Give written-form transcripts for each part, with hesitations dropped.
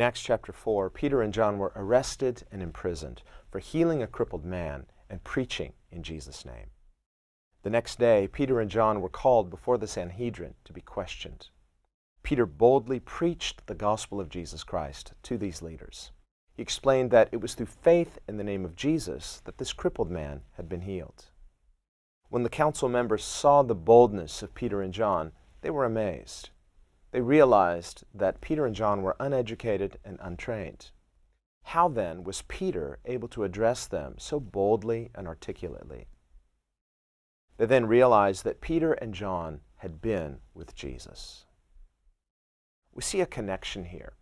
In Acts chapter 4, Peter and John were arrested and imprisoned for healing a crippled man and preaching in Jesus' name. The next day, Peter and John were called before the Sanhedrin to be questioned. Peter boldly preached the gospel of Jesus Christ to these leaders. He explained that it was through faith in the name of Jesus that this crippled man had been healed. When the council members saw the boldness of Peter and John, they were amazed. They realized that Peter and John were uneducated and untrained. How then was Peter able to address them so boldly and articulately? They then realized that Peter and John had been with Jesus. We see a connection here.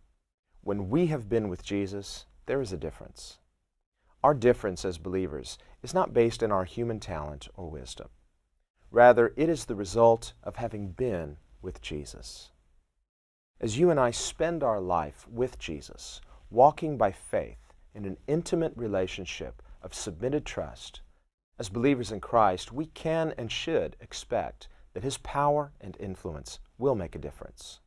When we have been with Jesus, there is a difference. Our difference as believers is not based in our human talent or wisdom. Rather, it is the result of having been with Jesus. As you and I spend our life with Jesus, walking by faith in an intimate relationship of submitted trust, as believers in Christ, we can and should expect that His power and influence will make a difference.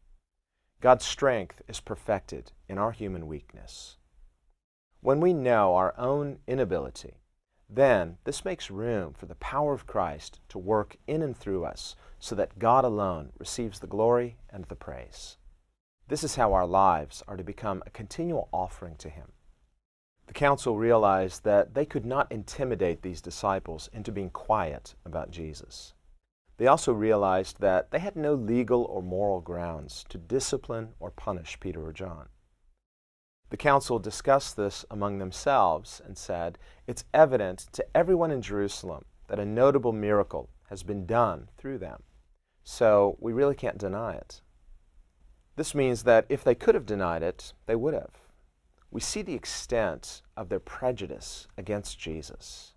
God's strength is perfected in our human weakness. When we know our own inability, then this makes room for the power of Christ to work in and through us so that God alone receives the glory and the praise. This is how our lives are to become a continual offering to Him. The council realized that they could not intimidate these disciples into being quiet about Jesus. They also realized that they had no legal or moral grounds to discipline or punish Peter or John. The council discussed this among themselves and said, "It's evident to everyone in Jerusalem that a notable miracle has been done through them, so we really can't deny it." This means that if they could have denied it, they would have. We see the extent of their prejudice against Jesus.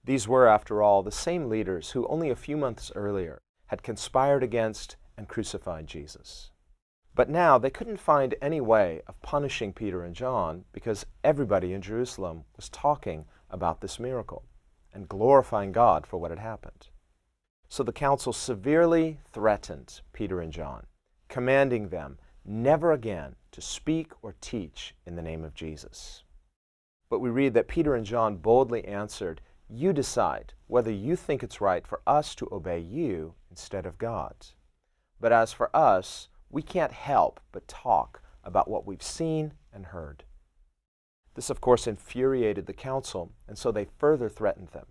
These were, after all, the same leaders who only a few months earlier had conspired against and crucified Jesus. But now they couldn't find any way of punishing Peter and John because everybody in Jerusalem was talking about this miracle and glorifying God for what had happened. So the council severely threatened Peter and John, commanding them never again to speak or teach in the name of Jesus. But we read that Peter and John boldly answered, "You decide whether you think it's right for us to obey you instead of God. But as for us, we can't help but talk about what we've seen and heard." This, of course, infuriated the council, and so they further threatened them.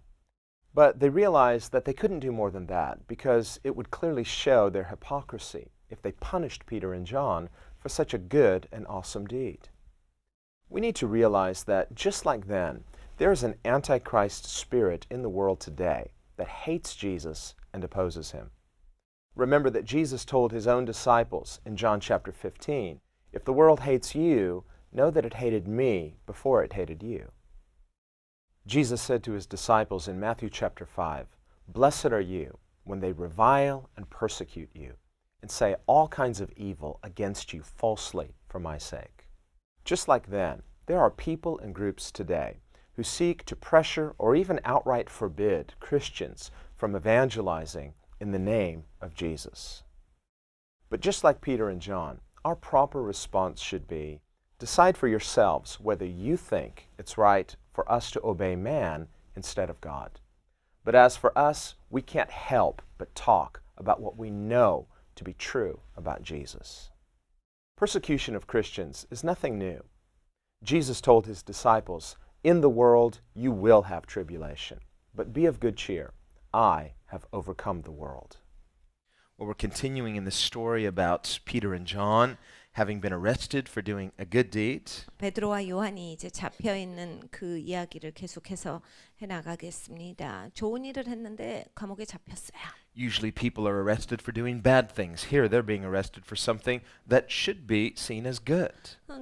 But they realized that they couldn't do more than that because it would clearly show their hypocrisy if they punished Peter and John for such a good and awesome deed. We need to realize that just like then, there is an antichrist spirit in the world today that hates Jesus and opposes Him. Remember that Jesus told His own disciples in John chapter 15, "If the world hates you, know that it hated me before it hated you." Jesus said to His disciples in Matthew chapter 5, "Blessed are you when they revile and persecute you and say all kinds of evil against you falsely for my sake." Just like then, there are people and groups today who seek to pressure or even outright forbid Christians from evangelizing in the name of Jesus. But just like Peter and John, our proper response should be, decide for yourselves whether you think it's right for us to obey man instead of God. But as for us, we can't help but talk about what we know to be true about Jesus. Persecution of Christians is nothing new. Jesus told His disciples, "In the world you will have tribulation, but be of good cheer. I have overcome the world." Well, we're continuing in the story about Peter and John having been arrested for doing a good deed. 베드로와 요한이 이제 잡혀 있는 그 이야기를 계속해서 해 나가겠습니다. 좋은 일을 했는데 감옥에 잡혔어요. Usually people are arrested for doing bad things. Here they're being arrested for something that should be seen as good.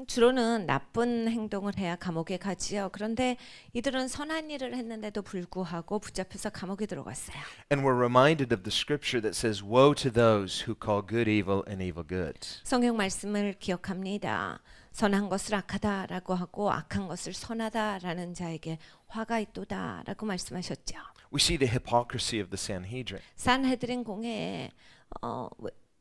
주로는 나쁜 행동을 해야 감옥에 가지요. 그런데 이들은 선한 일을 했는데도 불구하고 붙잡혀서 감옥에 들어갔어요. And we're reminded of the scripture that says, "Woe to those who call good evil and evil good." 성경 말씀을 기억합니다. 선한 것을 악하다라고 하고 악한 것을 선하다라는 자에게 화가 있도다라고 말씀하셨죠. We see the hypocrisy of the Sanhedrin. 산헤드린 공회에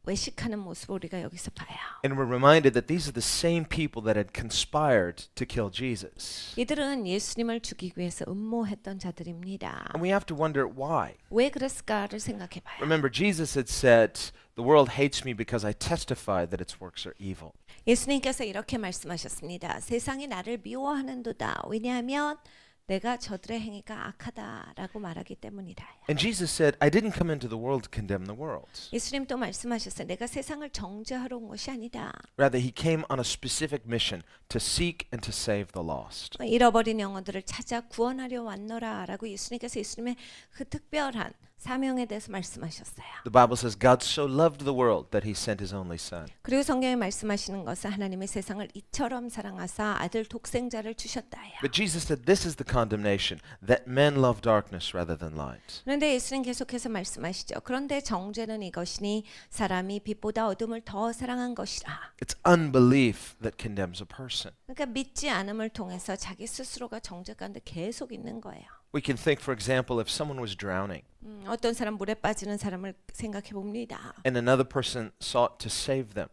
외식하는 모습을 우리가 여기서 봐요. And we're reminded that these are the same people that had conspired to kill Jesus. 이들은 예수님을 죽이기 위해서 음모했던 자들입니다. And we have to wonder why. 왜 그랬을까를 생각해 봐요. Remember, Jesus had said, "The world hates me because I testify that its works are evil." 예수님께서 이렇게 말씀하셨습니다. 세상이 나를 미워하는도다. 왜냐하면 내가 저들의 행위가 악하다라고 말하기 때문이다. And Jesus said, "I didn't come into the world to condemn the world. 예수님 또 말씀하셨어요. 내가 세상을 정죄하러 온 것이 아니다. Rather, he came on a specific mission to seek and to save the lost." 잃어버린 영혼들을 찾아 구원하려 왔노라라고 예수님의 그 특별한 사명에 대해서 말씀하셨어요. The Bible says God so loved the world that he sent his only son. 그리고 성경에 말씀하시는 것은 하나님의 세상을 이처럼 사랑하사 아들 독생자를 주셨다예요. But Jesus said this is the condemnation, that men love darkness rather than light. 그런데 예수님 계속해서 말씀하시죠. 그런데 정죄는 이것이니 사람이 빛보다 어둠을 더 사랑한 것이라. It's unbelief that condemns a person. 그러니까 믿지 않음을 통해서 자기 스스로가 정죄 가운데 계속 있는 거예요. We can think, for example, if someone was drowning 어떤 사람 물에 빠지는 사람을 생각해 봅니다. and another person sought to save them.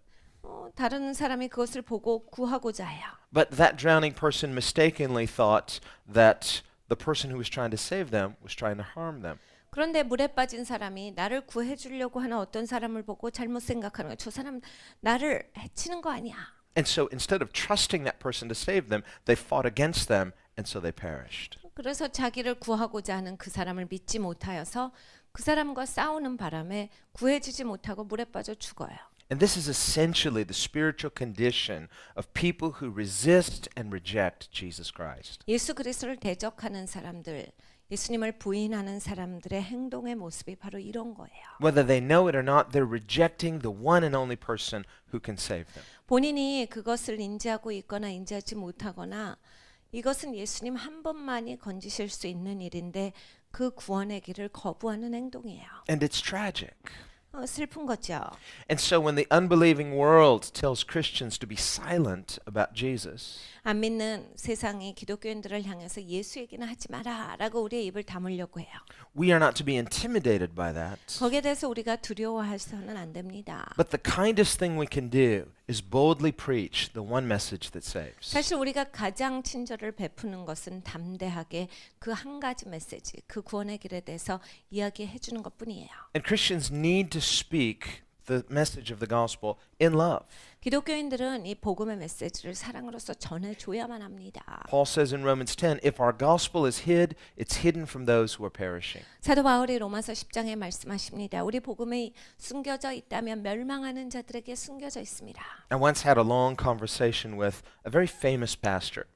다른 사람이 그것을 보고 구하고자 해요. But that drowning person mistakenly thought that the person who was trying to save them was trying to harm them. 그런데 물에 빠진 사람이 나를 구해 주려고 하는 어떤 사람을 보고 잘못 생각하는 거예요. 저 사람 나를 해치는 거 아니야. And so instead of trusting that person to save them, they fought against them, and so they perished. 그래서 자기를 구하고자 하는 그 사람을 믿지 못하여서 그 사람과 싸우는 바람에 구해지지 못하고 물에 빠져 죽어요. And this is essentially the spiritual condition of people who resist and reject Jesus Christ. 예수 그리스도를 대적하는 사람들, 예수님을 부인하는 사람들의 행동의 모습이 바로 이런 거예요. Whether they know it or not, they're rejecting the one and only person who can save them. 본인이 그것을 인지하고 있거나 인지하지 못하거나 이것은 예수님 한 번만이 건지실 수 있는 일인데 그 구원의 길을 거부하는 행동이에요. And it's tragic. 슬픈 거죠. And so when the unbelieving world tells Christians to be silent about Jesus, 안 믿는 세상이 기독교인들을 향해서 예수 얘기는 하지 마라라고 우리의 입을 다물려고 해요. we are not to be intimidated by that. 거기에 대해서 우리가 두려워해서는 안 됩니다. But the kindest thing we can do is boldly preach the one message that saves. 사실 우리가 가장 친절을 베푸는 것은 담대하게 그 한 가지 메시지, 그 구원의 길에 대해서 이야기해 주는 것뿐이에요. And Christians need to speak the message of the gospel in love. 기독교인들은 이 복음의 메시지를 사랑으로서 전해줘야만 합니다. Paul says in Romans 10, if our gospel is hid, it's hidden from those who are perishing. 사도 바울이 로마서 10장에 말씀하십니다. 우리 복음이 숨겨져 있다면 멸망하는 자들에게 숨겨져 있습니다. I once had a long conversation with a very famous pastor.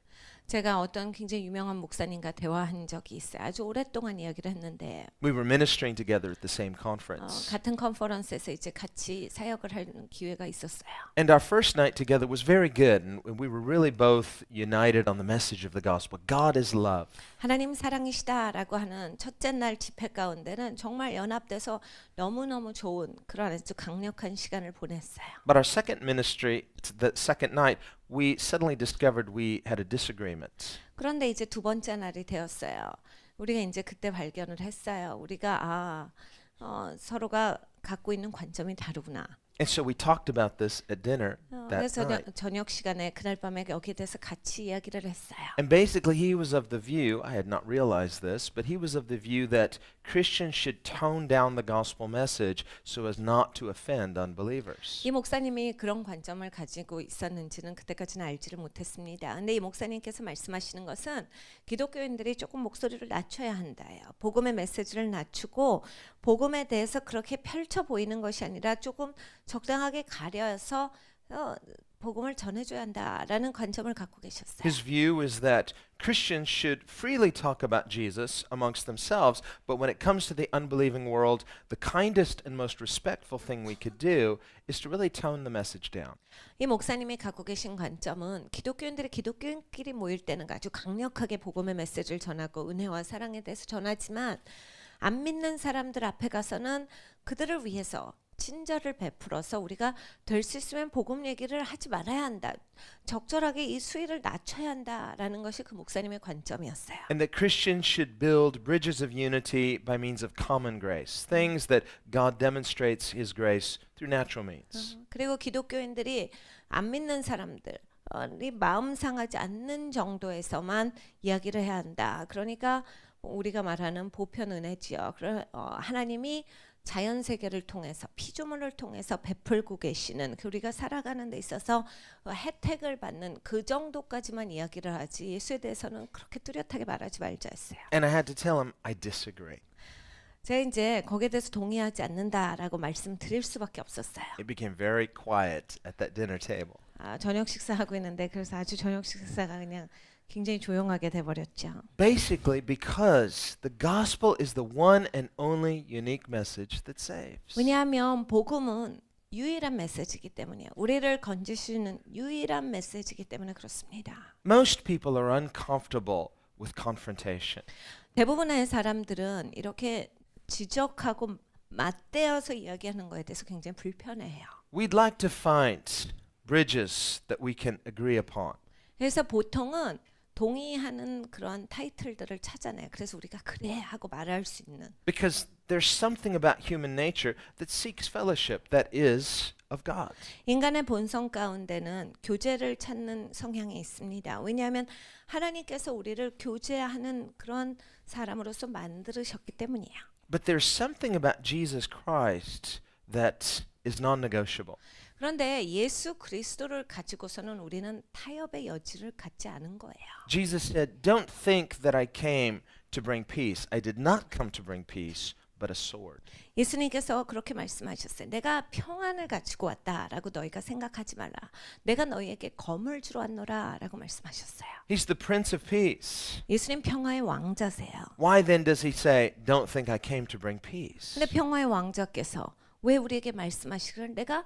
제가 어떤 굉장히 유명한 목사님과 대화한 적이 있어요. 아주 오랫동안 이야기를 했는데 We were ministering together at the same conference. 같은 컨퍼런스에서 이제 같이 사역을 하는 기회가 있었어요. And our first night together was very good, and we were really both united on the message of the gospel. God is love. 하나님 사랑이시다라고 하는 첫째 날 집회 가운데는 정말 연합돼서 너무너무 좋은 그런 아주 강력한 시간을 보냈어요. But our second ministry, the second night, we suddenly discovered we had a disagreement. 그런데 이제 두 번째 날이 되었어요. 우리가 이제 그때 발견을 했어요. 우리가 서로가 갖고 있는 관점이 다르구나. And so we talked about this at dinner that 그래서 night. 저녁 시간에 그날 밤에 여기에 대해서 같이 이야기를 했어요. And basically he was of the view, I had not realized this, but he was of the view that Christians should tone down the gospel message so as not to offend unbelievers. 이 목사님이 그런 관점을 가지고 있었는지는 그때까지는 알지를 못했습니다. 근데 이 목사님께서 말씀하시는 것은 기독교인들이 조금 목소리를 낮춰야 한다요. 복음의 메시지를 낮추고 복음에 대해서 그렇게 펼쳐 보이는 것이 아니라 조금 적당하게 가려서 복음을 전해줘야 한다라는 관점을 갖고 계셨어요. His view is that Christians should freely talk about Jesus amongst themselves, but when it comes to the unbelieving world, the kindest and most respectful thing we could do is to really tone the message down. 이 목사님이 갖고 계신 관점은 기독교인들이 기독교인끼리 모일 때는 아주 강력하게 복음의 메시지를 전하고 은혜와 사랑에 대해서 전하지만 안 믿는 사람들 앞에 가서는 그들을 위해서 친절을 베풀어서 우리가 될 수 있으면 복음 얘기를 하지 말아야 한다. 적절하게 이 수위를 낮춰야 한다라는 것이 그 목사님의 관점이었어요. And that Christians should build bridges of unity by means of common grace, things that God demonstrates His grace through natural means. 그리고 기독교인들이 안 믿는 사람들 이 마음 상하지 않는 정도에서만 이야기를 해야 한다. 그러니까 우리가 말하는 보편 은혜지요. 하나님이 자연 세계를 통해서 피조물을 통해서 베풀고 계시는 우리가 살아가는 데 있어서 혜택을 받는 그 정도까지만 이야기를 하지 예수에 대해서는 그렇게 뚜렷하게 말하지 말자 했어요. And I had to tell him, I disagree. 제가 이제 거기에 대해서 동의하지 않는다라고 말씀드릴 수밖에 없었어요. It became very quiet at that dinner table. 저녁 식사하고 있는데 그래서 아주 저녁 식사가 그냥 굉장히 조용하게 돼버렸죠. Basically because the gospel is the one and only unique message that saves. 왜냐하면 복음은 유일한 메시지이기 때문이에요. 우리를 건지시는 유일한 메시지이기 때문에 그렇습니다. Most people are uncomfortable with confrontation. 대부분의 사람들은 이렇게 지적하고 맞대어서 이야기하는 거에 대해서 굉장히 불편해해요. We'd like to find bridges that we can agree upon. 그래서 보통은 동의하는 그런 타이틀들을 찾아내요. 그래서 우리가 그래 하고 말할 수 있는. Because there's something about human nature that seeks fellowship that is of God. 인간의 본성 가운데는 교제를 찾는 성향이 있습니다. 왜냐하면 하나님께서 우리를 교제하는 그런 사람으로서 만들으셨기 때문이에요. But there's something about Jesus Christ that is non-negotiable. 그런데 예수 그리스도를 가지고서는 우리는 타협의 여지를 갖지 않은 거예요. Jesus said, "Don't think that I came to bring peace. I did not come to bring peace, but a sword." 예수님께서 그렇게 말씀하셨어요. 내가 평안을 가지고 왔다라고 너희가 생각하지 말라. 내가 너희에게 검을 주러 왔노라라고 말씀하셨어요. He's the Prince of Peace. 예수님 평화의 왕자세요. Why then does he say, "Don't think I came to bring peace"? 근데 평화의 왕자께서 왜 우리에게 말씀하시기를 내가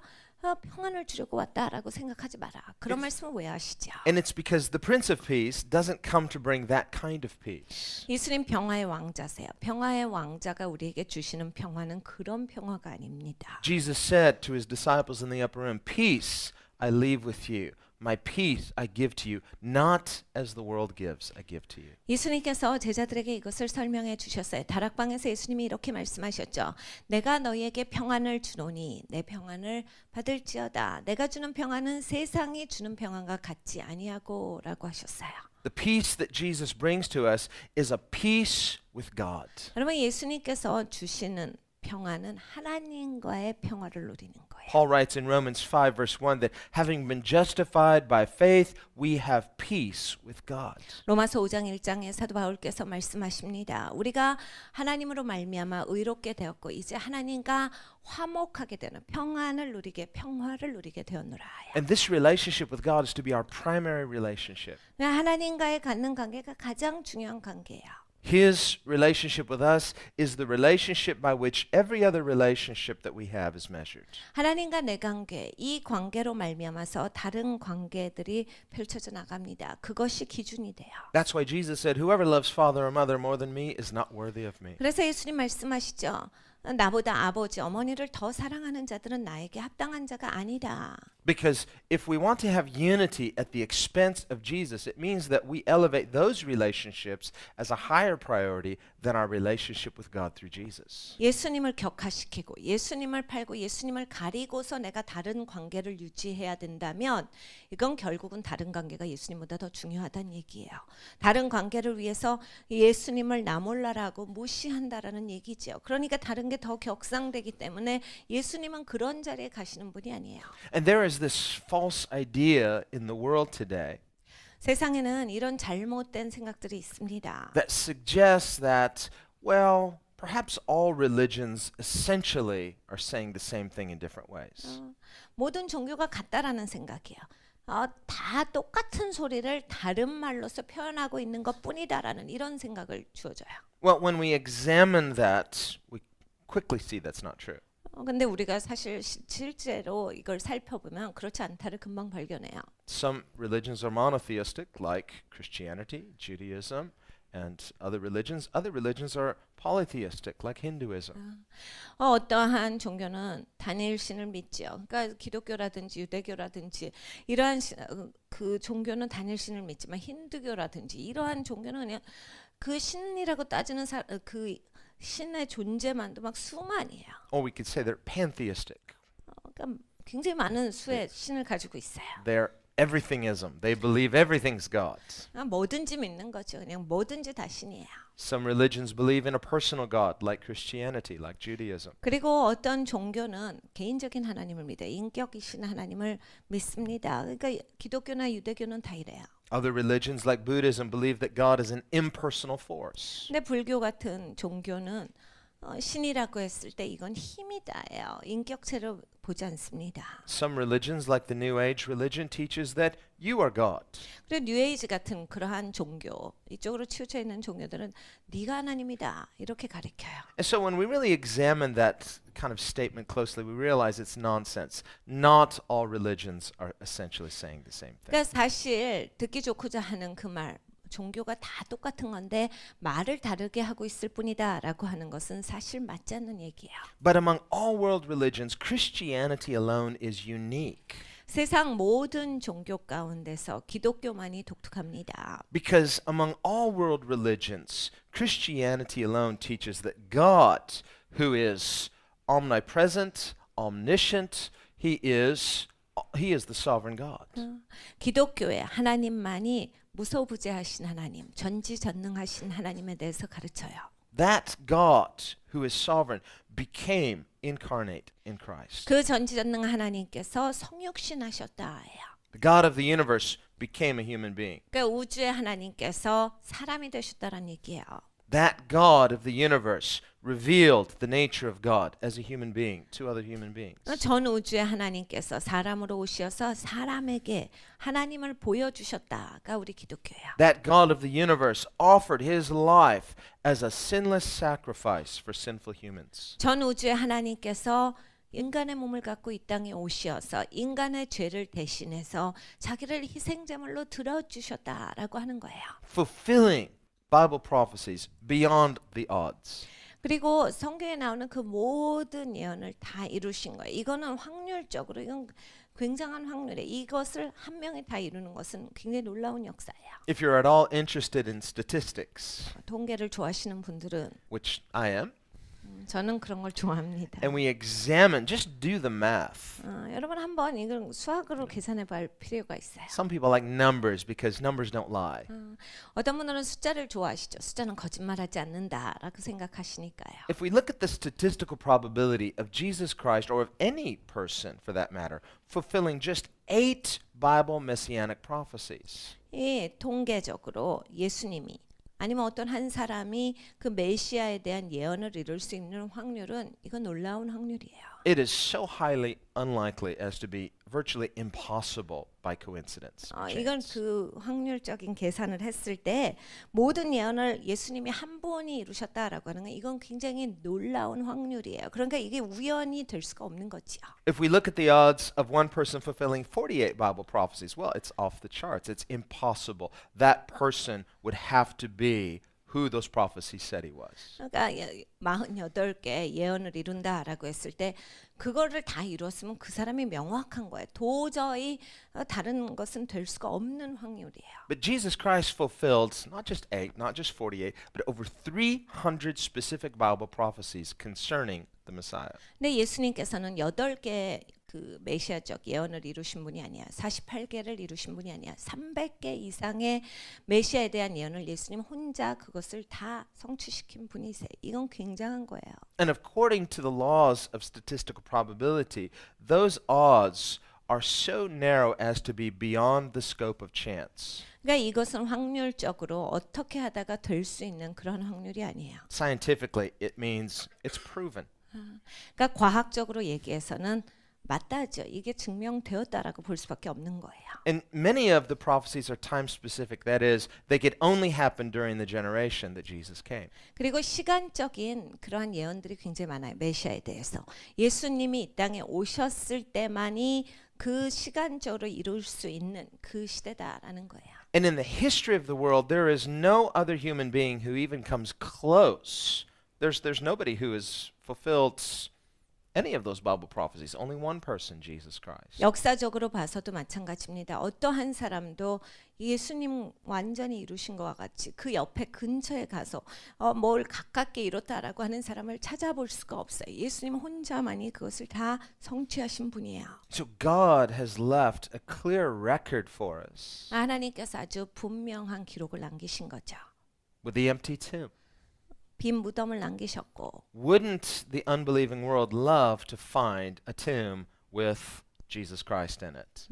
평안을 주려고 왔다라고 생각하지 마라. 그런 말씀을 왜 하시죠? And it's because the Prince of Peace doesn't come to bring that kind of peace. 예수님 평화의 왕자세요. 평화의 왕자가 우리에게 주시는 평화는 그런 평화가 아닙니다. Jesus said to his disciples in the upper room, "Peace I leave with you. My peace I give to you. Not as the world gives, I give to you." 예수님께서 제자들에게 이것을 설명해 주셨어요. 다락방에서 예수님이 이렇게 말씀하셨죠. 내가 너희에게 평안을 주노니 내 평안을 받을지어다. 내가 주는 평안은 세상이 주는 평안과 같지 아니하고라고 하셨어요. The peace that Jesus brings to us is a peace with God. 여러분 예수님께서 주시는 평안은 하나님과의 평화를 누리는 거예요. Paul writes in Romans 5 verse 1 that having been justified by faith, we have peace with God. 로마서 5장 1장에 사도 바울께서 말씀하십니다. 우리가 하나님으로 말미암아 의롭게 되었고 이제 하나님과 화목하게 되는 평화를 누리게 되었노라. And this relationship with God is to be our primary relationship. 하나님과의 갖는 관계가 가장 중요한 관계예요. His relationship with us is the relationship by which every other relationship that we have is measured. 하나님과 내 관계, 이 관계로 말미암아서 다른 관계들이 펼쳐져 나갑니다. 그것이 기준이 돼요. That's why Jesus said, "Whoever loves father or mother more than me is not worthy of me." 그래서 예수님 말씀하시죠. 나보다 아버지, 어머니를 더 사랑하는 자들은 나에게 합당한 자가 아니다. Because if we want to have unity at the expense of Jesus, it means that we elevate those relationships as a higher priority than our relationship with God through Jesus. 예수님을 격화시키고 예수님을 팔고 예수님을 가리고서 내가 다른 관계를 유지해야 된다면 이건 결국은 다른 관계가 예수님보다 더 중요하다는 얘기예요. 다른 관계를 위해서 예수님을 나 몰라라고 무시한다라는 얘기죠. 그러니까 다른 게 더 격상되기 때문에 예수님은 그런 자리에 가시는 분이 아니에요. And there is this false idea in the world today 세상에는 이런 잘못된 생각들이 있습니다. that suggests that, well, perhaps all religions essentially are saying the same thing in different ways. 모든 종교가 같다라는 생각이에요. 다 똑같은 소리를 다른 말로서 표현하고 있는 것뿐이다라는 이런 생각을 주어져요. Well, when we examine that, we quickly see that's not true. 근데 우리가 사실 실제로 이걸 살펴보면 그렇지 않다를 금방 발견해요. Some religions are monotheistic, like Christianity, Judaism, and other religions. Other religions are polytheistic, like Hinduism. 어떠한 종교는 단일 신을 믿죠. 그러니까 기독교라든지 유대교라든지 이러한 그 종교는 단일 신을 믿지만 힌두교라든지 이러한 종교는 그냥 그 신이라고 따지는 그 신의 존재만도 막 수만이에요. Or we could say they're pantheistic. 그러니까 굉장히 많은 수의 신을 가지고 있어요. They're everythingism. They believe everything's God. 뭐든지 믿는 거죠. 그냥 뭐든지 다 신이에요. Some religions believe in a personal God, like Christianity, like Judaism. 그리고 어떤 종교는 개인적인 하나님을 믿어요. 인격이신 하나님을 믿습니다. 그러니까 기독교나 유대교는 다 이래요. Other religions, like Buddhism, believe that God is an impersonal force. 근데 불교 같은 종교는 신이라고 했을 때 이건 힘이다예요. 인격체로 보지 않습니다. Some religions, like the New Age religion, teaches that you are God. 그리고 뉴에이지 같은 그러한 종교, 이쪽으로 치우쳐 있는 종교들은 네가 하나님이다 이렇게 가르쳐요. And so when we really examine that kind of statement closely, we realize it's nonsense. Not all religions are essentially saying the same thing. 그러니까 사실 듣기 좋고자 하는 그 말, 종교가 다 똑같은 건데 말을 다르게 하고 있을 뿐이다라고 하는 것은 사실 맞지 않는 얘기예요. But among all world religions, Christianity alone is unique. 세상 모든 종교 가운데서 기독교만이 독특합니다. Because among all world religions, Christianity alone teaches that God, who is omnipresent, omniscient, He is the sovereign God. 기독교의 하나님만이 무소부재하신 하나님, 전지전능하신 하나님에 대해서 가르쳐요. That God, who is sovereign, became incarnate in Christ. 그 전지전능한 하나님께서 성육신하셨다예요. The God of the universe became a human being. 그러니까 우주의 하나님께서 사람이 되셨다는 얘기예요. That God of the universe revealed the nature of God as a human being to other human beings. 전 우주의 하나님께서 사람으로 오셔서 사람에게 하나님을 보여주셨다가 우리 기독교예요. That God of the universe offered his life as a sinless sacrifice for sinful humans. 전 우주의 하나님께서 인간의 몸을 갖고 이 땅에 오셔서 인간의 죄를 대신해서 자기를 희생제물로 들어주셨다라고 하는 거예요. Fulfilling Bible prophecies beyond the odds. 그리고 성경에 나오는 그 모든 예언을 다 이루신 거예요. 이거는 확률적으로 이건 굉장한 확률이에요. 이것을 한 명이 다 이루는 것은 굉장히 놀라운 역사예요. If you're at all interested in statistics, 통계를 좋아하시는 분들은 which I am, 저는 그런 걸 좋아합니다. and we examine, just do the math. 여러분 한번 이걸 수학으로 계산해 볼 필요가 있어요. Some people like numbers because numbers don't lie. 어떤 분들은 숫자를 좋아하시죠. 숫자는 거짓말하지 않는다라고 생각하시니까요. If we look at the statistical probability of Jesus Christ, or of any person for that matter, fulfilling just 8 Bible messianic prophecies, 이 통계적으로 예수님이 아니면 어떤 한 사람이 그 메시아에 대한 예언을 이룰 수 있는 확률은 이건 놀라운 확률이에요. it is so highly unlikely as to be virtually impossible by coincidence. 이건 chance. 그 확률적인 계산을 했을 때 모든 예언을 예수님이 한 분이 이루셨다라고 하는 건 이건 굉장히 놀라운 확률이에요. 그러니까 이게 우연이 될 수가 없는 거지요. If we look at the odds of one person fulfilling 48 Bible prophecies, well, it's off the charts. It's impossible. That person would have to be who those prophecies said he was. 그러니까 48개 예언을 이룬다라고 했을 때 그거를 다 이뤘으면 그 사람이 명확한 거예요. 도저히 다른 것은 될 수가 없는 확률이에요. But Jesus Christ fulfilled not just 8, not just 48, but over 300 specific Bible prophecies concerning the Messiah. 근데 예수님께서는 8개 그 메시아적 예언을 이루신 분이 아니야. 48개를 이루신 분이 아니야. 300개 이상의 메시아에 대한 예언을 예수님 혼자 그것을 다 성취시킨 분이세요. 이건 굉장한 거예요. And according to the laws of statistical probability, those odds are so narrow as to be beyond the scope of chance. 그러니까 이것은 확률적으로 어떻게 하다가 될 수 있는 그런 확률이 아니에요. Scientifically, it means it's proven. 그러니까 과학적으로 얘기해서는 맞다죠. 이게 증명되었다라고 볼 수밖에 없는 거예요. And many of the prophecies are time specific. That is, they could only happen during the generation that Jesus came. 그리고 시간적인 그러한 예언들이 굉장히 많아요. 메시아에 대해서. 예수님이 이 땅에 오셨을 때만이 그 시간적으로 이룰 수 있는 그 시대다라는 거예요. And in the history of the world, there is no other human being who even comes close. There's nobody who has fulfilled any of those Bible prophecies. Only one person, Jesus Christ. 역사적으로 봐서도 마찬가지입니다. 어떠한 사람도 예수님 완전히 이루신 것과 같이 그 옆에 근처에 가서 뭘 가깝게 이뤘다라고 하는 사람을 찾아볼 수가 없어요. 예수님 혼자만이 그것을 다 성취하신 분이에요. So God has left a clear record for us 하나님께서 아주 분명한 기록을 남기신 거죠. with the empty tomb. 빈 무덤을 남기셨고 Wouldn't the unbelieving world love to find a tomb with Jesus Christ in it?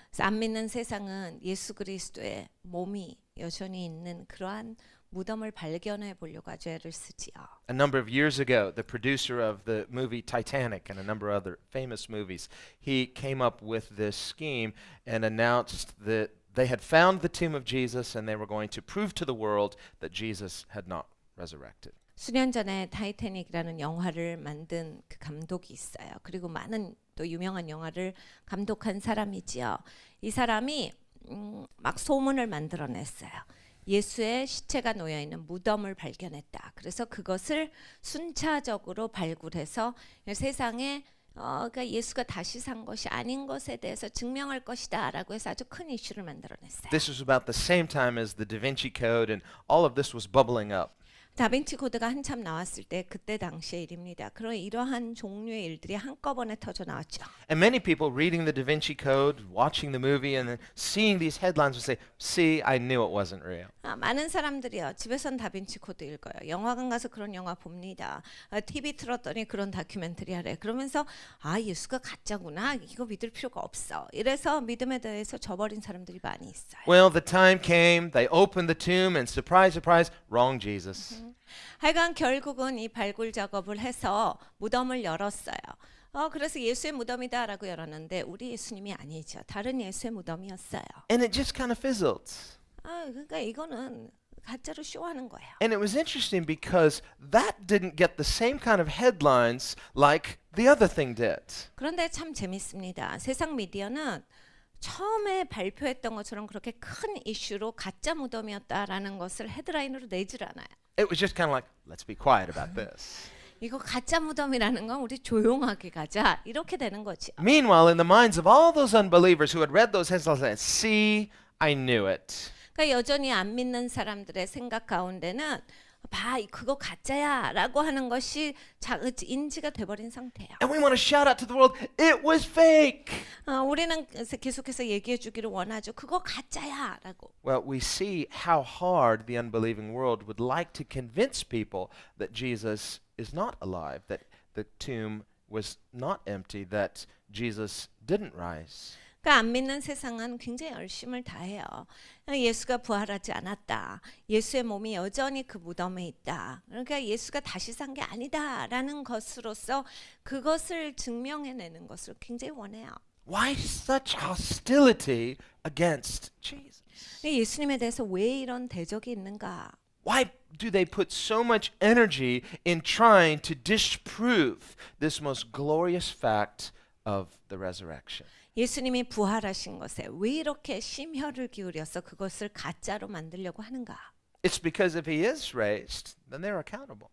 그래서 안 믿는 세상은 예수 그리스도의 몸이 여전히 있는 그러한 무덤을 발견해 보려고 아주 애를 쓰지요. A number of years ago, the producer of the movie Titanic and a number of other famous movies, he came up with this scheme and announced that they had found the tomb of Jesus and they were going to prove to the world that Jesus had not resurrected. 수년 전에 타이타닉이라는 영화를 만든 그 감독이 있어요. 그리고 많은 또 유명한 영화를 감독한 사람이지요. 이 사람이 막 소문을 만들어냈어요. 예수의 시체가 놓여 있는 무덤을 발견했다. 그래서 그것을 순차적으로 발굴해서 세상에 그러니까 예수가 다시 산 것이 아닌 것에 대해서 증명할 것이다라고 해서 아주 큰 이슈를 만들어냈어요. This was about the same time as the Da Vinci Code and all of this was bubbling up. 다빈치 코드가 한참 나왔을 때 그때 당시의 일입니다. 그런 이러한 종류의 일들이 한꺼번에 터져 나왔죠. And many people reading the Da Vinci Code, watching the movie, and then seeing these headlines would say, "See, I knew it wasn't real." 많은 사람들이요. 집에선 다빈치 코드 읽어요. 영화관 가서 그런 영화 봅니다. TV 틀었더니 그런 다큐멘터리 하래. 그러면서 예수가 가짜구나. 이거 믿을 필요가 없어. 이래서 믿음에 대해서 저버린 사람들이 많이 있어요. Well, the time came, they opened the tomb, and surprise, surprise, wrong Jesus. 하여간 결국은 이 발굴 작업을 해서 무덤을 열었어요. 그래서 예수의 무덤이다라고 열었는데 우리 예수님이 아니죠. 다른 예수의 무덤이었어요. And it just kind of fizzled. 그러니까 이거는 가짜로 쇼하는 거예요. And it was interesting because that didn't get the same kind of headlines like the other thing did. 그런데 참 재밌습니다. 세상 미디어는 처음에 발표했던 것처럼 그렇게 큰 이슈로 가짜 무덤이었다라는 것을 헤드라인으로 내질 않아요. It was just kind of like, let's be quiet about this. 이거 가짜 무덤이라는 건 우리 조용하게 가자 이렇게 되는 거지. Meanwhile, in the minds of all those unbelievers who had read those headlines, they said, see, I knew it. 그러니까 여전히 안 믿는 사람들의 생각 가운데는 봐, 그거 가짜야라고 하는 것이 인지가 돼버린 상태예요. And we want to shout out to the world, it was fake. 우리는 계속해서 얘기해 주기를 원하죠. 그거 가짜야라고. Well, we see how hard the unbelieving world would like to convince people that Jesus is not alive, that the tomb was not empty, that Jesus didn't rise. 그러니까 안 믿는 세상은 굉장히 열심을 다해요. 예수가 부활하지 않았다. 예수의 몸이 여전히 그 무덤에 있다. 그러니까 예수가 다시 산 게 아니다라는 것으로서 그것을 증명해내는 것을 굉장히 원해요. Why such hostility against Jesus? 예수님에 대해서 왜 이런 대적이 있는가? Why do they put so much energy in trying to disprove this most glorious fact of the resurrection? 예수님이 부활하신 것에 왜 이렇게 심혈을 기울여서 그것을 가짜로 만들려고 하는가? It's because if he is raised, then they're accountable.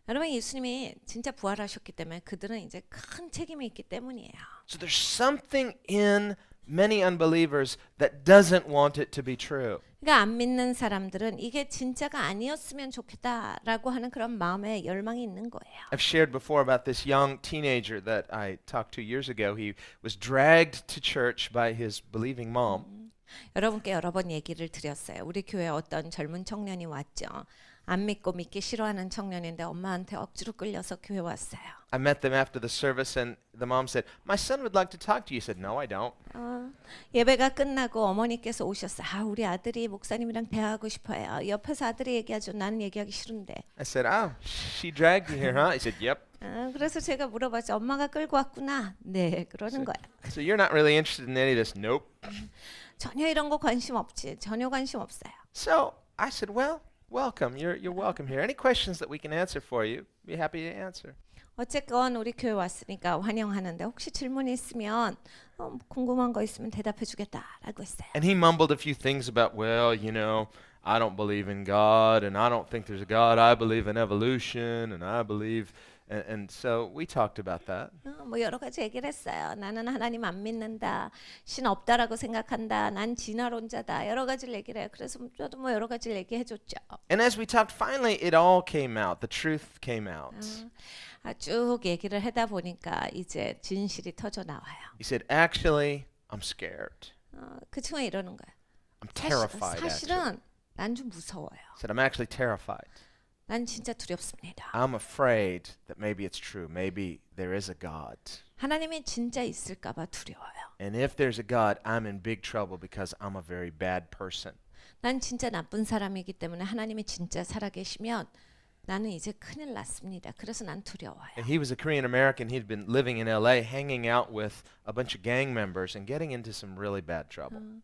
여러분 예수님이 진짜 부활하셨기 때문에 그들은 이제 큰 책임이 있기 때문이에요. So there's something in many unbelievers that doesn't want it to be true. 그러니까 안 믿는 사람들은 이게 진짜가 아니었으면 좋겠다라고 하는 그런 마음의 열망이 있는 거예요. I've shared before about this young teenager that I talked to years ago. He was dragged to church by his believing mom. 여러분께 여러 번 얘기를 드렸어요. 우리 교회에 어떤 젊은 청년이 왔죠. 안 믿고 믿기 싫어하는 청년인데 엄마한테 억지로 끌려서 교회 왔어요. I met them after the service and the mom said, "My son would like to talk to you." He said, "No, I don't." 예배가 끝나고 어머니께서 오셨어요. 우리 아들이 목사님이랑 대화하고 싶어요. 옆에서 아들이 얘기하죠. 나는 얘기하기 싫은데. I said, "Oh, she dragged you here, huh?" He said, "Yep." 그래서 제가 물어봤죠. 엄마가 끌고 왔구나. 네, 그러는 거야. So you're not really interested in any of this? Nope. 전혀 이런 거 관심 없지. 전혀 관심 없어요. So I said, "Well, welcome. You're welcome here. Any questions that we can answer for you? Be happy to answer." 어쨌건 우리 교회 왔으니까 환영하는데 혹시 질문 있으면 궁금한 거 있으면 대답해 주겠다라고 했어요. And he mumbled a few things about, well, I don't believe in God, and I don't think there's a God. I believe in evolution, and I believe, and so we talked about that. 뭐 여러 가지 얘기를 했어요. 나는 하나님 안 믿는다. 신 없다라고 생각한다. 난 진화론자다. 여러 가지를 얘기를 해요. 그래서 저도 뭐 여러 가지를 얘기해 줬죠. And as we talked, finally it all came out. The truth came out. 쭉 얘기를 하다 보니까 이제 진실이 터져 나와요. He said, actually, I'm scared. 그 친구가 이러는 거예요. I'm terrified, actually. 사실은 난 좀 무서워요. He said, I'm actually terrified. 난 진짜 두렵습니다. I'm afraid that maybe it's true. Maybe there is a God. 하나님이 진짜 있을까 봐 두려워요. And if there's a God, I'm in big trouble because I'm a very bad person. 난 진짜 나쁜 사람이기 때문에 하나님이 진짜 살아계시면 나는 이제 큰일 났습니다. 그래서 난 두려워요. And he was a Korean American. He'd been living in LA, hanging out with a bunch of gang members and getting into some really bad trouble.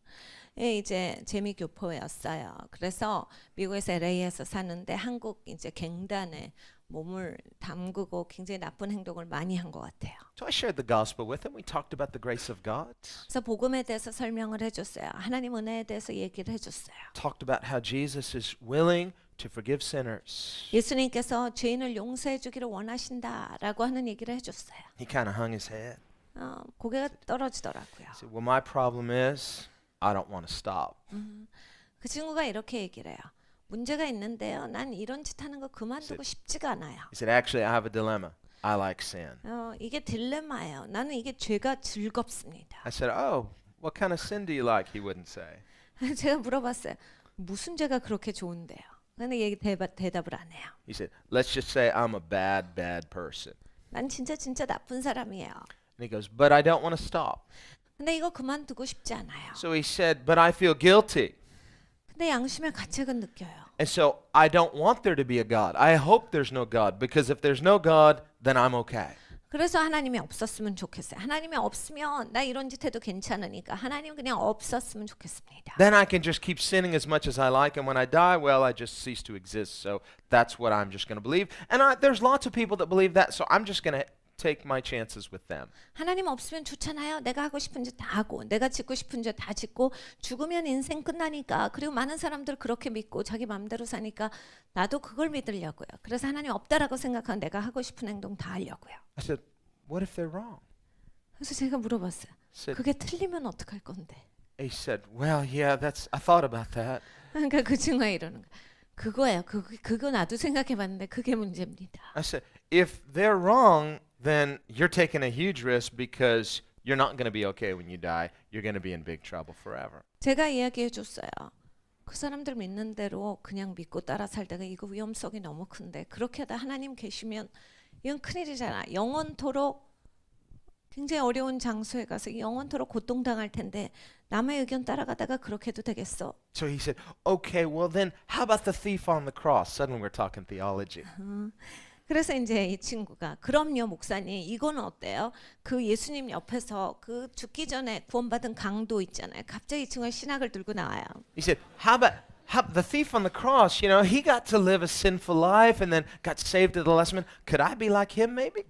예, 이제 재미교포였어요. 그래서 미국에서 LA에서 사는데 한국 이제 갱단에 몸을 담그고 굉장히 나쁜 행동을 많이 한 것 같아요. So I shared the gospel with him. We talked about the grace of God. 그래서 복음에 대해서 설명을 해줬어요. 하나님 은혜에 대해서 얘기를 해줬어요. Talked about how Jesus is willing to forgive sinners. 예수님께서 죄인을 용서해 주기를 원하신다라고 하는 얘기를 해줬어요. He kind of hung his head. 고개가 떨어지더라고요. He said, well, my problem is I don't want to stop. 그 친구가 이렇게 얘기를 해요. 문제가 있는데요. 난 이런 짓 하는 거 그만두고 싶지가 않아요. He said, actually, I have a dilemma. I like sin. 이게 딜레마예요. 나는 이게 죄가 즐겁습니다. I said, oh, what kind of sin do you like? He wouldn't say. 제가 물어봤어요. 무슨 죄가 그렇게 좋은데요? 근데 얘기 대답을 안 해요. He said, let's just say I'm a bad, bad person. 난 진짜 나쁜 사람이에요. And he goes, but I don't want to stop. 근데 이거 그만두고 싶지 않아요. So he said, but I feel guilty. 근데 양심의 가책은 느껴요. And so I don't want there to be a God. I hope there's no God because if there's no God, then I'm okay. 그래서 하나님이 없었으면 좋겠어요. 하나님이 없으면 나 이런 짓 해도 괜찮으니까 하나님 그냥 없었으면 좋겠습니다. Then I can just keep sinning as much as I like, and when I die, well, I just cease to exist. So that's what I'm just going to believe. And there's lots of people that believe that, so I'm just going to take my chances with them. 하나님 없으면 좋잖아요. 내가 하고 싶은 짓 다 하고 내가 짓고 싶은 짓 다 짓고 죽으면 인생 끝나니까. 그리고 많은 사람들 그렇게 믿고 자기 마음대로 사니까 나도 그걸 믿으려고요. 그래서 하나님 없다라고 생각하면 내가 하고 싶은 행동 다 하려고요. I said, what if they're wrong? 그래서 제가 물어봤어요. Said, 그게 틀리면 어떡할 건데? he said, well, yeah, I thought about that. 그러니까 그 친구가 이러는 거예요. 그거예요. 그거 나도 생각해봤는데 그게 문제입니다. I said, if they're wrong, then you're taking a huge risk because you're not going to be okay when you die. You're going to be in big trouble forever. 제가 이야기해 줬어요. 그 사람들 믿는 대로 그냥 믿고 따라 살다가 이거 위험성이 너무 큰데 그렇게 하다 하나님 계시면 이건 큰일이잖아. 영원토록 굉장히 어려운 장소에 가서 영원토록 고통당할 텐데 남의 의견 따라가다가 그렇게 해도 되겠어? So he said, okay, well then how about the thief on the cross? Suddenly we're talking theology. 그래서 이제 이 친구가 그럼요 목사님 이거는 어때요? 그 예수님 옆에서 그 죽기 전에 구원받은 강도 있잖아요. 갑자기 이 친구가 신학을 들고 나와요. He said, how about the thief on the cross? He got to live a sinful life and then got saved at the last minute. Could I be like him maybe?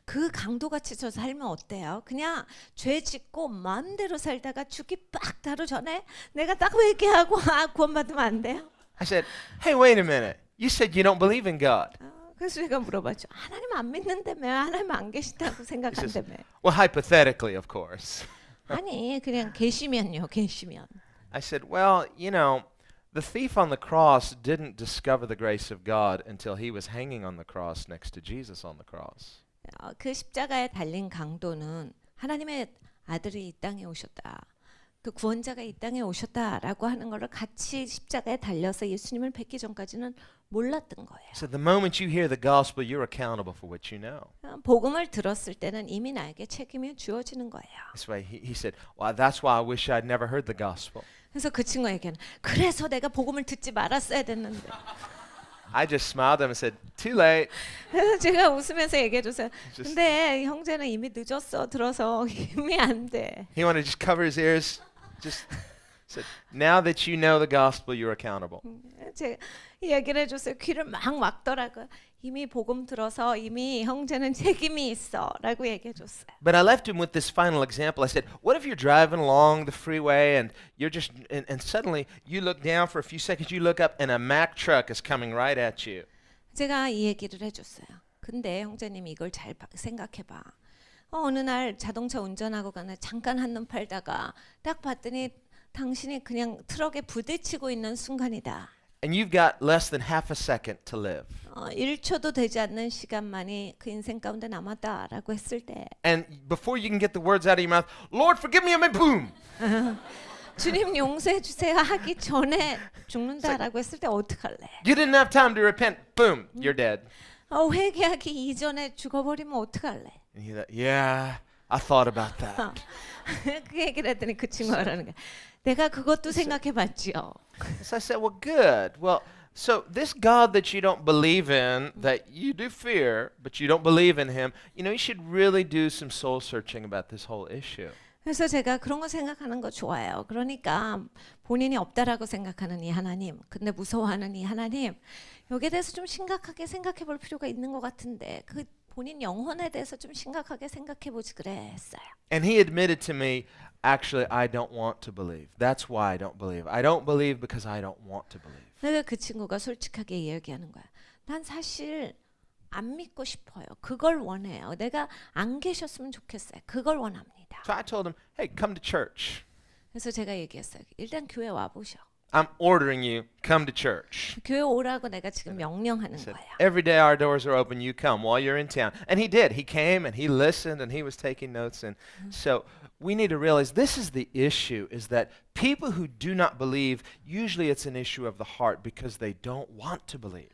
그 강도같이 저 살면 어때요? 그냥 죄 짓고 마음대로 살다가 죽기 빡 바로 전에 내가 딱 회개하고 구원받으면 안 돼요? I said, hey, wait a minute. You said you don't believe in God. 그래서 제가 물어봤죠. 하나님 안 믿는다며 하나님 안 계신다고 생각한다며. Well, hypothetically, of course. 아니 그냥 계시면요 계시면. I said, well, the thief on the cross didn't discover the grace of God until he was hanging on the cross next to Jesus on the cross. 그 십자가에 달린 강도는 하나님의 아들이 이 땅에 오셨다. 그 구원자가 이 땅에 오셨다라고 하는 것을 같이 십자가에 달려서 예수님을 뵙기 전까지는 몰랐던 거예요. So the moment you hear the gospel, you're accountable for what you know. 복음을 들었을 때는 이미 나에게 책임이 주어지는 거예요. This way, he said, well, that's why I wish I'd never heard the gospel. 그래서 그 친구에게는 그래서 내가 복음을 듣지 말았어야 됐는데. I just smiled at him and said, too late. 그래서 제가 웃으면서 얘기해줬어요. 근데 형제는 이미 늦었어. 들어서 이미 안 돼. He wanted to just cover his ears. Just said, now that you know the gospel, you're accountable. 제가 이야기를 해줬어요. 귀를 막 막더라고요. 이미 복음 들어서 이미 형제는 책임이 있어라고 얘기해줬어요. But I left him with this final example. I said, what if you're driving along the freeway and you're just, and suddenly you look down for a few seconds, you look up and a Mack truck is coming right at you. 제가 이 얘기를 해줬어요. 근데 형제님 이걸 잘 생각해봐. 어느 날 자동차 운전하고 가나 잠깐 한눈 팔다가 딱 봤더니 당신이 그냥 트럭에 부딪히고 있는 순간이다. And you've got less than half a second to live. 1초도 되지 않는 시간만이 그 인생 가운데 남았다라고 했을 때 And before you can get the words out of your mouth, Lord, forgive me, I mean, boom. 주님 용서해 주세요 하기 전에 죽는다라고 했을 때 어떡할래? You didn't have time to repent, boom, you're dead. 회개하기 이전에 죽어버리면 어떡할래? And you thought, yeah, I thought about that. 그 얘기를 했더니 그 친구가 그러는 거야. 내가 그것도 생각해봤지요. So I said, well, good. Well, so this God that you don't believe in, that you do fear, but you don't believe in him, you should really do some soul searching about this whole issue. 그래서 제가 그런 거 생각하는 거 좋아해요. 그러니까 본인이 없다라고 생각하는 이 하나님, 근데 무서워하는 이 하나님, 여기에 대해서 좀 심각하게 생각해 볼 필요가 있는 것 같은데 그 본인 영혼에 대해서 좀 심각하게 생각해 보지 그랬어요. And he admitted to me, actually, I don't want to believe. That's why I don't believe. I don't believe because I don't want to believe. 내가 그 친구가 솔직하게 이야기하는 거야. 난 사실 안 믿고 싶어요. 그걸 원해요. 내가 안 계셨으면 좋겠어요. 그걸 원합니다. So I told him, hey, come to church. 그래서 제가 얘기했어요. 일단 교회 와 보셔. I'm ordering you, come to church. 교회 오라고 내가 지금 명령하는 I said, 거예요. every day our doors are open, you come while you're in town. And he did. He came and he listened and he was taking notes. And so we need to realize this is the issue, is that people who do not believe, usually it's an issue of the heart because they don't want to believe.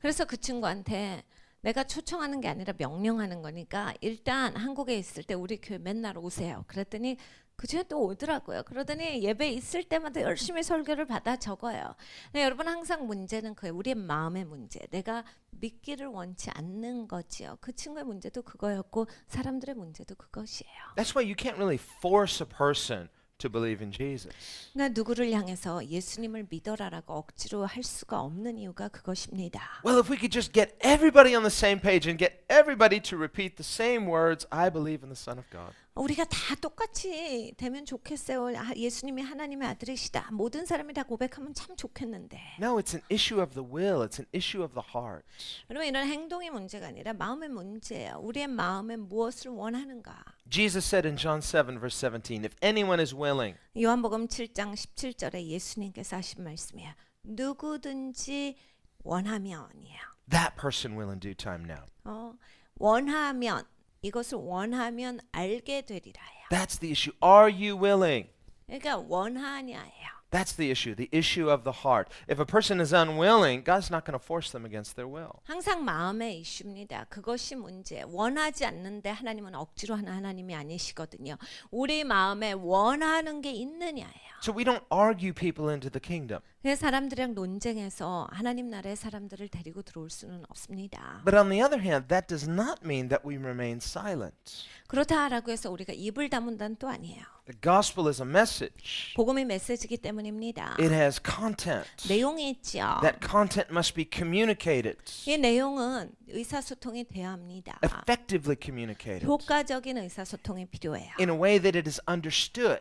그래서 그 친구한테 내가 초청하는 게 아니라 명령하는 거니까 일단 한국에 있을 때 우리 교회 맨날 오세요. 그랬더니 그 주에 또 오더라고요. 그러더니 예배 있을 때마다 열심히 설교를 받아 적어요. 근데 여러분 항상 문제는 그예요. 우리의 마음의 문제. 내가 믿기를 원치 않는 거지요. 그 친구의 문제도 그거였고 사람들의 문제도 그것이에요. That's why you can't really force a person to believe in Jesus. 그러니까 누구를 향해서 예수님을 믿어라라고 억지로 할 수가 없는 이유가 그것입니다. Well, if we could just get everybody on the same page and get everybody to repeat the same words, I believe in the Son of God. 우리가 다 똑같이 되면 좋겠어요. 예수님이 하나님의 아들이시다. 모든 사람이 다 고백하면 참 좋겠는데. No, it's an issue of the will. It's an issue of the heart. 여러분 이런 행동의 문제가 아니라 마음의 문제예요. 우리의 마음에 무엇을 원하는가. Jesus said in John 7 verse 17, if anyone is willing, 요한복음 7장 17절에 예수님께서 하신 말씀이에요. 누구든지 원하면이에요. that person will in due time know. 원하면 이것을 원하면 알게 되리라요. That's the issue. Are you willing? 그러니까 원하냐예요. That's the issue of the heart. If a person is unwilling, God's not going to force them against their will. 항상 마음의 이슈입니다. 그것이 문제. 원하지 않는데 하나님은 억지로 하는 하나님이 아니시거든요. 우리 마음에 원하는 게 있느냐예요. So we don't argue people into the kingdom. 그래서 사람들이랑 논쟁해서 하나님 나라의 사람들을 데리고 들어올 수는 없습니다. But on the other hand, that does not mean that we remain silent. 그렇다라고 해서 우리가 입을 다문다는 또 아니에요. The gospel is a message. 복음이 메시지이기 때문입니다. It has content. 내용이 있죠. That content must be communicated, 이 내용은 의사소통이 돼야 합니다. effectively communicated, 효과적인 의사소통이 필요해요. in a way that it is understood.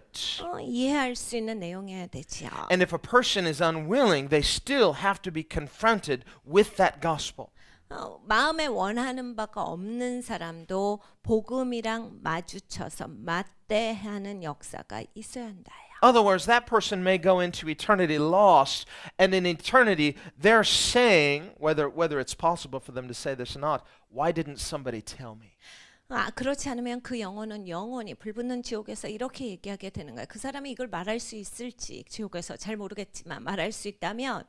이해할 수 있는 내용이어야 되지요. And if a person is unwilling, they still have to be confronted with that gospel. 마음에 원하는 바가 없는 사람도 복음이랑 마주쳐서 맞대하는 역사가 있어야 한다요. Other words, that person may go into eternity lost, and in eternity they're saying, whether it's possible for them to say this or not, why didn't somebody tell me? 그렇지 않으면 그 영혼은 영원히 불붙는 지옥에서 이렇게 얘기하게 되는 거예요. 그 사람이 이걸 말할 수 있을지 지옥에서 잘 모르겠지만 말할 수 있다면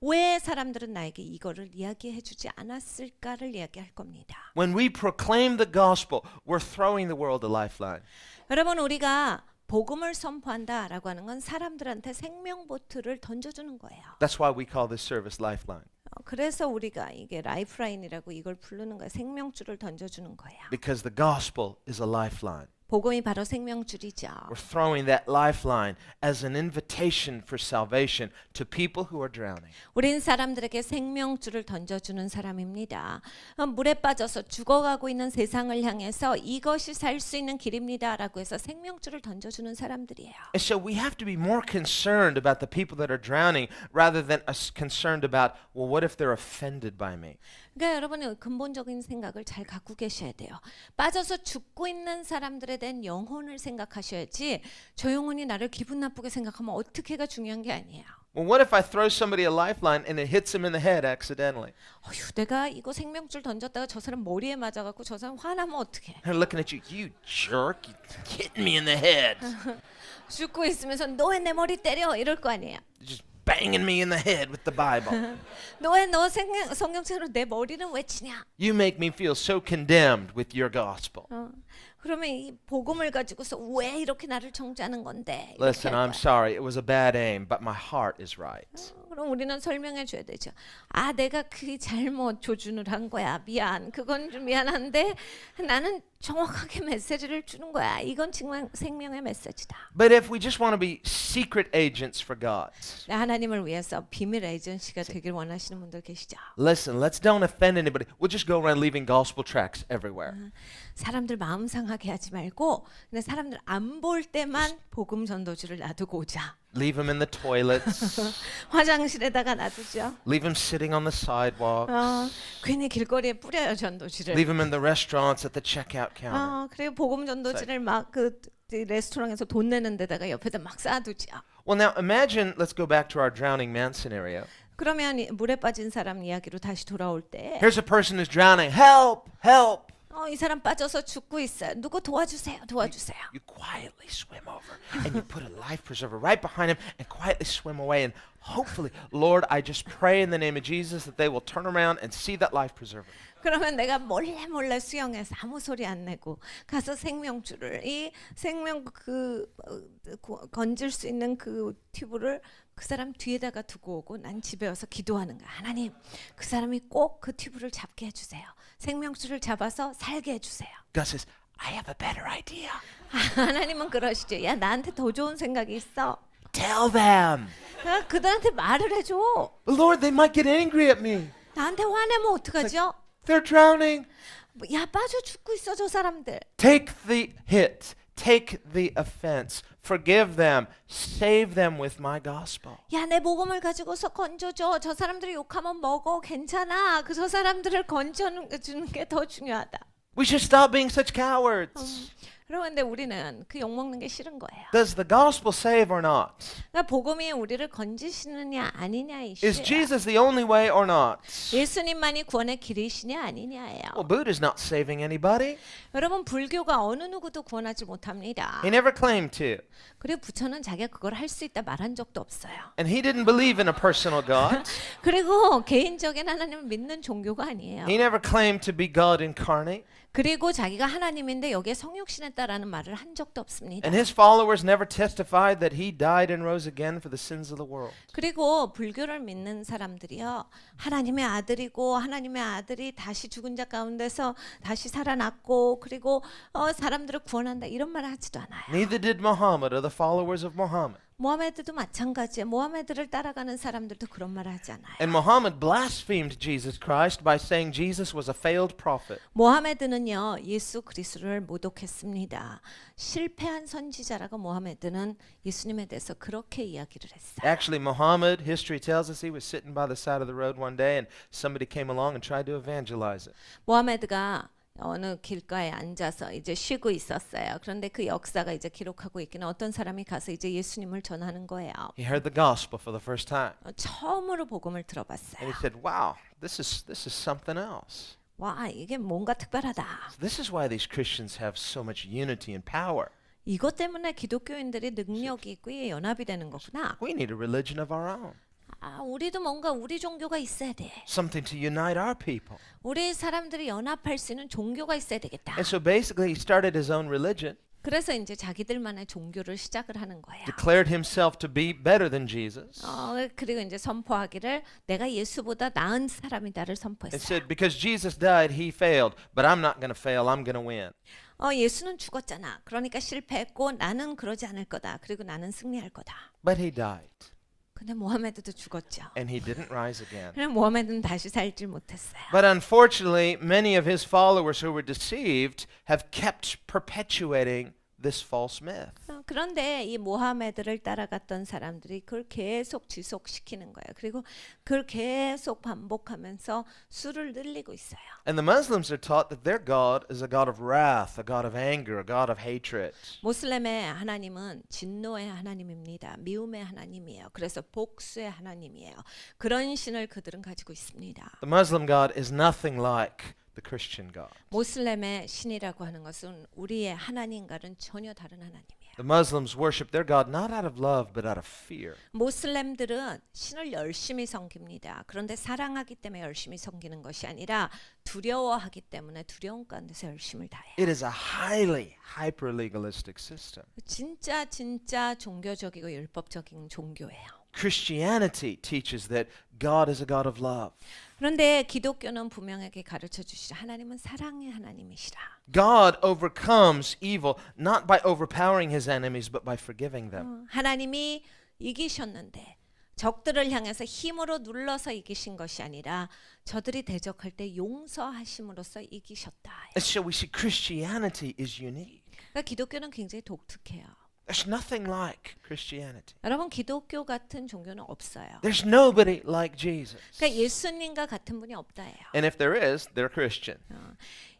왜 사람들은 나에게 이거를 이야기해 주지 않았을까를 이야기할 겁니다. When we proclaim the gospel, we're throwing the world a lifeline. 여러분 우리가 복음을 선포한다라고 하는 건 사람들한테 생명보트를 던져주는 거예요. That's why we call this service Lifeline. 그래서 우리가 이게 라이프라인이라고 이걸 부르는 거예요. 생명줄을 던져주는 거예요. Because the gospel is a lifeline. 복음이 바로 생명줄이죠. We're throwing that lifeline as an invitation for salvation to people who are drowning. 우린 사람들에게 생명줄을 던져주는 사람입니다. 물에 빠져서 죽어가고 있는 세상을 향해서 이것이 살 수 있는 길입니다라고 해서 생명줄을 던져주는 사람들이에요. And so we have to be more concerned about the people that are drowning rather than us concerned about, well, what if they're offended by me? 그러니까 여러분이 근본적인 생각을 잘 갖고 계셔야 돼요. 빠져서 죽고 있는 사람들에 대한 영혼을 생각하셔야지 저 영혼이 나를 기분 나쁘게 생각하면 어떻게가 중요한 게 아니에요. Well, what if I throw somebody a lifeline and it hits him in the head accidentally? 어휴, 내가 이거 생명줄 던졌다가 저 사람 머리에 맞아갖고 저 사람 화나면 어떡해. They're looking at you, you jerk, you hitting me in the head. 죽고 있으면서 너 왜 내 머리 때려 이럴 거 아니에요. Just banging me in the head with the Bible. 너 왜 너 성경책으로 내 머리는 왜 치냐. You make me feel so condemned with your gospel. 그러면 이 복음을 가지고서 왜 이렇게 나를 정죄하는 건데. 이렇게 Listen, 할 I'm 거야. sorry. It was a bad aim, but my heart is right. 그럼 우리는 설명해 줘야 되죠. 아, 내가 그 잘못 조준을 한 거야. 미안. 그건 좀 미안한데 나는 정확하게 메시지를 주는 거야. 이건 정말 생명의 메시지다. But if we just want to be secret agents for God, 하나님을 위해서 비밀 에이전시가 되길 원하시는 분들 계시죠. listen, let's don't offend anybody. We'll just go around leaving gospel tracts everywhere. 사람들 마음 상하게 하지 말고 그냥 사람들 안 볼 때만 복음 전도지를 놔두고 오자. Leave them in the toilets. 화장실에다가 놔두죠. Leave them sitting on the sidewalk. 괜히 길거리에 뿌려요 전도지를. Leave them in the restaurants at the checkout counter. 그리고 복음 전도지를 막 그 레스토랑에서 돈 내는 데다가 옆에다 막 쌓아두죠. Well, now imagine, let's go back to our drowning man scenario. 그러면 물에 빠진 사람 이야기로 다시 돌아올 때 Here's a person who's drowning. Help! Help! 이 사람 빠져서 죽고 있어요. 누구 도와주세요. 도와주세요. You quietly swim over and you put a life preserver right behind him and quietly swim away. And hopefully, Lord, I just pray in the name of Jesus that they will turn around and see that life preserver. 그러면 내가 몰래 수영해서 아무 소리 안 내고 가서 생명줄을 이 생명 건질 수 있는 그 튜브를 그 사람 뒤에다가 두고 오고 난 집에 와서 기도하는 거야. 하나님, 그 사람이 꼭 그 튜브를 잡게 해주세요. 생명줄을 잡아서 살게 해주세요. God says, I have a better idea. 하나님은 그러시죠. 야, 나한테 더 좋은 생각이 있어. Tell them. 그들한테 말을 해줘. But Lord, they might get angry at me. 나한테 화내면 어떡하죠? They're drowning. 야, 빠져 죽고 있어 저 사람들. Take the hit. Take the offense. Forgive them. Save them with my gospel. 야, 내 복음을 가지고서 건져줘. 저 사람들이 욕하면 먹어. 괜찮아. 저 사람들을 건져주는 게 더 중요하다. We should stop being such cowards. 그런데 우리는 그 욕먹는 게 싫은 거예요. Does the gospel save or not? 그러니까 복음이 우리를 건지시느냐 아니냐 Is 이슈예요. Jesus the only way or not? 예수님만이 구원의 길이시냐 아니냐예요. Well, Buddha's not saving anybody. 여러분, 불교가 어느 누구도 구원하지 못합니다. He never claimed to. 그리고 부처는 자기가 그걸 할 수 있다 말한 적도 없어요. And he didn't believe in a personal God. 그리고 개인적인 하나님을 믿는 종교가 아니에요. He never claimed to be God incarnate. 그리고 자기가 하나님인데 여기에 성육신했다라는 말을 한 적도 없습니다. And his followers never testified that he died and rose again for the sins of the world. 그리고 불교를 믿는 사람들이요, 하나님의 아들이고 하나님의 아들이 다시 죽은 자 가운데서 다시 살아났고 그리고 사람들을 구원한다 이런 말을 하지도 않아요. Neither did Muhammad or the followers of Muhammad. 모하메드도 마찬가지예요. 모하메드를 따라가는 사람들도 그런 말을 하지 않아요. And Muhammad blasphemed Jesus Christ by saying Jesus was a failed prophet. 모하메드는요, 예수 그리스도를 모독했습니다. 실패한 선지자라고 모하메드는 예수님에 대해서 그렇게 이야기를 했어요. Actually, Muhammad, history tells us he was sitting by the side of the road one day and somebody came along and tried to evangelize it. 모하메드가 어느 길가에 앉아서 이제 쉬고 있었어요. 그런데 그 역사가 이제 기록하고 있기는 어떤 사람이 가서 이제 예수님을 전하는 거예요. He heard the gospel for the first time. 처음으로 복음을 And 들어봤어요. he said, wow, this is something else. 와, 이게 뭔가 특별하다. This is why these Christians have so much unity and power. 이것 때문에 기독교인들이 능력이 있고 연합이 되는 거구나. We need a religion of our own. 우리도 뭔가 우리 종교가 있어야 돼. Something to unite our people. 우리 사람들이 연합할 수 있는 종교가 있어야 되겠다. And so basically he started his own religion, 그래서 이제 자기들만의 종교를 시작을 하는 거예요. declared himself to be better than Jesus, 그리고 이제 선포하기를 내가 예수보다 나은 사람이다를 and 선포했어요. said, because Jesus died, he failed, but I'm not going to fail, I'm going to win. 예수는 죽었잖아. 그러니까 실패했고 나는 그러지 않을 거다. 그리고 나는 승리할 거다. But he died, 근데 모하메드도 죽었죠. and he didn't rise again. 그럼 모하메드는 다시 살질 못했어요. But unfortunately, many of his followers who were deceived have kept perpetuating this false myth. 그런데 이 모하메드를 따라갔던 사람들이 그걸 계속 지속시키는 거예요. 그리고 그걸 계속 반복하면서 수를 늘리고 있어요. And the Muslims are taught that their God is a God of wrath, a God of anger, a God of hatred. 모슬렘의 하나님은 진노의 하나님입니다. 미움의 하나님이에요. 그래서 복수의 하나님이에요. 그런 신을 그들은 가지고 있습니다. The Muslim God is nothing like the Christian God. 모슬렘의 신이라고 하는 것은 우리의 하나님과는 전혀 다른 하나님이에요. The Muslims worship their God not out of love but out of fear. 모슬렘들은 신을 열심히 섬깁니다. 그런데 사랑하기 때문에 열심히 섬기는 것이 아니라 두려워하기 때문에 두려움 가운데서 열심을 다해요. It is a highly hyper-legalistic system. 진짜 종교적이고 율법적인 종교예요. Christianity teaches that God is a God of love. 그런데 기독교는 분명하게 가르쳐 주시라. 하나님은 사랑의 하나님이시라. God overcomes evil not by overpowering his enemies but by forgiving them. 하나님이 이기셨는데 적들을 향해서 힘으로 눌러서 이기신 것이 아니라 저들이 대적할 때 용서하심으로써 이기셨다. And so we see Christianity is unique. 그러니까 기독교는 굉장히 독특해요. There's nothing like Christianity. 여러분 기독교 같은 종교는 없어요. There's nobody like Jesus. 그러니까 예수님과 같은 분이 없다예요. And if there is, they're Christian.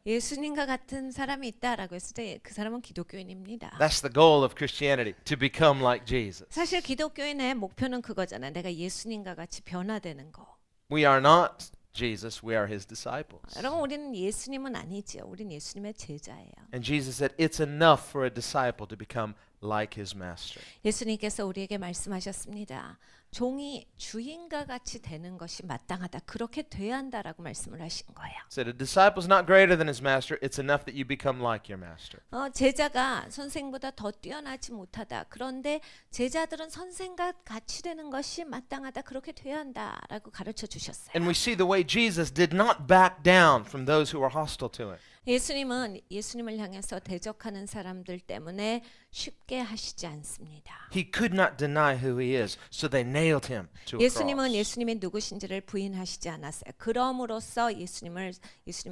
예수님과 같은 사람이 있다라고 했을 때 그 사람은 기독교인입니다. That's the goal of Christianity, to become like Jesus. 사실 기독교인의 목표는 그거잖아요. 내가 예수님과 같이 변화되는 거. We are not Jesus, we are his disciples. 여러분 우리는 예수님은 아니지요. 우리는 예수님의 제자예요. And Jesus said it's enough for a disciple to become like his master. 예수님께서 우리에게 말씀하셨습니다. 종이 주인과 같이 되는 것이 마땅하다. 그렇게 돼야 한다라고 말씀을 하신 거예요. Said a disciple's not greater than his master, it's enough that you become like your master. 제자가 선생보다 더 뛰어나지 못하다. 그런데 제자들은 선생과 같이 되는 것이 마땅하다. 그렇게 돼야 한다라고 가르쳐 주셨어요. And we see the way Jesus did not back down from those who were hostile to him. 예수님은 예수님을 향해서 대적하는 사람들 때문에 쉽게 하시지 않습니다. He could not deny who he is, so they nailed him to a 예수님은 cross. 예수님이 누구신지를 부인하시지 않았어요. 그럼으로써 예수님의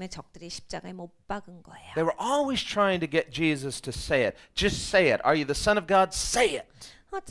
적들이 십자가에 못 박은 거예요. They were always trying to get Jesus to say it. Just say it. Are you the Son of God? Say it.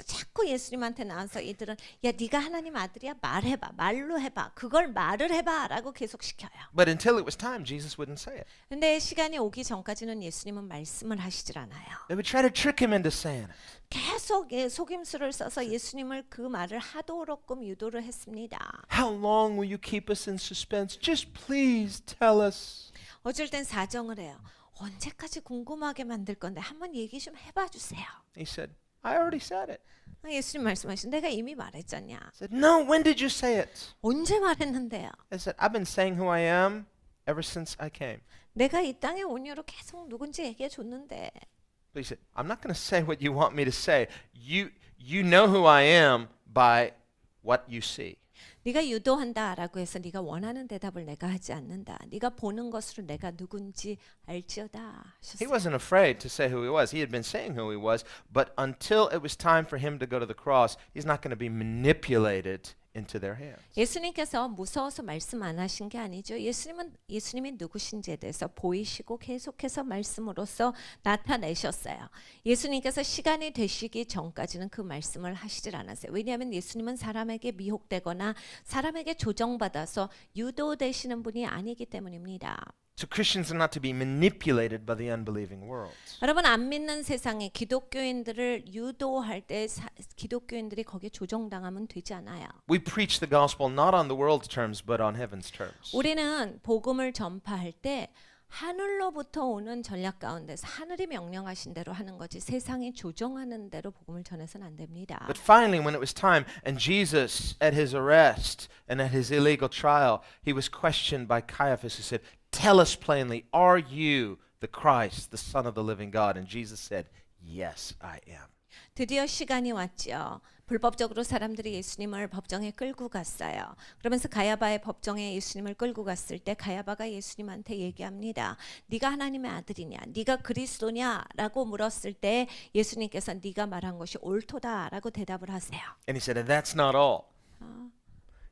자꾸 예수님한테 나와서 이들은 야 네가 하나님 아들이야 말해봐 말로 해봐 그걸 말을 해봐라고 계속 시켜요. But until it was time, Jesus wouldn't say it. 근데 시간이 오기 전까지는 예수님은 말씀을 하시질 않아요. They would try to trick him into saying it. 계속 속임수를 써서 예수님을 그 말을 하도록끔 유도를 했습니다. How long will you keep us in suspense? Just please tell us. 어쩔 땐 사정을 해요. 언제까지 궁금하게 만들 건데 한번 얘기 좀 해봐 주세요. He said, I already said it. 예수님 말씀하신 내가 이미 말했잖냐. I said, no, when did you say it? 언제 말했는데요. I said, I've been saying who I am ever since I came. 내가 이 땅에 온 이후로 계속 누군지 얘기해 줬는데. But he said, I'm not going to say what you want me to say. You know who I am by what you see. 네가 유도한다라고 해서 네가 원하는 대답을 내가 하지 않는다. 네가 보는 것으로 내가 누군지 알지어다. He 하셨어요. wasn't afraid to say who he was. He had been saying who he was, but until it was time for him to go to the cross, he's not going to be manipulated into their hands. 예수님께서 무서워서 말씀 안 하신 게 아니죠. 예수님이 누구신지에 대해서 보이시고 계속해서 말씀으로써 나타내셨어요. 예수님께서 시간이 되시기 전까지는 그 말씀을 하시질 않았어요. 왜냐하면 예수님은 사람에게 미혹되거나 사람에게 조정받아서 유도되시는 분이 아니기 때문입니다. So Christians are not to be manipulated by the unbelieving world. 여러분 안 믿는 세상에 기독교인들을 유도할 때 기독교인들이 거기에 조정당하면 되지 않아요. We preach the gospel not on the world's terms, but on heaven's terms. 우리는 복음을 전파할 때 하늘로부터 오는 전략 가운데서 하늘이 명령하신 대로 하는 거지 세상이 조정하는 대로 복음을 전해서는 안 됩니다. But finally, when it was time, and Jesus, at his arrest and at his illegal trial, he was questioned by Caiaphas, who said, tell us plainly, are you the Christ, the Son of the living God? And Jesus said, yes, I am. 드디어 시간이 왔죠. 불법적으로 사람들이 예수님을 법정에 끌고 갔어요. 그러면서 가야바의 법정에 예수님을 끌고 갔을 때 가야바가 예수님한테 얘기합니다. 네가 하나님의 아들이냐? 네가 그리스도냐라고 물었을 때 예수님께서 네가 말한 것이 옳도다라고 대답을 하세요. And he said, and that's not all.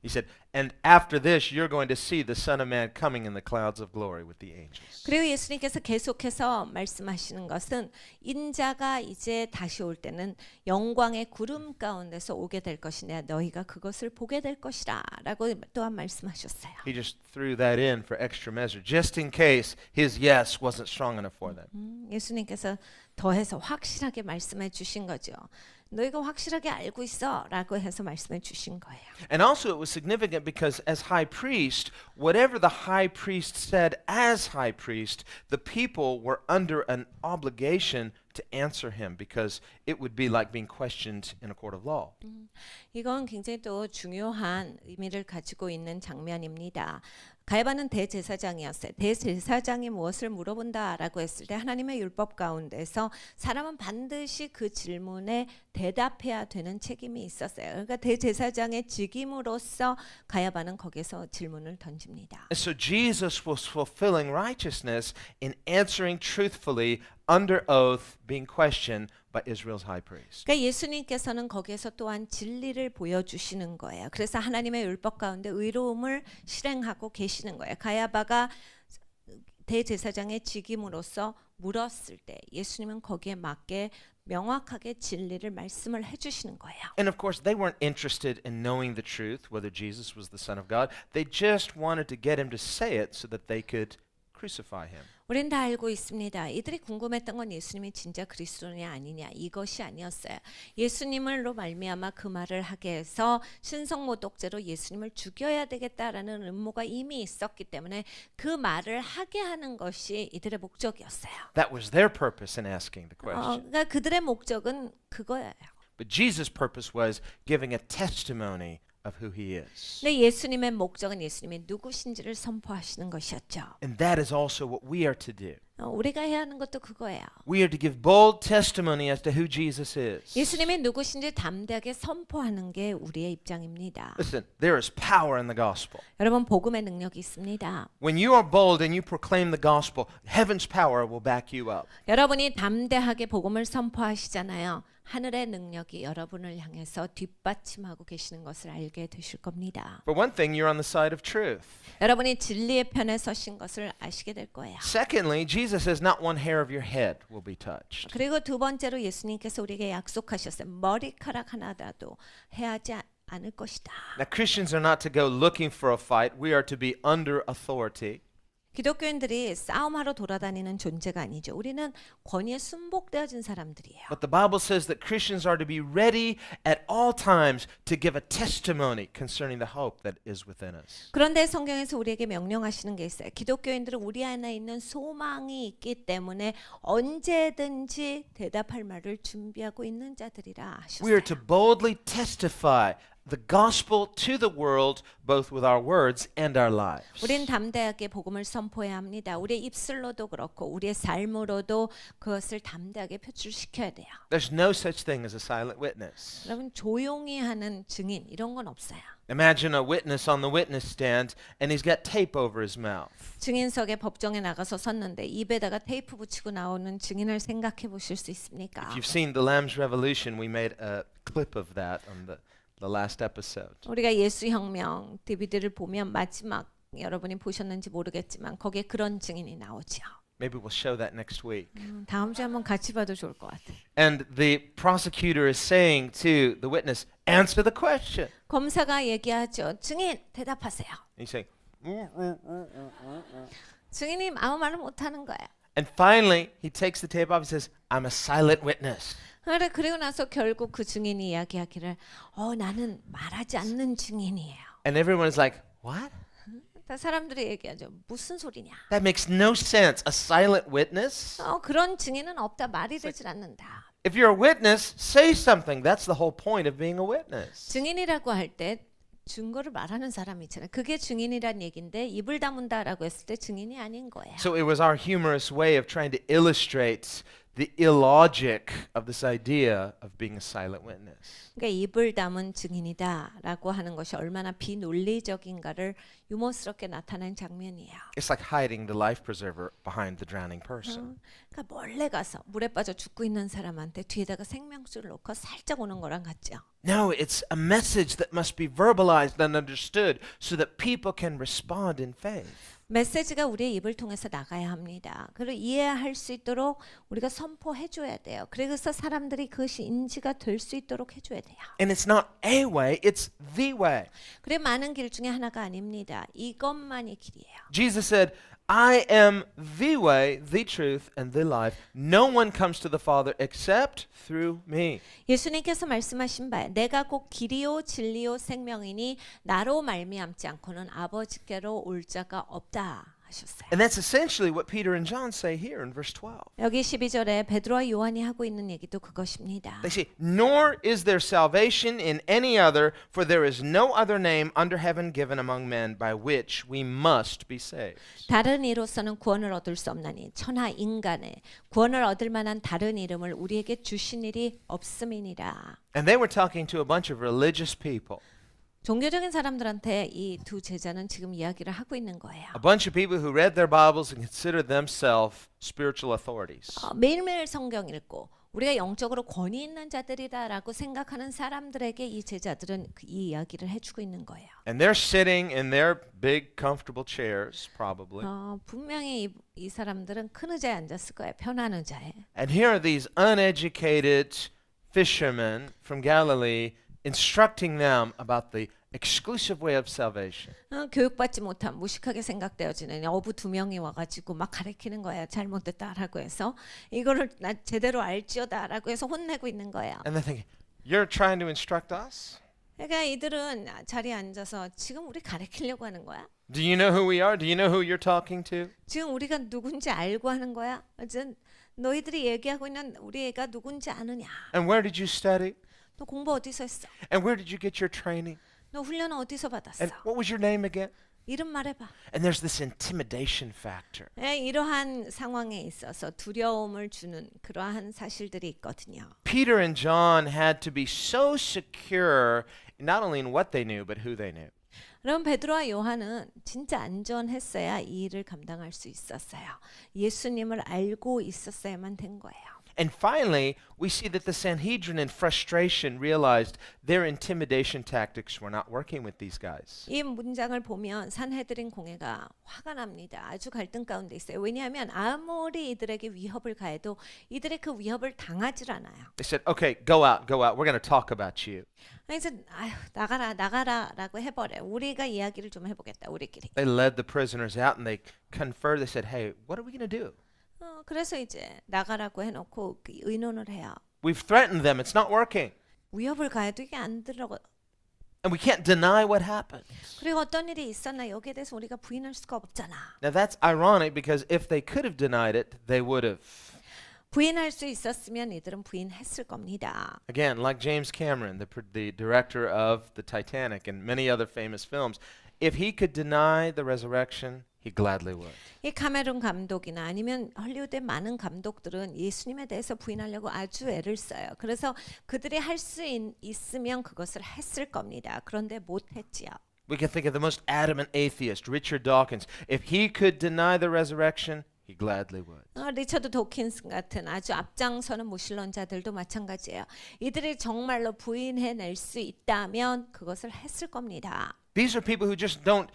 He said, and after this you're going to see the Son of Man coming in the clouds of glory with the angels. 그리고 예수님께서 계속해서 말씀하시는 것은 인자가 이제 다시 올 때는 영광의 구름 가운데서 오게 될 것이냐 너희가 그것을 보게 될 것이라 라고 또한 말씀하셨어요. He just threw that in for extra measure, just in case his yes wasn't strong enough for them. 예수님께서 더해서 확실하게 말씀해 주신 거죠. 너희가 확실하게 알고 있어 라고 해서 말씀해 주신 거예요. And also it was significant because as high priest, whatever the high priest said as high priest, the people were under an obligation to answer him because it would be like being questioned in a court of law. 이건 굉장히 또 중요한 의미를 가지고 있는 장면입니다. 가야바는 대제사장이었어요. 대제사장이 무엇을 물어본다라고 했을 때 하나님의 율법 가운데서 사람은 반드시 그 질문에 대답해야 되는 책임이 있었어요. 그러니까 대제사장의 직임으로서 가야바는 거기서 질문을 던집니다. And so Jesus was fulfilling righteousness in answering truthfully under oath, being questioned by Israel's high priest. 그러니까 예수님께서는 거기에서 또한 진리를 보여주시는 거예요. 그래서 하나님의 율법 가운데 의로움을 실행하고 계시는 거예요. 가야바가 대제사장의 직임으로서 물었을 때 예수님은 거기에 맞게 명확하게 진리를 말씀을 해주시는 거예요. And of course, they weren't interested in knowing the truth, whether Jesus was the Son of God. They just wanted to get him to say it so that they could crucify him. 우린 다 알고 있습니다. 이들이 궁금했던 건 예수님이 진짜 그리스도냐 아니냐 이것이 아니었어요. 예수님을로 말미암아 그 말을 하게 해서 신성모독죄로 예수님을 죽여야 되겠다라는 음모가 이미 있었기 때문에 그 말을 하게 하는 것이 이들의 목적이었어요. That was their purpose in asking the question. 그러니까 그들의 목적은 그거예요. But Jesus' purpose was giving a testimony of who he is. 근데 예수님의 목적은 예수님이 누구신지를 선포하시는 것이었죠. And that is also what we are to do. 우리가 해야 하는 것도 그거예요. We are to give bold testimony as to who Jesus is. 예수님이 누구신지 담대하게 선포하는 게 우리의 입장입니다. Listen, there is power in the gospel. 여러분 복음의 능력이 있습니다. When you are bold and you proclaim the gospel, heaven's power will back you up. 여러분이 담대하게 복음을 선포하시잖아요. 하늘의 능력이 여러분을 향해서 뒷받침하고 계시는 것을 알게 되실 겁니다. For one thing, you're on the side of truth. 여러분이 진리의 편에 서신 것을 아시게 될 거예요. Secondly, Jesus says not one hair of your head will be touched. 그리고 두 번째로 예수님께서 우리에게 약속하셨어요. 머리카락 하나라도 해하지 않을 것이다. Now, Christians are not to go looking for a fight. We are to be under authority. 기독교인들이 싸움하러 돌아다니는 존재가 아니죠. 우리는 권위에 순복되어진 사람들이에요. But the Bible says that Christians are to be ready at all times to give a testimony concerning the hope that is within us. 그런데 성경에서 우리에게 명령하시는 게 있어요. 기독교인들은 우리 안에 있는 소망이 있기 때문에 언제든지 대답할 말을 준비하고 있는 자들이라 We are 하셨어요. to boldly testify the gospel to the world, both with our words and our lives. 우리는 담대하게 복음을 선포해야 합니다. 우리의 입술로도 그렇고 우리의 삶으로도 그것을 담대하게 표출시켜야 돼요. There's no such thing as a silent witness. 여러분 조용히 하는 증인 이런 건 없어요. Imagine a witness on the witness stand and he's got tape over his mouth. 증인석에 법정에 나가서 섰는데 입에다가 테이프 붙이고 나오는 증인을 생각해 보실 수 있습니까? If you've seen The Lamb's Revolution, we made a clip of that on the last episode. 우리가 예수혁명 DVD를 보면 마지막 여러분이 보셨는지 모르겠지만 거기에 그런 증인이 나오죠. Maybe we'll show that next week. 다음 주에 한번 같이 봐도 좋을 것 같아요. And the prosecutor is saying to the witness, answer the question. 검사가 얘기하죠. 증인 대답하세요. And he's saying, 증인이 아무 말을 못 하는 거예요. and finally he takes the tape off and says, I'm a silent witness. 그리고 나서 결국 그 증인이 이야기하기를 나는 말하지 않는 증인이에요. And everyone's like, what? 다 사람들이 얘기하죠. 무슨 소리냐? That makes no sense. A silent witness? 그런 증인은 없다. 말이 되질 않는다. If you're a witness, say something. That's the whole point of being a witness. 증인이라고 할 때 증거를 말하는 사람이 있잖아요. 그게 증인이란 얘기인데 입을 다문다라고 했을 때 증인이 아닌 거예요. So it was our humorous way of trying to illustrate the illogic of this idea of being a silent witness. 그러니까 입을 다문 증인이다라고 하는 것이 얼마나 비논리적인가를 유머스럽게 나타낸 장면이에요. It's like hiding the life preserver behind the drowning person. 그러니까 몰래 가서 물에 빠져 죽고 있는 사람한테 뒤에다가 생명줄을 놓고 살짝 오는 거랑 같죠. No, it's a message that must be verbalized and understood so that people can respond in faith. 메시지가 우리의 입을 통해서 나가야 합니다. 그리고 이해할 수 있도록 우리가 선포해 줘야 돼요. 그래서 사람들이 그것이 인지가 될 수 있도록 해줘야 돼요. And it's not a way, it's the way. 그래 많은 길 중에 하나가 아닙니다. 이것만이 길이에요. Jesus said, I am the way, the truth, and the life. No one comes to the Father except through me. 예수님께서 말씀하신 바에 내가 곧 길이요 진리요 생명이니 나로 말미암지 않고는 아버지께로 올 자가 없다 하셨어요. And that's essentially what Peter and John say here in verse 12. 여기 12절에 베드로와 요한이 하고 있는 얘기도 그것입니다. They say, Nor is there salvation in any other, for there is no other name under heaven given among men by which we must be saved. 다른 이로서는 구원을 얻을 수 없나니 천하 인간의 구원을 얻을 만한 다른 이름을 우리에게 주신 일이 없음이니라. And they were talking to a bunch of religious people, 종교적인 사람들한테 이 두 제자는 지금 이야기를 하고 있는 거예요. a bunch of people who read their Bibles and considered themselves spiritual authorities. 매일매일 성경 읽고 우리가 영적으로 권위 있는 자들이다라고 생각하는 사람들에게 이 제자들은 이 이야기를 해주고 있는 거예요. And they're sitting in their big comfortable chairs, probably. 분명히 이 사람들은 큰 의자에 앉았을 거예요. 편한 의자에. And here are these uneducated fishermen from Galilee instructing them about the exclusive way of salvation. 교육받지 못한 무식하게 생각되어지는 어부 두 명이 와가지고 막 가르치는 거예요. 잘못됐다라고 해서 이거를 나 제대로 알지어다라고 해서 혼내고 있는 거예요. And they're thinking, you're trying to instruct us? 그러니까 이들은 자리에 앉아서 지금 우리 가르치려고 하는 거야? Do you know who we are? Do you know who you're talking to? 지금 우리가 누군지 알고 하는 거야? 어쨌든 너희들이 얘기하고 있는 우리 애가 누군지 아느냐? And where did you study? 너 공부 어디서 했어? And where did you get your training? 너 훈련은 어디서 받았어? And what was your name again? 이름 말해봐. And there's this intimidation factor. 이러한 상황에 있어서 두려움을 주는 그러한 사실들이 있거든요. Peter and John had to be so secure not only in what they knew but who they knew. 그럼 베드로와 요한은 진짜 안전했어야 이 일을 감당할 수 있었어요. 예수님을 알고 있었어야만 된 거예요. And finally, we see that the Sanhedrin in frustration realized their intimidation tactics were not working with these guys. 이 문장을 보면 산헤드린 공회가 화가 납니다. 아주 갈등 가운데 있어요. 왜냐하면 아무리 이들에게 위협을 가해도 이들의 그 위협을 당하질 않아요. They said, okay, go out. We're going to talk about you. 그래서 나가라라고 해버려. 우리가 이야기를 좀 해보겠다. 우리끼리. They led the prisoners out and they conferred. They said, hey, what are we going to do? 그래서 이제 나가라고 해놓고 의논을 해요. We've threatened them. It's not working. 위협을 가해도 이게 안 들어가. And we can't deny what happened. 그리고 어떤 일이 있었나 여기에 대해서 우리가 부인할 수가 없잖아. Now that's ironic because if they could have denied it, they would have. 부인할 수 있었으면 이들은 부인했을 겁니다. Again, like James Cameron, the director of the Titanic and many other famous films, if he could deny the resurrection, he gladly would. 이 카메론 감독이나 아니면 헐리우드의 많은 감독들은 예수님에 대해서 부인하려고 아주 애를 써요. 그래서 그들이 할 수 있으면 그것을 했을 겁니다. 그런데 못했지요. We can think of the most adamant atheist, Richard Dawkins. If he could deny the resurrection, he gladly would. 리처드 도킨스 같은 아주 앞장서는 무신론자들도 마찬가지예요. 이들이 정말로 부인해낼 수 있다면 그것을 했을 겁니다. These are people who just don't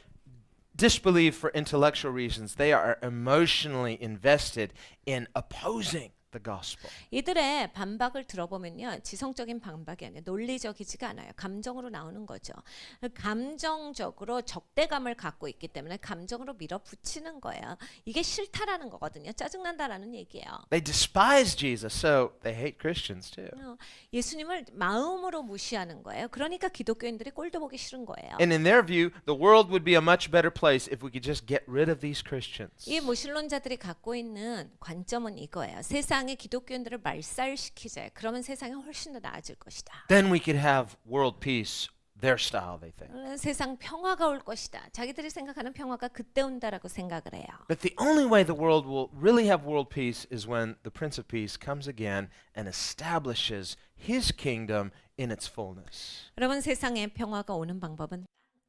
disbelieve for intellectual reasons. They are emotionally invested in opposing the gospel. 이들의 반박을 들어보면요, 지성적인 반박이 아니라 논리적이지가 않아요. 감정으로 나오는 거죠. 감정적으로 적대감을 갖고 있기 때문에 감정으로 밀어붙이는 거예요. 이게 싫다라는 거거든요. 짜증난다라는 얘기예요. They despise Jesus, so they hate Christians too. 예수님을 마음으로 무시하는 거예요. 그러니까 기독교인들이 꼴도 보기 싫은 거예요. And in their view, the world would be a much better place if we could just get rid of these Christians. 이 무신론자들이 갖고 있는 관점은 이거예요. 세상의 기독교인들을 말살시키자. 그러면 세상이 훨씬 더 나아질 것이다. Then we could have world peace their style, they think. 세상 평화가 올 것이다. 자기들이 생각하는 평화가 그때 온다라고 생각을 해요. But the only way the world will really have world peace is when the Prince of Peace comes again and establishes his kingdom in its fullness. 여러분 세상에 평화가 오는 방법은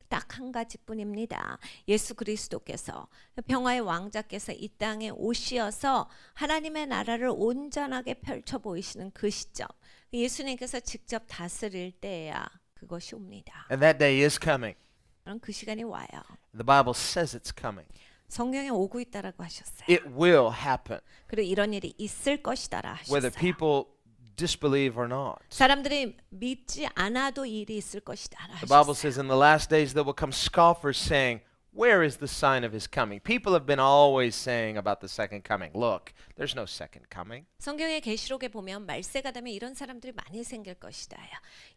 딱 한 가지뿐입니다. 예수 그리스도께서 평화의 왕자께서 이 땅에 오시어서 하나님의 나라를 온전하게 펼쳐 보이시는 그 시점. 예수님께서 직접 다스릴 때야 그것이 옵니다. And that day is coming. 그럼 그 시간이 와요. The Bible says it's coming. 성경에 오고 있다라고 하셨어요. It will happen, 그리고 이런 일이 있을 것이다라 whether 하셨어요. people disbelieve or not. 사람들이 믿지 않아도 일이 있을 것이다라 The Bible 하셨어요. says in the last days there will come scoffers saying, where is the sign of his coming? People have been always saying about the second coming, look, there's no second coming. 성경의 계시록에 보면 말세가 되면 이런 사람들이 많이 생길 것이다.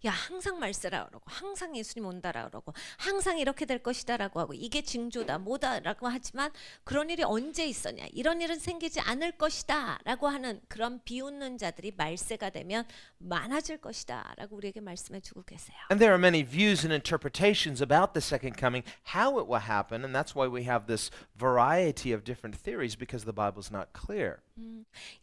야 항상 말세라 그러고 항상 예수님 온다라 그러고 항상 이렇게 될 것이다라고 하고 이게 징조다 뭐다라고 하지만 그런 일이 언제 있었냐? 이런 일은 생기지 않을 것이다라고 하는 그런 비웃는 자들이 말세가 되면 많아질 것이다라고 우리에게 말씀해 주고 계세요. And there are many views and interpretations about the second coming, how it will happen, and that's why we have this variety of different theories because the Bible's not clear.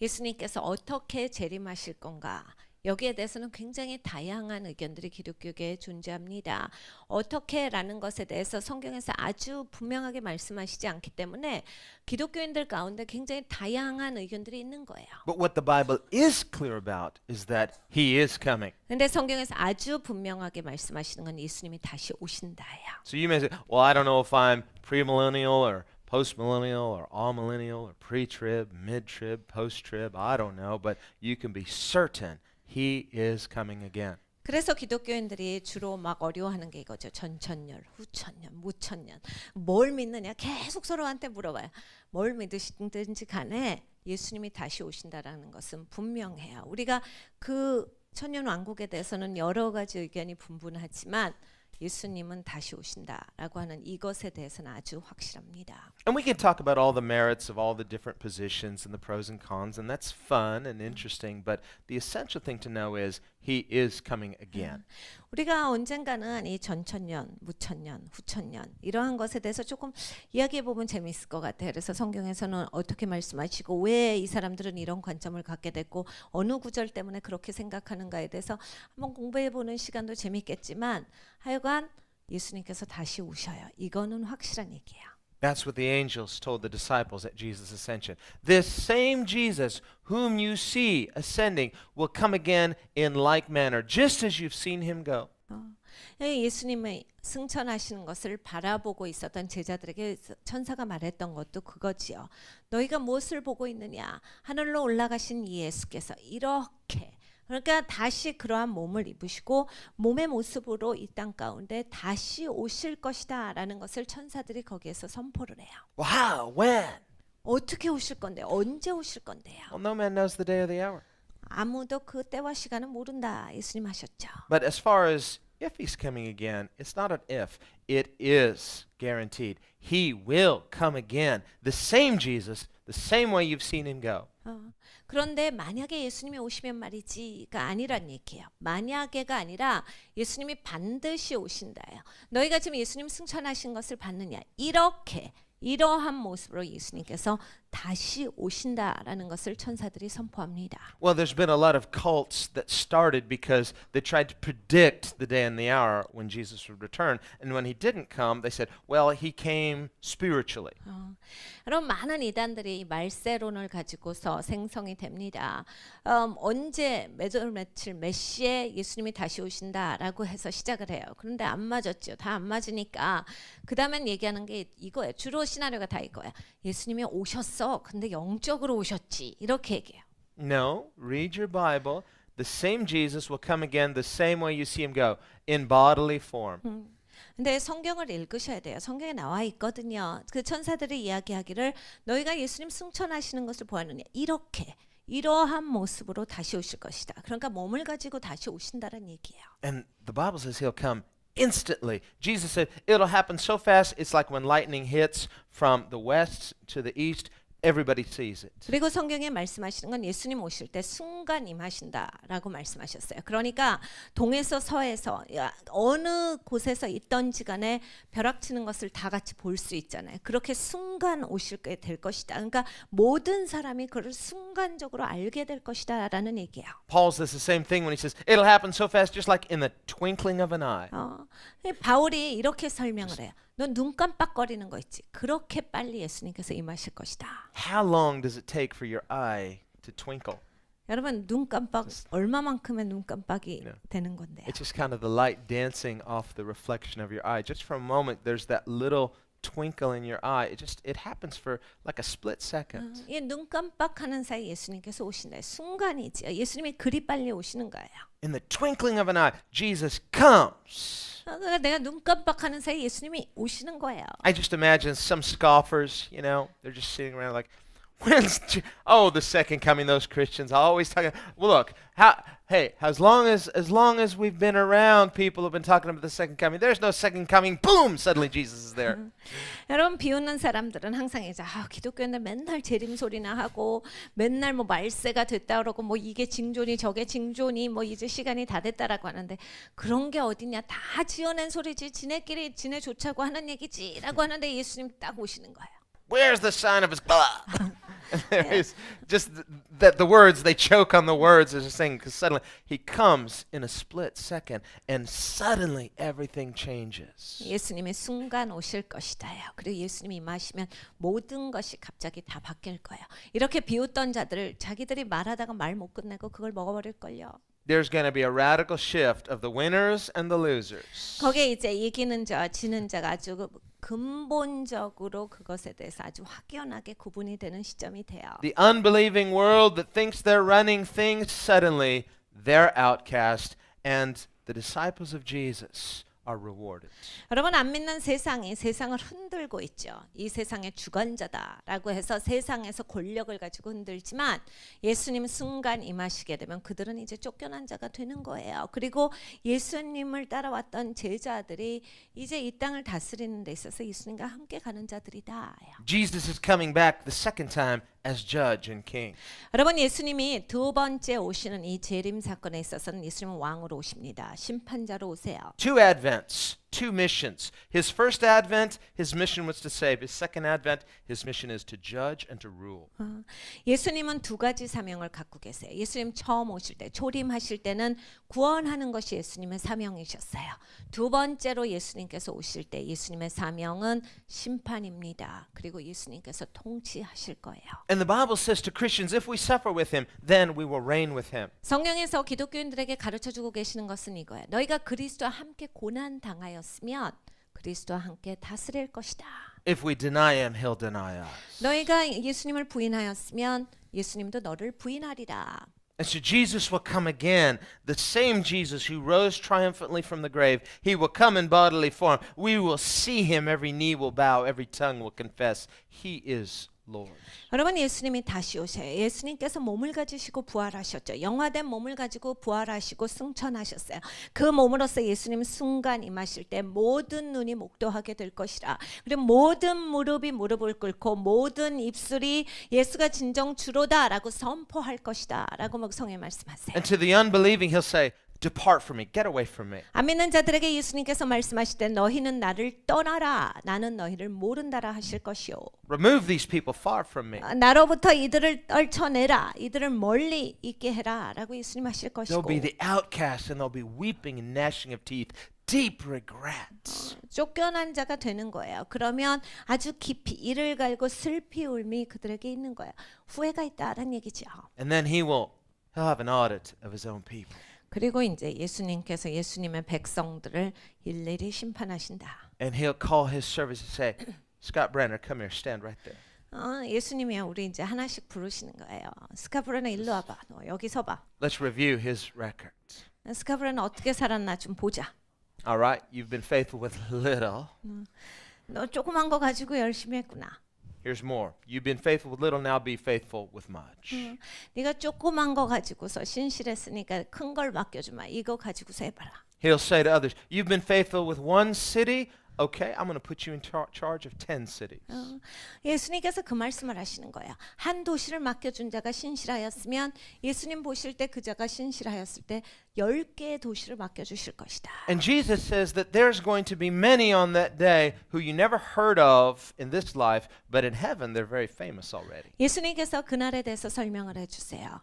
예수님께서 어떻게 재림하실 건가? 여기에 대해서는 굉장히 다양한 의견들이 기독교계에 존재합니다. 어떻게라는 것에 대해서 성경에서 아주 분명하게 말씀하시지 않기 때문에 기독교인들 가운데 굉장히 다양한 의견들이 있는 거예요. But what the Bible is clear about is that he is coming. 근데 성경에서 아주 분명하게 말씀하시는 건 예수님이 다시 오신다예요. So you may say, well, I don't know if I'm premillennial or postmillennial or all-millennial or pre-trib, mid-trib, post-trib, I don't know, but you can be certain he is coming again. 그래서 기독교인들이 주로 막 어려워하는 게 이거죠. 전천년, 후천년, 무천년. 뭘 믿느냐 계속 서로한테 물어봐요. 뭘 믿으시든지 간에 예수님이 다시 오신다라는 것은 분명해요. 우리가 그 천년 왕국에 대해서는 여러 가지 의견이 분분하지만 예수님은 다시 오신다라고 하는 이것에 대해서는 아주 확실합니다. And we can talk about all the merits of all the different positions and the pros and cons, and that's fun and interesting, but the essential thing to know is he is coming again. 우리가 언젠가는 이 전천년, 무천년, 후천년 이러한 것에 대해서 조금 이야기해 보면 재미있을 것 같아요. 그래서 성경에서는 어떻게 말씀하시고 왜 이 사람들은 이런 관점을 갖게 됐고 어느 구절 때문에 그렇게 생각하는가에 대해서 한번 공부해 보는 시간도 재미있겠지만 하여간 예수님께서 다시 오셔요. 이거는 확실한 얘기예요. That's what the angels told the disciples at Jesus' ascension. This same Jesus whom you see ascending will come again in like manner, just as you've seen him go. 예수님의 승천하시는 것을 바라보고 있었던 제자들에게 천사가 말했던 것도 그거지요. 너희가 무엇을 보고 있느냐? 하늘로 올라가신 이 예수께서 이렇게 그러니까 다시 그러한 몸을 입으시고 몸의 모습으로 이 땅 가운데 다시 오실 것이다라는 것을 천사들이 거기에서 선포를 해요. Wow, when? 어떻게 오실 건데? 언제 오실 건데요? Well, no man knows the day or the hour. 아무도 그 때와 시간은 모른다. 예수님 하셨죠. But as far as if he's coming again, it's not an if. It is guaranteed. He will come again. The same Jesus, the same way you've seen him go. 그런데 만약에 예수님이 오시면 말이지가 아니란 얘기예요. 만약에가 아니라 예수님이 반드시 오신다예요. 너희가 지금 예수님 승천하신 것을 봤느냐? 이렇게 이러한 모습으로 예수님께서 다시 오신다라는 것을 천사들이 선포합니다. Well, there's been a lot of cults that started because they tried to predict the day and the hour when Jesus would return. And when he didn't come, they said, well, he came spiritually. 여러분 많은 이단들이 이 말세론을 가지고서 생성이 됩니다. 언제 며칠 몇 시에 예수님이 다시 오신다라고 해서 시작을 해요. 그런데 안 맞았죠. 다 안 맞으니까 그 다음엔 얘기하는 게 이거예요. 주로 시나리오가 다 이거예요. 예수님이 오셨어. 근데 영적으로 오셨지. 이렇게 얘기해요. No, read your Bible. The same Jesus will come again the same way you see him go, in bodily form. 근데 성경을 읽으셔야 돼요. 성경에 나와 있거든요. 그 천사들이 이야기하기를 너희가 예수님 승천하시는 것을 보았느냐. 이렇게 이러한 모습으로 다시 오실 것이다. 그러니까 몸을 가지고 다시 오신다는 얘기예요. And the Bible says he'll come instantly. Jesus said it'll happen so fast, it's like when lightning hits from the west to the east, everybody sees it. 그리고 성경에 말씀하시는 건 예수님 오실 때 순간 임하신다라고 말씀하셨어요. 그러니까 동에서 서에서 어느 곳에서 있던지 간에 벼락치는 것을 다 같이 볼 수 있잖아요. 그렇게 순간 오실 게 될 것이다. 그러니까 모든 사람이 그를 순간적으로 알게 될 것이다라는 얘기예요. Paul says the same thing when he says it'll happen so fast just like in the twinkling of an eye. 바울이 이렇게 설명을 해요. 너 눈 깜빡거리는 거 있지. 그렇게 빨리 예수님께서 임하실 것이다. How long does it take for your eye to twinkle? 여러분 눈 깜빡 얼마만큼의 눈 깜빡이 Yeah. 되는 건데요. It's just kind of the light dancing off the reflection of your eye. Just for a moment there's that little twinkle in your eye. It happens for like a split second. 이 눈 깜빡하는 사이 예수님께서 오신다. 순간이지요. 예수님이 그리 빨리 오시는 거예요. In the twinkling of an eye, Jesus comes. 그러니까 내가 눈 깜빡하는 사이 예수님이 오시는 거예요. I just imagine some scoffers, you know, they're just sitting around like, when's the second coming? Those Christians always talking. Well, look, as long as we've been around, people have been talking about the second coming. There's no second coming. Boom! Suddenly Jesus is there. 여러분 비웃는 사람들은 항상 이제 기독교인들 맨날 재림 소리나 하고 맨날 뭐 말세가 됐다 그러고 뭐 이게 징조니 저게 징조니 뭐 이제 시간이 다 됐다라고 하는데 그런 게 어디냐 다 지어낸 소리지 지네끼리 지네 좋자고 하는 얘기지라고 하는데 예수님 딱 오시는 거예요. Where's the sign of his blood? And there is just that the words, they choke on the words as they're saying, because suddenly he comes in a split second and suddenly everything changes. 예수님의 순간 오실 것이다요. 그리고 예수님이 임하시면 모든 것이 갑자기 다 바뀔 거예요. 이렇게 비웃던 자들을 자기들이 말하다가 말 못 끝내고 그걸 먹어버릴걸요. There's going to be a radical shift of the winners and the losers. 거기에 이제 이기는 자와 지는 자가 아주 근본적으로 그것에 대해서 아주 확연하게 구분이 되는 시점이 돼요. The unbelieving world that thinks they're running things, suddenly they're outcast, and the disciples of Jesus are rewarded. 여러분 안 믿는 세상이 세상을 흔들고 있죠. 이 세상의 주관자다라고 해서 세상에서 권력을 가지고 흔들지만 예수님 순간 임하시게 되면 그들은 이제 쫓겨난 자가 되는 거예요. 그리고 예수님을 따라왔던 제자들이 이제 이 땅을 다스리는 데 있어서 예수님과 함께 가는 자들이다. Jesus is coming back the second time as judge and king. 여러분 예수님이 두 번째 오시는 이 재림 사건에 있어서는 예수님은 왕으로 오십니다. 심판자로 오세요. Two advents, two missions. His first advent, his mission was to save. His second advent, his mission is to judge and to rule. 예수님은 두 가지 사명을 갖고 계세요. 예수님 처음 오실 때 초림하실 때는 구원하는 것이 예수님의 사명이셨어요. 두 번째로 예수님께서 오실 때 예수님의 사명은 심판입니다. 그리고 예수님께서 통치하실 거예요. And the Bible says to Christians, if we suffer with him, then we will reign with him. 성경에서 기독교인들에게 가르쳐주고 계시는 것은 이거예요. 너희가 그리스도와 함께 고난 당하였으면 그리스도와 함께 다스릴 것이다. If we deny him, he'll deny us. 너희가 예수님을 부인하였으면 예수님도 너를 부인하리라. And so Jesus will come again, the same Jesus who rose triumphantly from the grave. He will come in bodily form. We will see him. Every knee will bow. Every tongue will confess he is Lord. 여러분 예수님이 다시 오셔요. 예수님께서 몸을 가지시고 부활하셨죠. 영화된 몸을 가지고 부활하시고 승천하셨어요. 그 몸으로서 예수님 순간 임하실 때 모든 눈이 목도하게 될 것이라. 그리고 모든 무릎이 무릎을 꿇고 모든 입술이 예수가 진정 주로다라고 선포할 것이다라고 성경에 말씀하세요. And to the unbelieving, he'll say, depart from me, get away from me. 안 믿는 자들에게 예수님께서 말씀하실 때 너희는 나를 떠나라. 나는 너희를 모른다라 하실 것이요. Remove these people far from me. 나로부터 이들을 떨쳐내라. 이들을 멀리 있게 해라. 라고 예수님 하실 것이고. They'll be the outcast and they'll be weeping and gnashing of teeth. Deep regret. 쫓겨난 자가 되는 거예요. 그러면 아주 깊이 이를 갈고 슬피 울미 그들에게 있는 거예요. 후회가 있다라는 얘기죠. And then he'll have an audit of his own people. 그리고 이제 예수님께서 예수님의 백성들을 일일이 심판하신다. And he'll call his servants and say, Scott Brenner, come here, stand right there. 예수님이요 우리 이제 하나씩 부르시는 거예요. 스카브라는 일로 와봐. 너 여기 서봐. Let's review his record. 스카브라는 어떻게 살았나 좀 보자. All right, you've been faithful with little. 너 조그만 거 가지고 열심히 했구나. Here's more. You've been faithful with little, now be faithful with much. 네가 조그만 거 가지고서 신실했으니까 큰 걸 맡겨주마. 이거 가지고서 해봐라. He'll say to others, you've been faithful with one city, Okay, I'm going to put you in charge of 10 cities. 예수님께서 그 말씀을 하시는 거예요. 한 도시를 맡겨준 자가 신실하였으면 예수님 보실 때 그 자가 신실하였을 때 10개의 도시를 맡겨주실 것이다. And Jesus says that there's going to be many on that day who you never heard of in this life, but in heaven they're very famous already. 예수님께서 그날에 대해서 설명을 해주세요.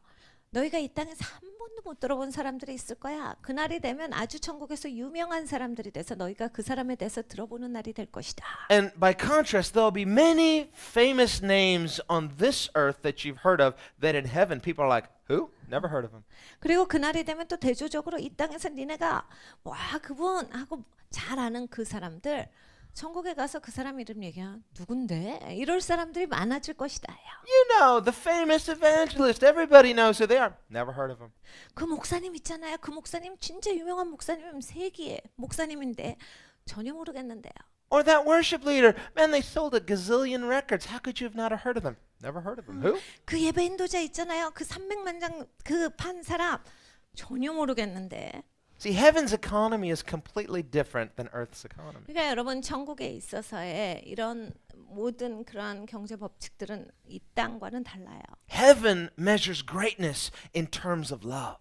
너희가 이 땅에서 한 번도 못 들어본 사람들이 있을 거야. 그날이 되면 아주 천국에서 유명한 사람들이 돼서 너희가 그 사람에 대해서 들어보는 날이 될 것이다. And by contrast, there'll be many famous names on this earth that you've heard of that in heaven people are like, who? Never heard of him. 그리고 그날이 되면 또 대조적으로 이 땅에서 니네가 와 그분 하고 잘 아는 그 사람들 천국에 가서 그 사람 이름 얘기하면 누군데? 이럴 사람들이 많아질 것이다. You know, the famous evangelist. Everybody knows who they are. Never heard of him. 그 목사님 있잖아요. 그 목사님 진짜 유명한 목사님이면 세기의 목사님인데 전혀 모르겠는데요. Or that worship leader. Man, they sold a gazillion records. How could you have not heard of them? Never heard of them. Who? 그 예배 인도자 있잖아요. 그 300만 장 그 판 사람 전혀 모르겠는데. See, heaven's economy is completely different than earth's economy. 그러니까 여러분 천국에 있어서의 이런 모든 그러한 경제 법칙들은 이 땅과는 달라요. Heaven measures greatness in terms of love.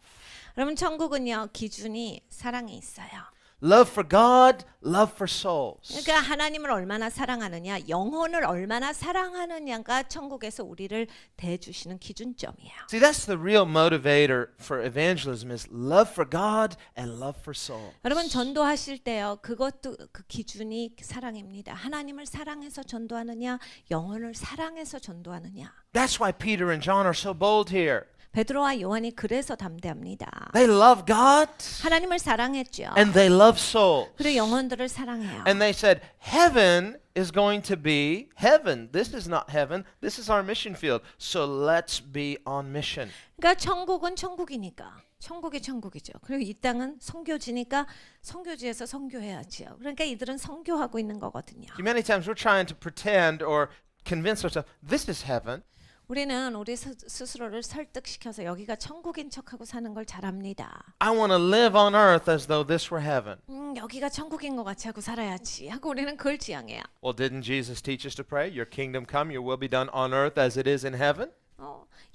여러분 천국은요 기준이 사랑에 있어요. Love for God, love for souls. 그러니까 하나님을 얼마나 사랑하느냐, 영혼을 얼마나 사랑하느냐가 천국에서 우리를 대주시는 기준점이에요. See, that's the real motivator for evangelism is love for God and love for souls. 여러분 전도하실 때요, 그것도 그 기준이 사랑입니다. 하나님을 사랑해서 전도하느냐, 영혼을 사랑해서 전도하느냐. That's why Peter and John are so bold here. 베드로와 요한이 그래서 담대합니다. They love God 하나님을 사랑했죠. and they love souls. 그리고 영혼들을 사랑해요. And they said, heaven is going to be heaven. This is not heaven. This is our mission field. So let's be on mission. 그러니까 천국은 천국이니까. 천국이 천국이죠. 그리고 이 땅은 선교지니까 선교지에서 선교해야지요. 그러니까 이들은 선교하고 있는 거거든요. See, many times we're trying to pretend or convince ourselves this is heaven. 우리는 우리 스스로를 설득시켜서 여기가 천국인 척하고 사는 걸 잘합니다. I want to live on earth as though this were heaven. 여기가 천국인 것 같이 하고 살아야지 하고 우리는 그걸 지향해요. Well, didn't Jesus teach us to pray? Your kingdom come, your will be done on earth as it is in heaven?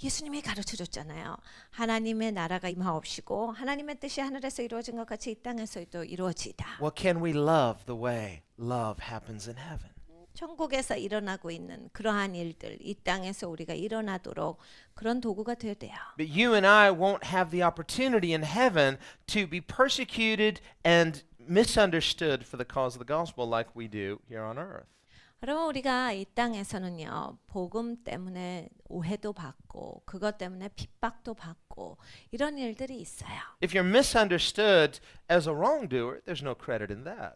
예수님이 가르쳐줬잖아요. 하나님의 나라가 임하옵시고 하나님의 뜻이 하늘에서 이루어진 것 같이 이 땅에서도 이루어지다. Well, can we love the way love happens in heaven? 천국에서 일어나고 있는 그러한 일들 이 땅에서 우리가 일어나도록 그런 도구가 되어야 돼요. But you and I won't have the opportunity in heaven to be persecuted and misunderstood for the cause of the gospel like we do here on earth. 여러분 우리가 이 땅에서는요 복음 때문에 오해도 받고 그것 때문에 핍박도 받고 이런 일들이 있어요. If you're misunderstood as a wrongdoer, there's no credit in that.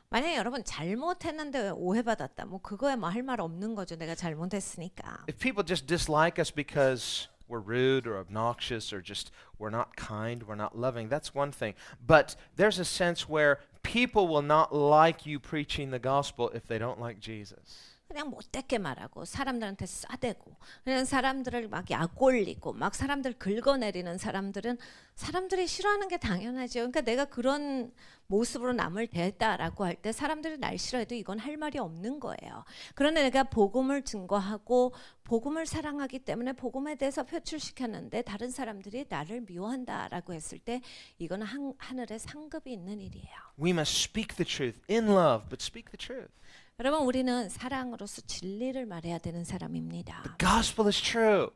만약에 여러분 잘못했는데 오해받았다. 뭐 그거에 뭐 할 말 없는 거죠. 내가 잘못했으니까. If people just dislike us because we're rude or obnoxious or just we're not kind, we're not loving, that's one thing. But there's a sense where people will not like you preaching the gospel if they don't like Jesus. 그냥 못되게 말하고 사람들한테 싸대고 그냥 사람들을 막 약올리고 막 사람들 긁어내리는 사람들은 사람들이 싫어하는 게 당연하죠. 그러니까 내가 그런 모습으로 남을 대했다라고 할 때 사람들이 날 싫어해도 이건 할 말이 없는 거예요. 그런데 내가 복음을 증거하고 복음을 사랑하기 때문에 복음에 대해서 표출시켰는데 다른 사람들이 나를 미워한다라고 했을 때 이거는 하늘에 상급이 있는 일이에요. We must speak the truth in love, but speak the truth. 여러분 우리는 사랑으로서 진리를 말해야 되는 사람입니다. The gospel is true.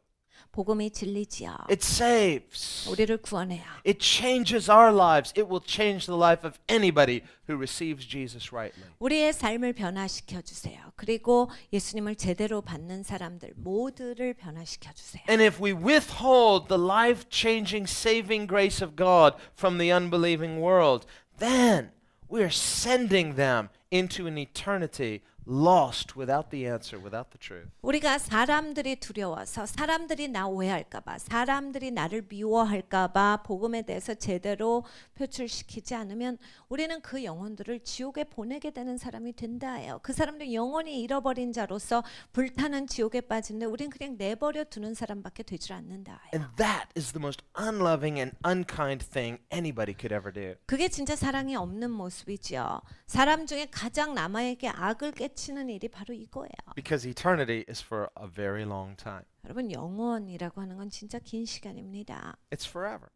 복음이 진리지요. It saves. 우리를 구원해요. It changes our lives. It will change the life of anybody who receives Jesus rightly. 우리의 삶을 변화시켜 주세요. 그리고 예수님을 제대로 받는 사람들 모두를 변화시켜 주세요. And if we withhold the life-changing, saving grace of God from the unbelieving world, then we are sending them into an eternity lost without the answer, without the truth. 우리가 사람들이 두려워서 사람들이 나 오해할까봐 사람들이 나를 미워할까봐 복음에 대해서 제대로 표출시키지 않으면 우리는 그 영혼들을 지옥에 보내게 되는 사람이 된다예요. 그 사람들 영원히 잃어버린 자로서 불타는 지옥에 빠진데 우리는 그냥 내버려 두는 사람밖에 되질 않는다예요. And that is the most unloving and unkind thing anybody could ever do. 그게 진짜 사랑이 없는 모습이죠. 사람 중에 가장 남아에게 악을 깨치는 일이 바로 이거예요. Because eternity is for a very long time. 여러분 영원이라고 하는 건 진짜 긴 시간입니다. It's forever.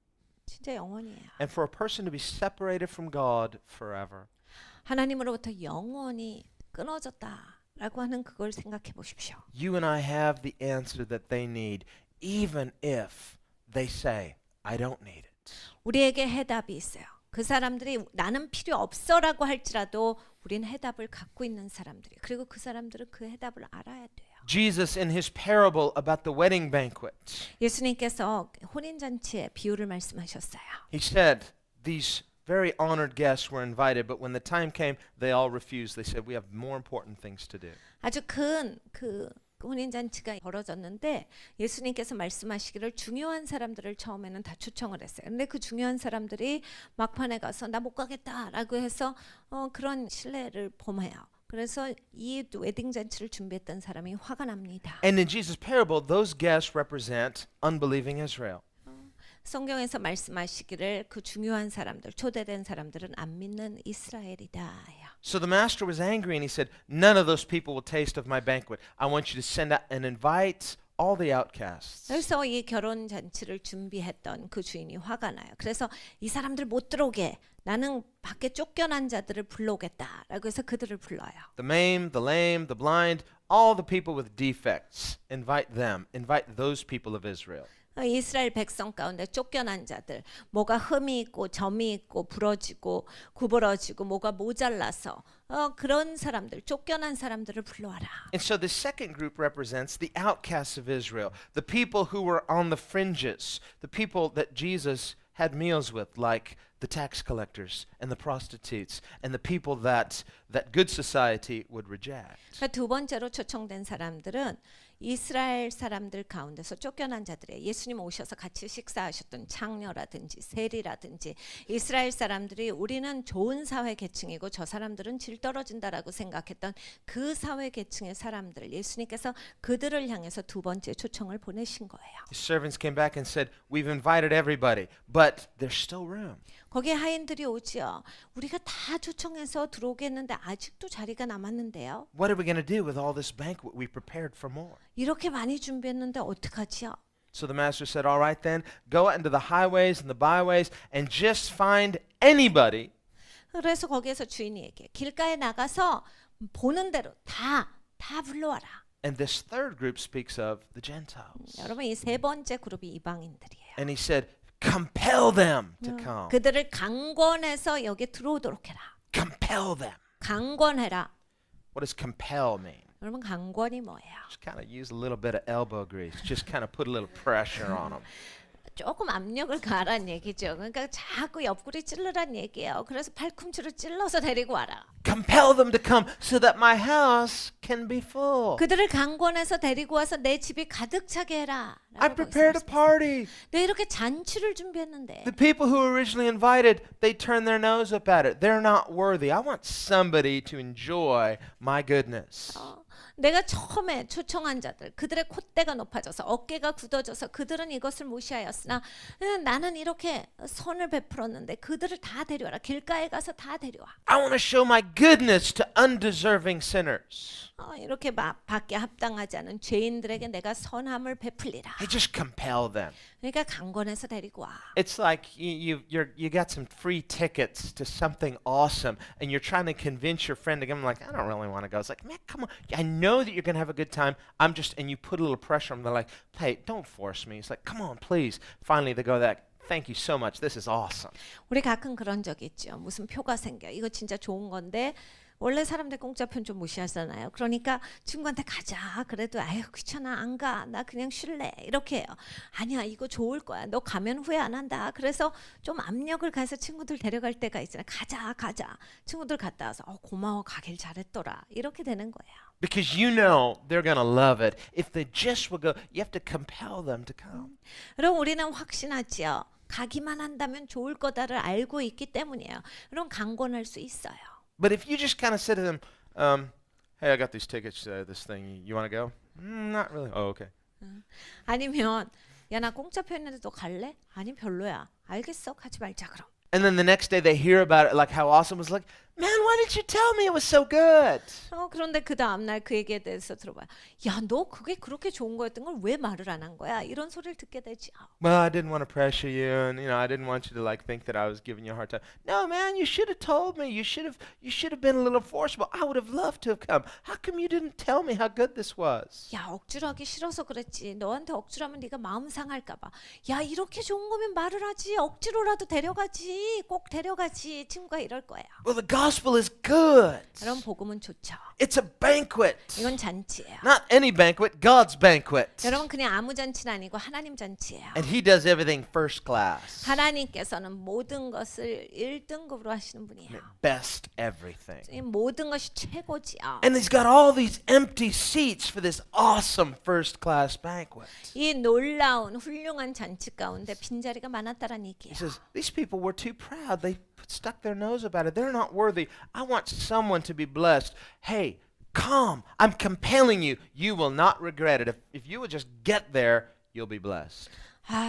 진짜 영원이에요. And for a person to be separated from God forever. 하나님으로부터 영원히 끊어졌다라고 하는 그걸 생각해 보십시오. You and I have the answer that they need, even if they say, I don't need it. 우리에게 해답이 있어요. 그 사람들이 나는 필요 없어라고 할지라도 우린 해답을 갖고 있는 사람들이. 그리고 그 사람들은 그 해답을 알아야 돼요. Jesus, in his parable about the wedding banquet, 예수님께서 혼인잔치의 비유를 말씀하셨어요. he said these very honored guests were invited, but when the time came, they all refused. They said, we have more important things to do. 아주 큰 그 혼인잔치가 벌어졌는데 예수님께서 말씀하시기를 중요한 사람들을 처음에는 다 초청을 했어요. 근데 그 중요한 사람들이 막판에 가서 나 못 가겠다라고 해서 그런 신뢰를 범해요. 그래서 이 웨딩 잔치를 준비했던 사람이 화가 납니다. And in Jesus' parable, those guests represent unbelieving Israel. 성경에서 말씀하시기를 그 중요한 사람들, 초대된 사람들은 안 믿는 이스라엘이다. So the master was angry and he said, none of those people will taste of my banquet. I want you to send out and invite all the outcasts. 그래서 이 결혼 잔치를 준비했던 그 주인이 화가 나요. 그래서 이 사람들 못 들어오게 나는 밖에 쫓겨난 자들을 불러오겠다라고 해서 그들을 불러요. The maimed, the lame, the blind, all the people with defects. Invite them. Invite those people of Israel. 이스라엘 백성 가운데 쫓겨난 자들, 뭐가 흠이 있고 점이 있고 부러지고 구부러지고 뭐가 모자라서 그런 사람들, 쫓겨난 사람들을 불러와라. And so the second group represents the outcasts of Israel, the people who were on the fringes, the people that Jesus had meals with, like the tax collectors and the prostitutes and the people that good society would reject. 두 번째로 초청된 사람들은 이스라엘 사람들 가운데서 쫓겨난 자들이에요. 예수님 오셔서 같이 식사하셨던 창녀라든지 세리라든지 이스라엘 사람들이 우리는 좋은 사회 계층이고 저 사람들은 질 떨어진다라고 생각했던 그 사회 계층의 사람들 예수님께서 그들을 향해서 두 번째 초청을 보내신 거예요. His servants came back and said, we've invited everybody, but there's still room. 거기에 하인들이 오지요. 우리가 다 초청해서 들어오게 했는데 아직도 자리가 남았는데요. What are we going to do with all this banquet we prepared for more? 이렇게 많이 준비했는데 어떡하지요? So the master said, all right then, go out into the highways and the byways and just find anybody. 그래서 거기에서 주인이 얘기해. 길가에 나가서 보는 대로 다 불러와라. And this third group speaks of the Gentiles. 여러분 이 세 번째 그룹이 이방인들이에요. And he said, compel them to come. 그들을 강권해서 여기 들어오도록 해라. Compel them. 강권해라. What does compel mean? 여러분 강권이 뭐예요? Just kind of use a little bit of elbow grease. Just kind of put a little pressure on them. 조금 압력을 가란 얘기죠. 그러니까 자꾸 옆구리 찔르란 얘기예요. 그래서 팔꿈치로 찔러서 데리고 와라. Compel them to come so that my house can be full. 그들을 강권해서 데리고 와서 내 집이 가득 차게 해라. I prepared a party. 내 이렇게 잔치를 준비했는데 The people who were originally invited, they turned their nose up at it. They're not worthy. I want somebody to enjoy my goodness. 내가 처음에 초청한 자들 그들의 콧대가 높아져서 어깨가 굳어져서 그들은 이것을 무시하였으나 나는 이렇게 선을 베풀었는데 그들을 다 데려와라. 길가에 가서 다 데려와. I want to show my goodness to undeserving sinners. 이렇게 밖에 합당하지 않은 죄인들에게 내가 선함을 베풀리라. Hey, just compel them. 그러니까 강권해서 데리고 와. It's like you got some free tickets to something awesome, and you're trying to convince your friend to come. Like, I don't really want to go. It's like, man, come on. I know that you're gonna have a good time. And you put a little pressure on them. They're like, hey, don't force me. It's like, come on, please. Finally, they go that. Thank you so much. This is awesome. 우리 가끔 그런 적이 있죠. 무슨 표가 생겨. 이거 진짜 좋은 건데 원래 사람들 공짜 편 좀 무시하잖아요. 그러니까 친구한테 가자. 그래도 아유 귀찮아 안 가. 나 그냥 쉴래. 이렇게 해요. 아니야 이거 좋을 거야. 너 가면 후회 안 한다. 그래서 좀 압력을 가해서 친구들 데려갈 때가 있잖아요. 가자. 친구들 갔다 와서 고마워 가길 잘했더라. 이렇게 되는 거예요. Because you know they're going to love it. If they just will go, you have to compel them to come. 그럼 우리는 확신하지요. 가기만 한다면 좋을 거다를 알고 있기 때문이에요. 그럼 강권할 수 있어요. But if you just kind of say to them, hey, I got these tickets, this thing, you want to go? Not really. Oh, okay. 아니면 야 나 공짜 표현인데 너 갈래? 아니 별로야. 알겠어. 가지 말자 그럼. And then the next day they hear about it, like how awesome it was. Like, man, why didn't you tell me it was so good? 그런데 그 다음 날 그 얘기에 대해서 들어봐요. 야 너 그게 그렇게 좋은 거였던 걸 왜 말을 안 한 거야? 이런 소리를 듣게 되지. Well, I didn't want to pressure you, and I didn't want you to like think that I was giving you a hard time. No, man, you should have told me. You should have been a little forceful. I would have loved to have come. How come you didn't tell me how good this was? 야 억지로 하기 싫어서 그랬지. 너한테 억지로 하면 네가 마음 상할까 봐. 야 이렇게 좋은 거면 말을 하지. 억지로라도 데려가지. 꼭 데려가지. 친구가 이럴 거예요. Well, the gospel is good. 그럼 복음은 좋죠. It's a banquet. 이건 잔치예요. Not any banquet, God's banquet. 여러분 그냥 아무 잔치는 아니고 하나님 잔치예요. And he does everything first class. 하나님께서는 모든 것을 1등급으로 하시는 분이에요. Best everything. 이 모든 것이 최고지요. And he's got all these empty seats for this awesome first class banquet. 이 놀라운 훌륭한 잔치 가운데 빈자리가 많았다라는 얘기예요. He says, these people were too proud. They stuck their nose about it. They're not worthy. I want someone to be blessed. Hey, come. I'm compelling you. You will not regret it. If you will just get there, you'll be blessed.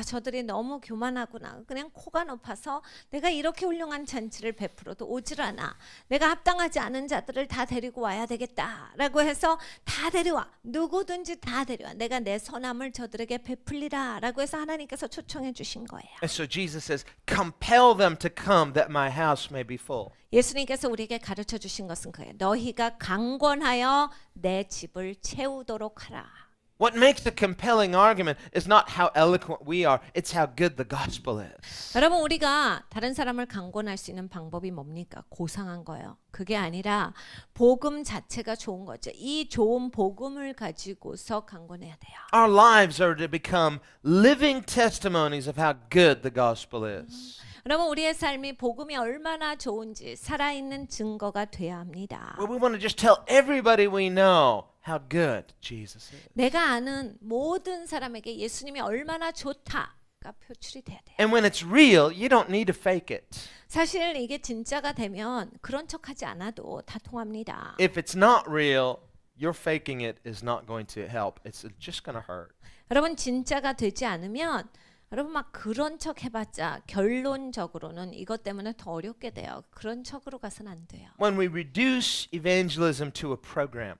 저들이 너무 교만하구나. 그냥 코가 높아서 내가 이렇게 훌륭한 잔치를 베풀어도 오질 않아. 내가 합당하지 않은 자들을 다 데리고 와야 되겠다라고 해서 다 데려와. 누구든지 다 데려와. 내가 내 선함을 저들에게 베풀리라라고 해서 하나님께서 초청해 주신 거예요. And so Jesus says, compel them to come that my house may be full. 예수님께서 우리에게 가르쳐 주신 것은 그예요. 너희가 강권하여 내 집을 채우도록 하라. What makes a compelling argument is not how eloquent we are, it's how good the gospel is. 여러분 우리가 다른 사람을 강권할 수 있는 방법이 뭡니까? 고상한 거예요. 그게 아니라 복음 자체가 좋은 거죠. 이 좋은 복음을 가지고서 강권해야 돼요. Our lives are to become living testimonies of how good the gospel is. 여러분 우리의 삶이 복음이 얼마나 좋은지 살아있는 증거가 돼야 합니다. Well, we want to just tell everybody we know how good Jesus is. 내가 아는 모든 사람에게 예수님이 얼마나 좋다가 표출이 돼야 돼요. And when it's real, you don't need to fake it. 사실 이게 진짜가 되면 그런 척하지 않아도 다 통합니다. If it's not real, your faking it is not going to help. It's just going to hurt. 여러분 진짜가 되지 않으면 여러분 막 그런 척 해봤자 결론적으로는 이것 때문에 더 어렵게 돼요. 그런 척으로 가서는 안 돼요. When we reduce evangelism to a program,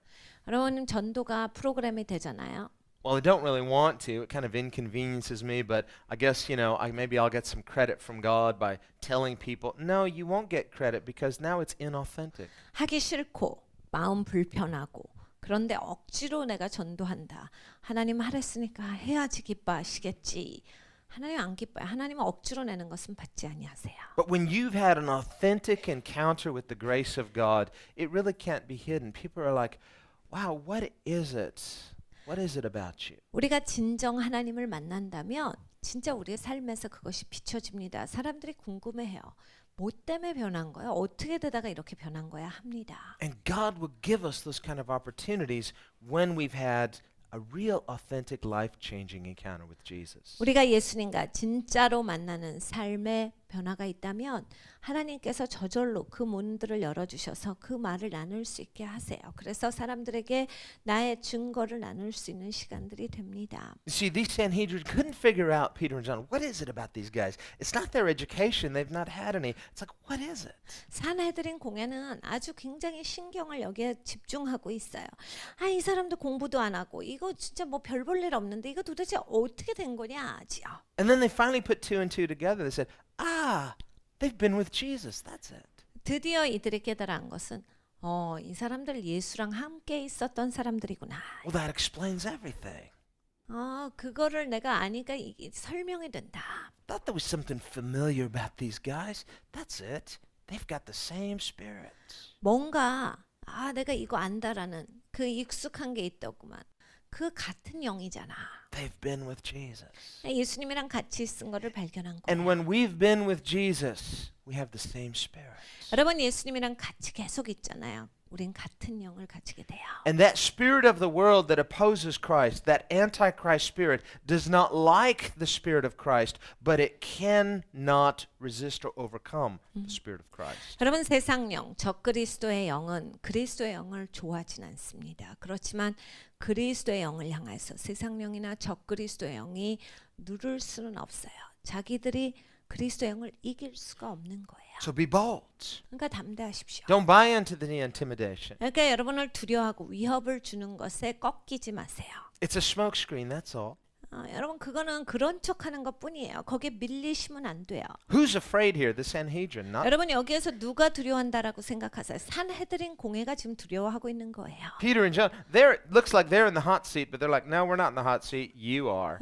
여러분 전도가 프로그램이 되잖아요. well, I don't really want to. It kind of inconveniences me, but I guess, maybe I'll get some credit from God by telling people. No, you won't get credit because now it's inauthentic. 하기 싫고 마음 불편하고 그런데 억지로 내가 전도한다. 하나님 하랬으니까 해야지 기뻐하시겠지. 하나님 안 기뻐요. 하나님은 억지로 내는 것은 받지 아니하세요. But when you've had an authentic encounter with the grace of God, it really can't be hidden. People are like, wow, what is it? What is it about you? 우리가 진정 하나님을 만난다면 진짜 우리의 삶에서 그것이 비춰집니다. 사람들이 궁금해해요. 뭐 때문에 변한 거야? 어떻게 되다가 이렇게 변한 거야? 합니다. And God will give us those kind of opportunities when we've had a real authentic life-changing encounter with Jesus. 우리가 예수님과 진짜로 만나는 삶의 변화가 있다면 하나님께서 저절로 그 문들을 열어주셔서 그 말을 나눌 수 있게 하세요. 그래서 사람들에게 나의 증거를 나눌 수 있는 시간들이 됩니다. You see, these Sanhedrin couldn't figure out Peter and John. What is it about these guys? It's not their education. They've not had any. It's like, what is it? 산헤드린 공회는 아주 굉장히 신경을 여기에 집중하고 있어요. 이 사람도 공부도 안 하고 이거 진짜 뭐 별 볼 일 없는데 이거 도대체 어떻게 된 거냐지요. And then they finally put two and two together. They said, they've been with Jesus. That's it. 드디어 이들이 깨달은 것은 이 사람들 예수랑 함께 있었던 사람들이구나. Well, that explains everything. 그거를 내가 아니까 이게 설명이 된다. Thought there was something familiar about these guys. That's it. they've got the same spirit. 뭔가 내가 이거 안다라는 그 익숙한 게 있더구만. 그 같은 영이잖아. They've been with Jesus. 예수님이랑 같이 있은 거를 발견한 거야. And when we've been with Jesus, we have the same spirit. 여러분 예수님이랑 같이 계속 있잖아요. 우린 같은 영을 가지게 돼요. And that spirit of the world that opposes Christ, that antichrist spirit, does not like the spirit of Christ, but it cannot resist or overcome the spirit of Christ. 여러분 세상 영, 적그리스도의 영은 그리스도의 영을 좋아하진 않습니다. 그렇지만 그리스도의 영을 향해서 세상 영이나 적그리스도의 영이 누를 수는 없어요. 자기들이 그리스도의 영을 이길 수가 없는 거예요. So be bold. 그러니까 담대하십시오. Don't buy into the intimidation. 그러니까 여러분을 두려워하고 위협을 주는 것에 꺾이지 마세요. It's a smokescreen, that's all. 여러분 그거는 그런 척하는 것뿐이에요. 거기에 밀리시면 안 돼요. Who's afraid here? The Sanhedrin, not 여러분 여기에서 누가 두려워한다라고 생각하세요? 산헤드린 공회가 지금 두려워하고 있는 거예요. Peter and John. They're looks like they're in the hot seat, but they're like, no, we're not in the hot seat. You are.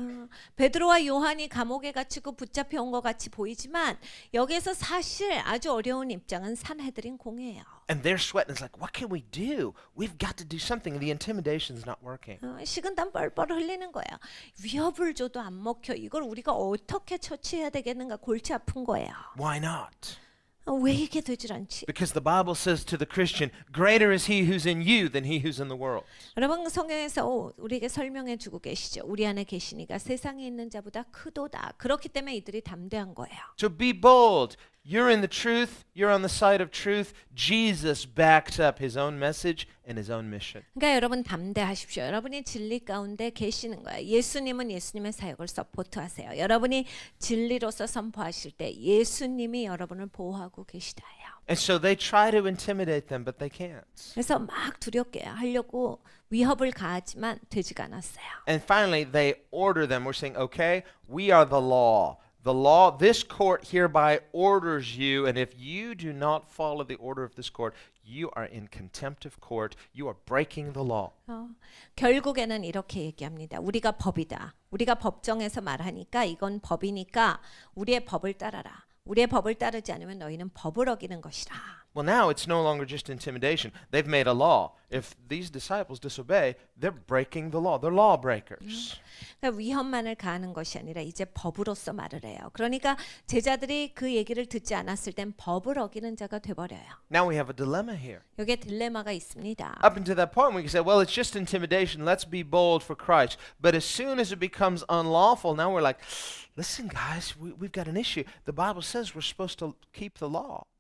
베드로와 요한이 감옥에 갇히고 붙잡혀 온 것 같이 보이지만 여기에서 사실 아주 어려운 입장은 산헤드린 공회예요. And they're sweating. It's like, what can we do? We've got to do something. The intimidation's not working. 식은땀 뻘뻘 흘리는 거예요. 위협을 줘도 안 먹혀. 이걸 우리가 어떻게 처치해야 되겠는가 골치 아픈 거예요. Why not? 왜 이게 되질 않지? Because the Bible says to the Christian, greater is he who's in you than he who's in the world. 여러분 성경에서 우리에게 설명해 주고 계시죠. 우리 안에 계시니까 세상에 있는 자보다 크도다. 그렇기 때문에 이들이 담대한 거예요. So be bold. You're in the truth. You're on the side of truth. Jesus backs up his own message and his own mission. 그러니까 여러분 담대하십시오. 여러분이 진리 가운데 계시는 거예요. 예수님은 예수님의 사역을 서포트하세요. 여러분이 진리로서 선포하실 때 예수님이 여러분을 보호하고 계시다예요. And so they try to intimidate them, but they can't. 그래서 막 두렵게 하려고 위협을 가하지만 되지가 않았어요. And finally, they order them. We're saying, okay, we are the law. The law, this court hereby orders you, and if you do not follow the order of this court, you are in contempt of court. You are breaking the law. 결국에는 이렇게 얘기합니다. 우리가 법이다. 우리가 법정에서 말하니까 이건 법이니까 우리의 법을 따라라. 우리의 법을 따르지 않으면 너희는 법을 어기는 것이라. Well, now it's no longer just intimidation. They've made a law. If these disciples disobey, they're breaking the law. They're lawbreakers. 그러니까 위협만을 가하는 것이 아니라 이제 법으로서 말을 해요. 그러니까 제자들이 그 얘기를 듣지 않았을 땐 법을 어기는 자가 돼버려요. Now we have a dilemma here. 여기에 딜레마가 있습니다. Up until that point, we can say, well, it's just intimidation. Let's be bold for Christ. But as soon as it becomes unlawful, now we're like, listen, guys, we've got an issue. The Bible says we're supposed to keep the law.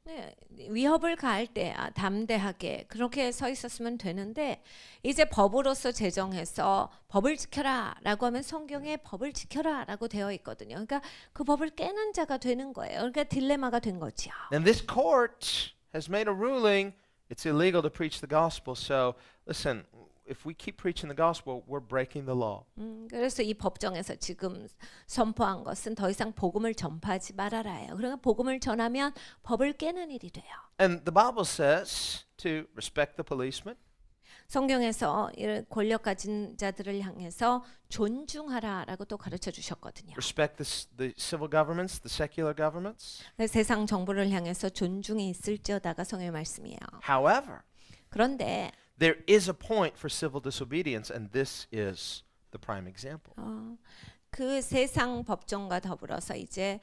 네, 위협을 가할 때 담대하게 그렇게 서 있었으면 되는데 이제 법으로서 제정해서 법을 지켜라라고 하면 성경에 법을 지켜라라고 되어 있거든요. 그러니까 그 법을 깨는 자가 되는 거예요. 그러니까 딜레마가 된 거죠. And this court has made a ruling. It's illegal to preach the gospel. So, listen, if we keep preaching the gospel, we're breaking the law. 그래서 이 법정에서 지금 선포한 것은 더 이상 복음을 전파하지 말아라예요. 그러니까 복음을 전하면 법을 깨는 일이 돼요. And the Bible says to respect the policeman, 성경에서 이런 권력 가진 자들을 향해서 존중하라라고 또 가르쳐 주셨거든요. respect the civil governments, the secular governments. 세상 정부를 향해서 존중이 있을지어다가 성경의 말씀이에요. However, 그런데 there is a point for civil disobedience, and this is the prime example. 그 세상 법정과 더불어서 이제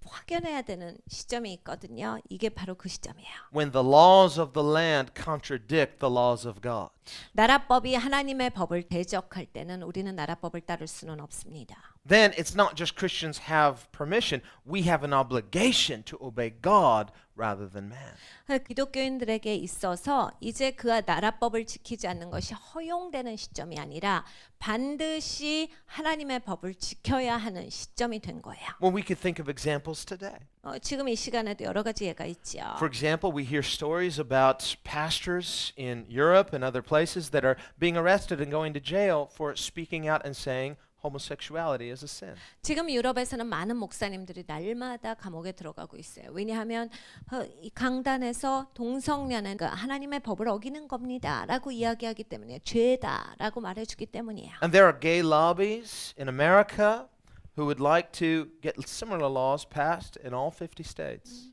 확연해야 되는 시점이 있거든요. 이게 바로 그 시점이에요. When the laws of the land contradict the laws of God. 나라법이 하나님의 법을 대적할 때는 우리는 나라법을 따를 수는 없습니다. Then it's not just Christians have permission, we have an obligation to obey God rather than man. 기독교인들에게 있어서 이제 그 나라법을 지키지 않는 것이 허용되는 시점이 아니라 반드시 하나님의 법을 지켜야 하는 시점이 된 거예요. Well, we could think of examples today. 지금 이 시간에도 여러 가지 예가 있죠. For example, we hear stories about pastors in Europe and other places that are being arrested and going to jail for speaking out and saying homosexuality is a sin. 지금 유럽에서는 많은 목사님들이 날마다 감옥에 들어가고 있어요. 왜냐하면 이 강단에서 동성연애는 하나님의 법을 어기는 겁니다라고 이야기하기 때문에 죄다라고 말해주기 때문이에요. And there are gay lobbies in America who would like to get similar laws passed in all 50 states.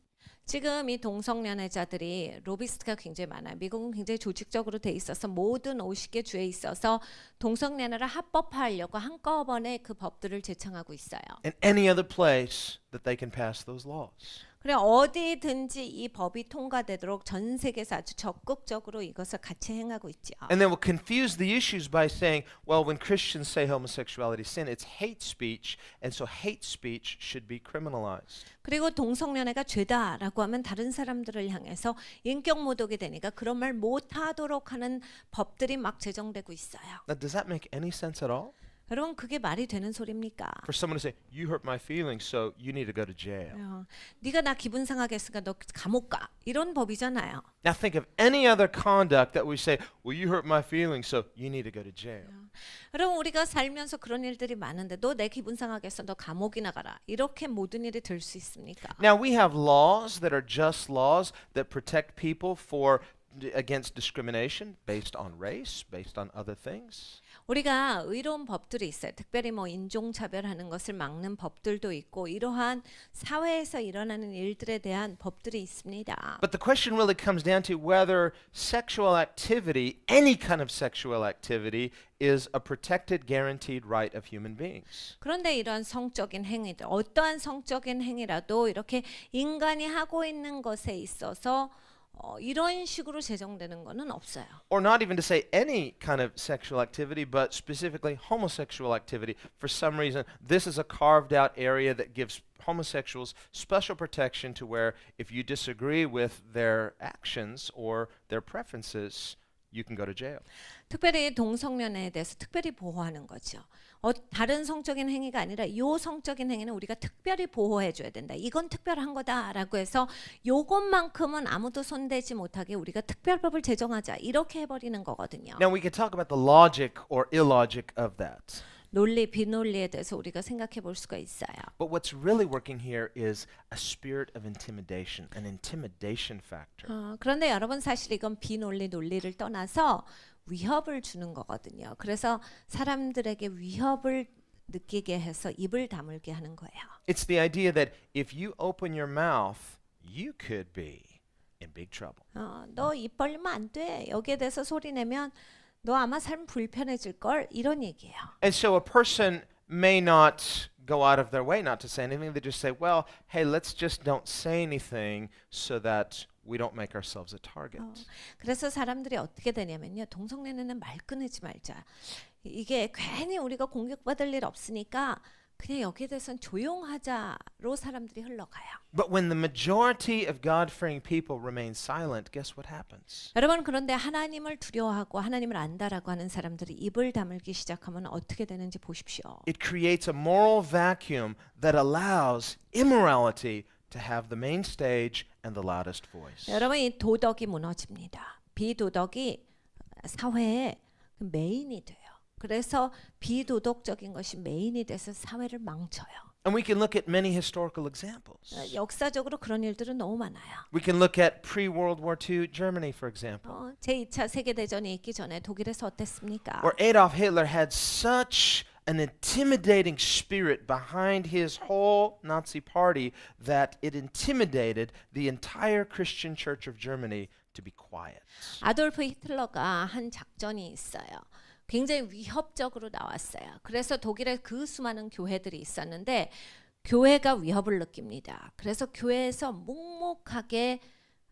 지금 이 동성연애자들이 로비스트가 굉장히 많아요. 미국은 굉장히 조직적으로 돼 있어서 모든 50개 주에 있어서 동성연애를 합법화하려고 한꺼번에 그 법들을 제청하고 있어요. And any other place that they can pass those laws. 그래 어디든지 이 법이 통과되도록 전 세계에서 아주 적극적으로 이것을 같이 행하고 있죠. And they will confuse the issues by saying, well, when Christians say homosexuality is sin, it's hate speech, and so hate speech should be criminalized. 그리고 동성연애가 죄다라고 하면 다른 사람들을 향해서 인격 모독이 되니까 그런 말 못하도록 하는 법들이 막 제정되고 있어요. Now, does that make any sense at all? 여러분 그게 말이 되는 소리입니까? For someone to say, you hurt my feelings, so you need to go to jail. 네가 나 기분 상하게 했으니까 너 감옥 가. 이런 법이잖아요. Now think of any other conduct that we say, well, you hurt my feelings, so you need to go to jail. 여러분 우리가 살면서 그런 일들이 많은데 너 내 기분 상하게 했어. 너 감옥이나 가라. 이렇게 모든 일이 될 수 있습니까? Now we have laws that are just laws that protect people against discrimination based on race, based on other things. 우리가 의로운 법들이 있어요. 특별히 뭐 인종차별하는 것을 막는 법들도 있고 이러한 사회에서 일어나는 일들에 대한 법들이 있습니다. But the question really comes down to whether sexual activity, any kind of sexual activity, is a protected, guaranteed right of human beings. 그런데 이러한 성적인 행위들, 어떠한 성적인 행위라도 이렇게 인간이 하고 있는 것에 있어서 이런 식으로 제정되는 거는 없어요. Or not even to say any kind of sexual activity, but specifically homosexual activity. For some reason, this is a carved out area that gives homosexuals special protection to where if you disagree with their actions or their preferences, you can go to jail. 특별히 동성연애에 대해서 특별히 보호하는 거죠. 다른 성적인 행위가 아니라 이 성적인 행위는 우리가 특별히 보호해 줘야 된다. 이건 특별한 거다라고 해서 요것만큼은 아무도 손대지 못하게 우리가 특별법을 제정하자. 이렇게 해버리는 거거든요. Now we could talk about the logic or illogic of that. 논리, 비논리에 대해서 우리가 생각해 볼 수가 있어요. But what's really working here is a spirit of intimidation, an intimidation factor. 그런데 여러분 사실 이건 비논리, 논리를 떠나서 위협을 주는 거거든요. 그래서 사람들에게 위협을 느끼게 해서 입을 다물게 하는 거예요. It's the idea that if you open your mouth, you could be in big trouble. 너 입 벌리면 안 돼. 여기에 대해서 소리 내면 너 아마 삶 불편해질 걸 이런 얘기예요. And so a person may not go out of their way not to say anything. They just say, well, hey, let's just don't say anything so that we don't make ourselves a target. 그래서 사람들이 어떻게 되냐면요. 동성연애는 말 끊지 말자. 이게 괜히 우리가 공격받을 일 없으니까 그냥 여기에 대해서는 조용하자로 사람들이 흘러가요. But when the majority of God-fearing people remain silent, guess what happens? 여러분 그런데 하나님을 두려워하고 하나님을 안다라고 하는 사람들이 입을 다물기 시작하면 어떻게 되는지 보십시오. It creates a moral vacuum that allows immorality to have the main stage and the loudest voice. 여러분 이 도덕이 무너집니다. 비도덕이 사회의 메인이 돼요. 그래서 비도덕적인 것이 메인이 돼서 사회를 망쳐요. And we can look at many historical examples. 역사적으로 그런 일들은 너무 많아요. We can look at pre-World War II Germany, for example, 제2차 세계대전이 있기 전에 독일에서 어땠습니까? where Adolf Hitler had such an intimidating spirit behind his whole Nazi party that it intimidated the entire Christian Church of Germany to be quiet. 아돌프 히틀러가 한 작전이 있어요. 굉장히 위협적으로 나왔어요. 그래서 독일에 그 수많은 교회들이 있었는데 교회가 위협을 느낍니다. 그래서 교회에서 묵묵하게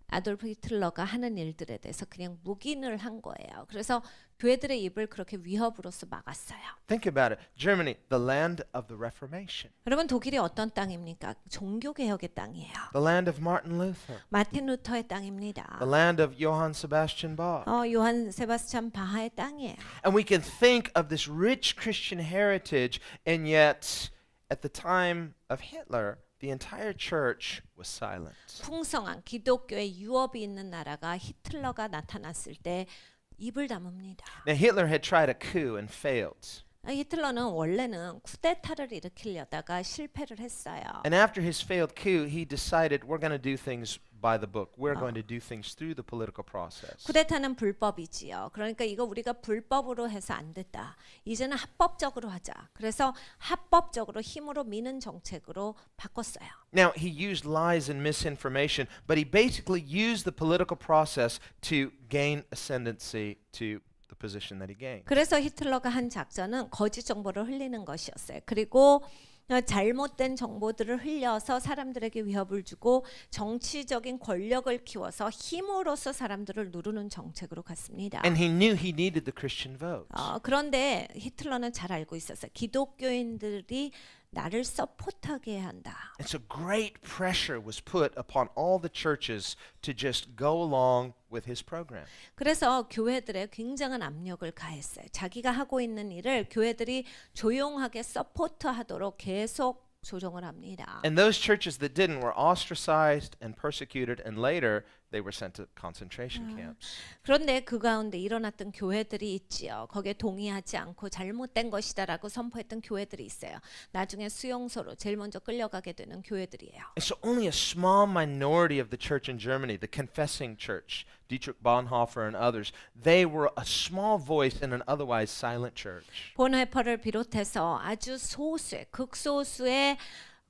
아돌프 히틀러가 하는 일들에 대해서 그냥 묵인을 한 거예요. 그래서 교회들의 입을 그렇게 위협으로서 막았어요. Think about it. Germany, the land of the Reformation, 여러분 독일이 어떤 땅입니까? 종교개혁의 땅이에요. the land of Martin Luther, 마틴 루터의 땅입니다. the land of Johann Sebastian Bach. 요한 세바스찬 바하의 땅이에요. And we can think of this rich Christian heritage, and yet at the time of Hitler, the entire church was silent. 풍성한 기독교의 유업이 있는 나라가 히틀러가 나타났을 때 입을 다뭅니다. Now Hitler had tried a coup and failed. 히틀러는 원래는 쿠데타를 일으키려다가 실패를 했어요. And after his failed coup, he decided we're going to do things by the book. We're going to do things through the political process. 쿠데타는 불법이지요. 그러니까 이거 우리가 불법으로 해서 안 됐다. 이제는 합법적으로 하자. 그래서 합법적으로 힘으로 미는 정책으로 바꿨어요. Now, he used lies and misinformation, but he basically used the political process to gain ascendancy to the position that he gained. 그래서 히틀러가 한 작전은 거짓 정보를 흘리는 것이었어요. 그리고 잘못된 정보들을 흘려서 사람들에게 위협을 주고 정치적인 권력을 키워서 힘으로써 사람들을 누르는 정책으로 갔습니다. And he knew he needed the Christian vote. 그런데 히틀러는 잘 알고 있었어요. 기독교인들이 나를 서포트하게 해야 한다. And so great pressure was put upon all the churches to just go along with his program. 그래서 교회들에 굉장한 압력을 가했어요. 자기가 하고 있는 일을 교회들이 조용하게 서포트하도록 계속 조정을 합니다. And those churches that didn't were ostracized and persecuted, and later they were sent to concentration camps. 그런데 그 가운데 일어났던 교회들이 있지요. 거기에 동의하지 않고 잘못된 것이다라고 선포했던 교회들이 있어요. 나중에 수용소로 제일 먼저 끌려가게 되는 교회들이에요. And so only a small minority of the church in Germany, the confessing church, Dietrich Bonhoeffer and others, they were a small voice in an otherwise silent church. 본헤퍼를 비롯해서 아주 소수의 극소수의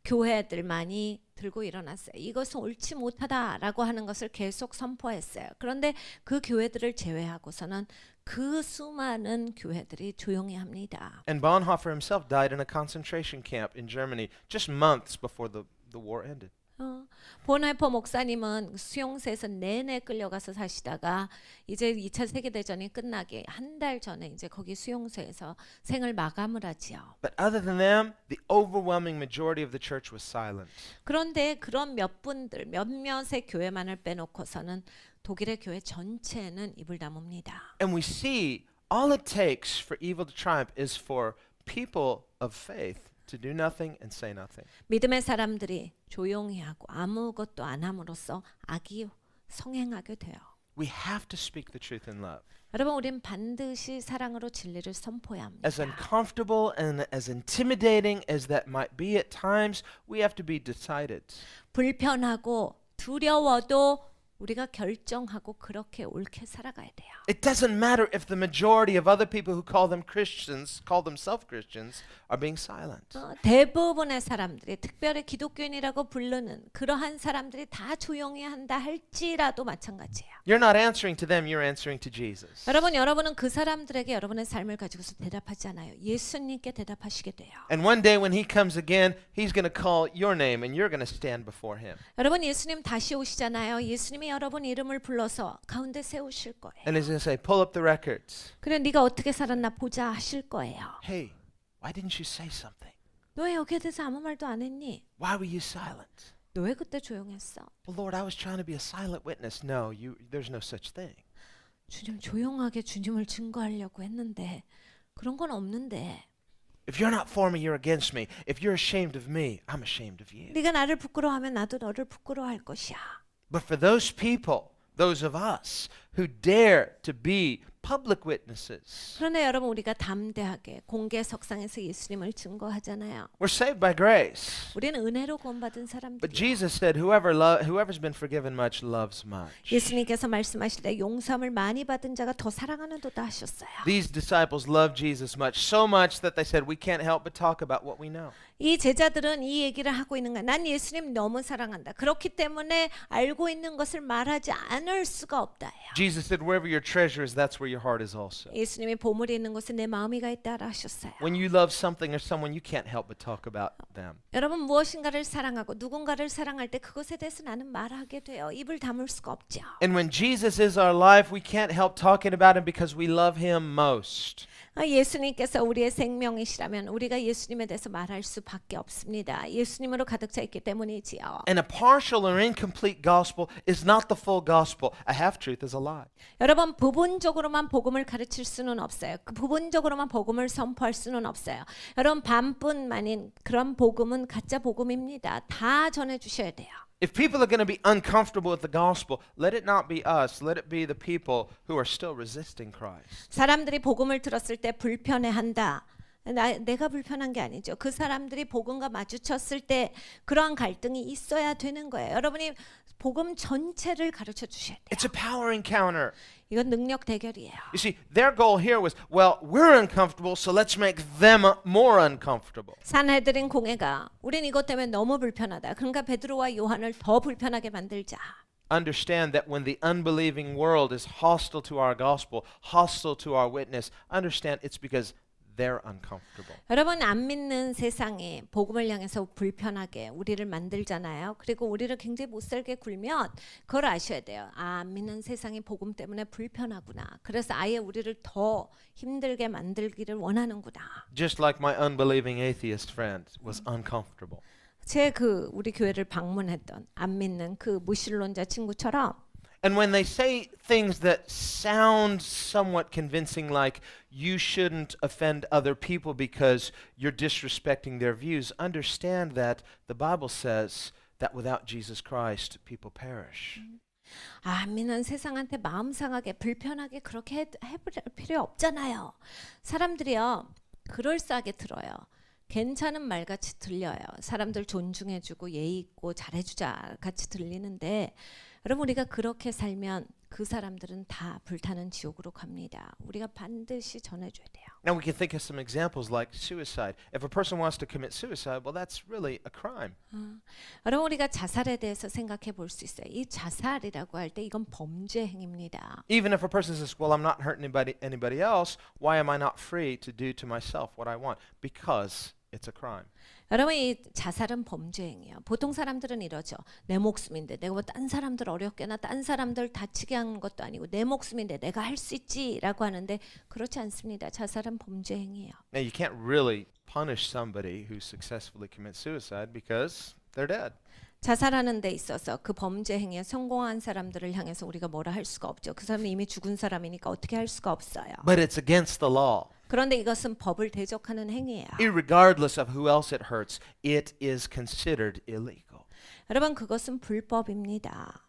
교회들만이 들고 일어났어요. 이것은 옳지 못하다라고 하는 것을 계속 선포했어요. 그런데 그 교회들을 제외하고서는 그 수많은 교회들이 조용히 합니다. And Bonhoeffer himself died in a concentration camp in Germany just months before the war ended. 본헤퍼 목사님은 수용소에서 내내 끌려가서 사시다가 이제 2차 세계대전이 끝나기 한 달 전에 이제 거기 수용소에서 생을 마감을 하지요. But other than them, the overwhelming majority of the church was silent. 그런데 그런 몇 분들, 몇몇의 교회만을 빼놓고서는 독일의 교회 전체는 입을 다뭅니다. And we see all it takes for evil to triumph is for people of faith to do nothing and say nothing. 믿음의 사람들이 조용히 하고 아무것도 안 함으로써 악이 성행하게 돼요. We have to speak the truth in love. 여러분, 우린 반드시 사랑으로 진리를 선포해야 합니다. As uncomfortable and as intimidating as that might be at times, we have to be decided. 불편하고 두려워도 우리가 결정하고 그렇게 옳게 살아가야 돼요. It doesn't matter if the majority of other people who call themselves Christians, are being silent. 대부분의 사람들이 특별히 기독교인이라고 부르는 그러한 사람들이 다 조용히 한다 할지라도 마찬가지예요. You're not answering to them, you're answering to Jesus. 여러분은 그 사람들에게 여러분의 삶을 가지고서 대답하지 않아요. 예수님께 대답하시게 돼요. And one day when he comes again, he's going to call your name and you're going to stand before him. 여러분, 예수님 다시 오시잖아요. 예수님이 여러분 이름을 불러서 가운데 세우실 거예요. And he's going to say, pull up the records. 그래, 네가 어떻게 살았나 보자 하실 거예요. Hey, why didn't you say something? 너 왜 여기에 대해서 아무 말도 안 했니? Why were you silent? 너 왜 그때 조용했어? Well, Lord, I was trying to be a silent witness. No, there's no such thing. 주님, 조용하게 주님을 증거하려고 했는데 그런 건 없는데. If you're not for me, you're against me. If you're ashamed of me, I'm ashamed of you. 네가 나를 부끄러워하면 나도 너를 부끄러워할 것이야. But for those people, those of us who dare to be public witnesses, 그런데 여러분, 우리가 담대하게 공개석상에서 예수님을 증거하잖아요. we're saved by grace. 우리는 은혜로 구원받은 But 사람들이에요. Jesus said, whoever's been forgiven much loves much. 예수님께서 말씀하실 때 용서함을 많이 받은 자가 더 사랑하는 도다 하셨어요. These disciples loved Jesus much, so much that they said, we can't help but talk about what we know. 이 제자들은 이 얘기를 하고 있는 거야. 난 예수님 너무 사랑한다. 그렇기 때문에 알고 있는 것을 말하지 않을 수가 없다. Jesus said, wherever your treasure is, that's where your heart is also. 예수님이 보물이 있는 곳에 내 마음이가 있다 하셨어요. When you love something or someone, you can't help but talk about them. 여러분, 무엇인가를 사랑하고 누군가를 사랑할 때 그것에 대해서 나는 말하게 돼요. 입을 다물 수가 없죠. And when Jesus is our life, we can't help talking about him because we love him most. 예수님께서 우리의 생명이시라면 우리가 예수님에 대해서 말할 수밖에 없습니다. 예수님으로 가득 차 있기 때문이지요. And a partial or incomplete gospel is not the full gospel. A half-truth is a lie. 여러분, 부분적으로만 복음을 가르칠 수는 없어요. 그 부분적으로만 복음을 선포할 수는 없어요. 여러분, 반뿐만인 그런 복음은 가짜 복음입니다. 다 전해 주셔야 돼요. If people are going to be uncomfortable with the gospel, let it not be us. Let it be the people who are still resisting Christ. 사람들이 복음을 들었을 때 불편해한다. 내가 불편한 게 아니죠. 그 사람들이 복음과 마주쳤을 때 그러한 갈등이 있어야 되는 거예요. 여러분이 복음 전체를 가르쳐 주셔야 돼요. It's a power encounter. 이건 능력 대결이에요. You see, their goal here was, well, we're uncomfortable, so let's make them more uncomfortable. 산헤드린 공회가 우린 이것 때문에 너무 불편하다. 그러니까 베드로와 요한을 더 불편하게 만들자. Understand that when the unbelieving world is hostile to our gospel, hostile to our witness, understand it's because they're uncomfortable. 여러분 안 믿는 세상이 복음을 향해서 불편하게 우리를 만들잖아요. 그리고 우리를 굉장히 못살게 굴면 그걸 아셔야 돼요. 아, 안 믿는 세상이 복음 때문에 불편하구나. 그래서 아예 우리를 더 힘들게 만들기를 원하는구나. Just like my unbelieving atheist friend was uncomfortable. 제 우리 교회를 방문했던 안 믿는 그 무신론자 친구처럼 And when they say things that sound somewhat convincing, like you shouldn't offend other people because you're disrespecting their views, understand that the Bible says that without Jesus Christ, people perish. 안 믿는 세상한테 마음 상하게 불편하게 그렇게 해볼 필요 없잖아요. 사람들이요 그럴싸하게 들어요. 괜찮은 말같이 들려요. 사람들 존중해주고 예의 있고 잘해주자 같이 들리는데 여러분 우리가 그렇게 살면 그 사람들은 다 불타는 지옥으로 갑니다. 우리가 반드시 전해줘야 돼요. Now we can think of some examples like suicide. If a person wants to commit suicide, well, that's really a crime. 여러분 우리가 자살에 대해서 생각해 볼 수 있어요. 이 자살이라고 할 때 이건 범죄 행위입니다. Even if a person says, well, I'm not hurting anybody else, why am I not free to do to myself what I want? Because it's a crime. 여러분 이 자살은 범죄 행위예요. 보통 사람들은 이러죠. 내 목숨인데 내가 뭐 딴 사람들 어렵게나 딴 사람들 다치게 하는 것도 아니고 내 목숨인데 내가 할 수 있지라고 하는데 그렇지 않습니다. 자살은 범죄 행위예요. Now you can't really punish somebody who successfully commits suicide because they're dead. 자살하는 데 있어서 그 범죄 행위에 성공한 사람들을 향해서 우리가 뭐라 할 수가 없죠. 그 사람이 이미 죽은 사람이니까 어떻게 할 수가 없어요. But it's against the law. 그런데 이것은 법을 대적하는 행위예요. Irregardless of who else it hurts, it is considered illegal. 여러분 그것은 불법입니다.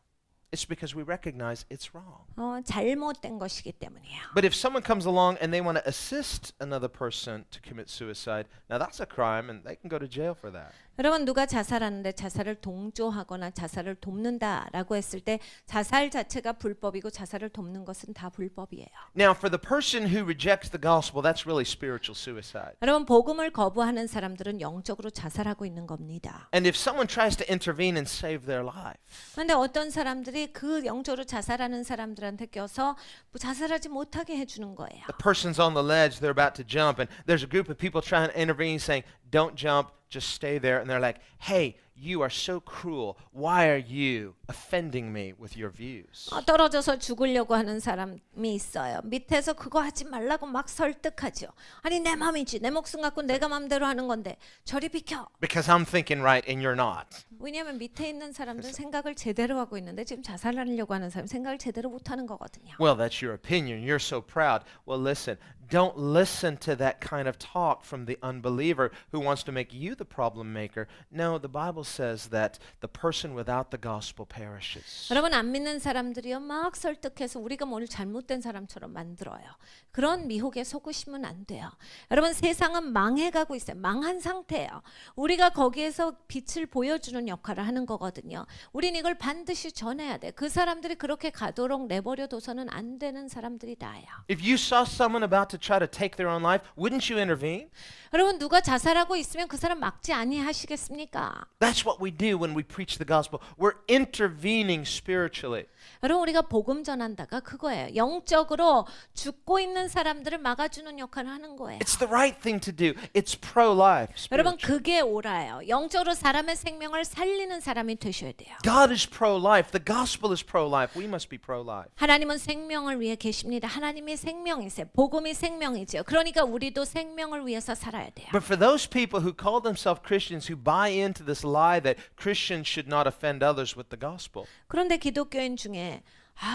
It's because we recognize it's wrong. 잘못된 것이기 때문이에요. But if someone comes along and they want to assist another person to commit suicide, now that's a crime and they can go to jail for that. 여러분 누가 자살하는데 자살을 동조하거나 자살을 돕는다라고 했을 때 자살 자체가 불법이고 자살을 돕는 것은 다 불법이에요. Now for the person who rejects the gospel, that's really spiritual suicide. 여러분 복음을 거부하는 사람들은 영적으로 자살하고 있는 겁니다. And if someone tries to intervene and save their life, 그런데 어떤 사람들이 그 영적으로 자살하는 사람들한테 껴서 뭐 자살하지 못하게 해주는 거예요. the person's on the ledge, they're about to jump, and there's a group of people trying to intervene saying, don't jump, just stay there. And they're like, hey, you are so cruel. Why are you offending me with your views? 떨어져서 죽으려고 하는 사람이 있어요. 밑에서 그거 하지 말라고 막 설득하죠. 아니 내 맘이지. 내 목숨 갖고 내가 맘대로 하는 건데 저리 비켜. Because I'm thinking right and you're not. 왜냐하면 밑에 있는 사람들은 생각을 제대로 하고 있는데 지금 자살하려고 하는 사람 생각을 제대로 못하는 거거든요. Well, that's your opinion. You're so proud. Well, listen, don't listen to that kind of talk from the unbeliever who wants to make you the problem maker. No, the Bible says that the person without the gospel perishes. 여러분 안 믿는 사람들이요 막 설득해서 우리가 뭘 잘못된 사람처럼 만들어요. 그런 미혹에 속으시면 안 돼요. 여러분 세상은 망해가고 있어요. 망한 상태예요. 우리가 거기에서 빛을 보여주는 역할을 하는 거거든요. 우린 이걸 반드시 전해야 돼. 그 사람들이 그렇게 가도록 내버려둬서는 안 되는 사람들이 나예요. If you saw someone about to try to take their own life, wouldn't you intervene? 여러분 누가 자살하고 있으면 그 사람 막지 아니하시겠습니까? That's what we do when we preach the gospel. We're intervening spiritually. 여러분 우리가 복음 전한다가 그거예요. 영적으로 죽고 있는 사람들을 막아주는 역할을 하는 거예요. It's the right thing to do. It's pro-life. 여러분 spiritually. 그게 옳아요. 영적으로 사람의 생명을 살리는 사람이 되셔야 돼요. God is pro-life. The gospel is pro-life. We must be pro-life. 하나님은 생명을 위해 계십니다. 하나님이 생명이세요. 복음이 생명이죠. 그러니까 우리도 생명을 위해서 살아야 돼요. But for those people who call themselves Christians who buy into this lie that Christians should not offend others with the gospel, 그런데 기독교인 중에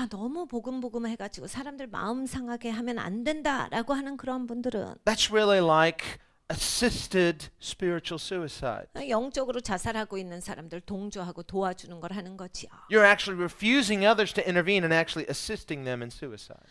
너무 복음 해가지고 사람들 마음 상하게 하면 안 된다라고 하는 그런 분들은 that's really like assisted spiritual suicide. 영적으로 자살하고 있는 사람들 동조하고 도와주는 걸 하는 거지요. You're actually refusing others to intervene and actually assisting them in suicide.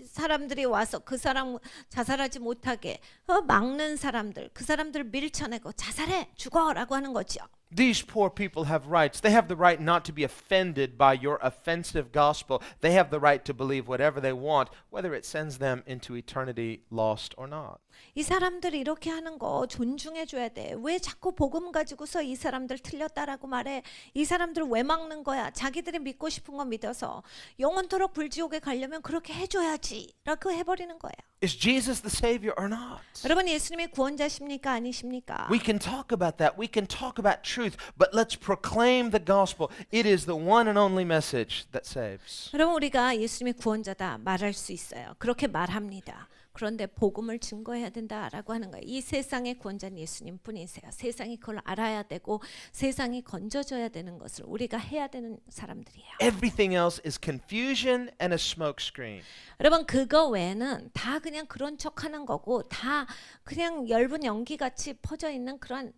사람들이 와서 그 사람 자살하지 못하게 막는 사람들, 그 사람들 밀쳐내고 자살해 죽어라고 하는 거지요. These poor people have rights. They have the right not to be offended by your offensive gospel. They have the right to believe whatever they want, whether it sends them into eternity lost or not. 이 사람들이 이렇게 하는 거 존중해 줘야 돼. 왜 자꾸 복음 가지고서 이 사람들 틀렸다라고 말해? 이 사람들 왜 막는 거야? 자기들이 믿고 싶은 거 믿어서 영원토록 불지옥에 가려면 그렇게 해줘야지라고 해버리는 거예요. Is Jesus the Savior or not? 여러분 예수님이 구원자십니까 아니십니까? We can talk about that. We can talk about truth, but let's proclaim the gospel. It is the one and only message that saves. 여러분 우리가 예수님이 구원자다 말할 수 있어요. 그렇게 말합니다. 그런데 복음을 증거해야 된다라고 하는 거예요. 이 세상의 구원자는 예수님뿐이세요. 세상이 그걸 알아야 되고 세상이 건져져야 되는 것을 우리가 해야 되는 사람들이에요. Everything else is confusion and a smokescreen. 여러분 그거 외에는 다 그냥 그런 척하는 거고 다 그냥 엷은 연기같이 퍼져 있는 그런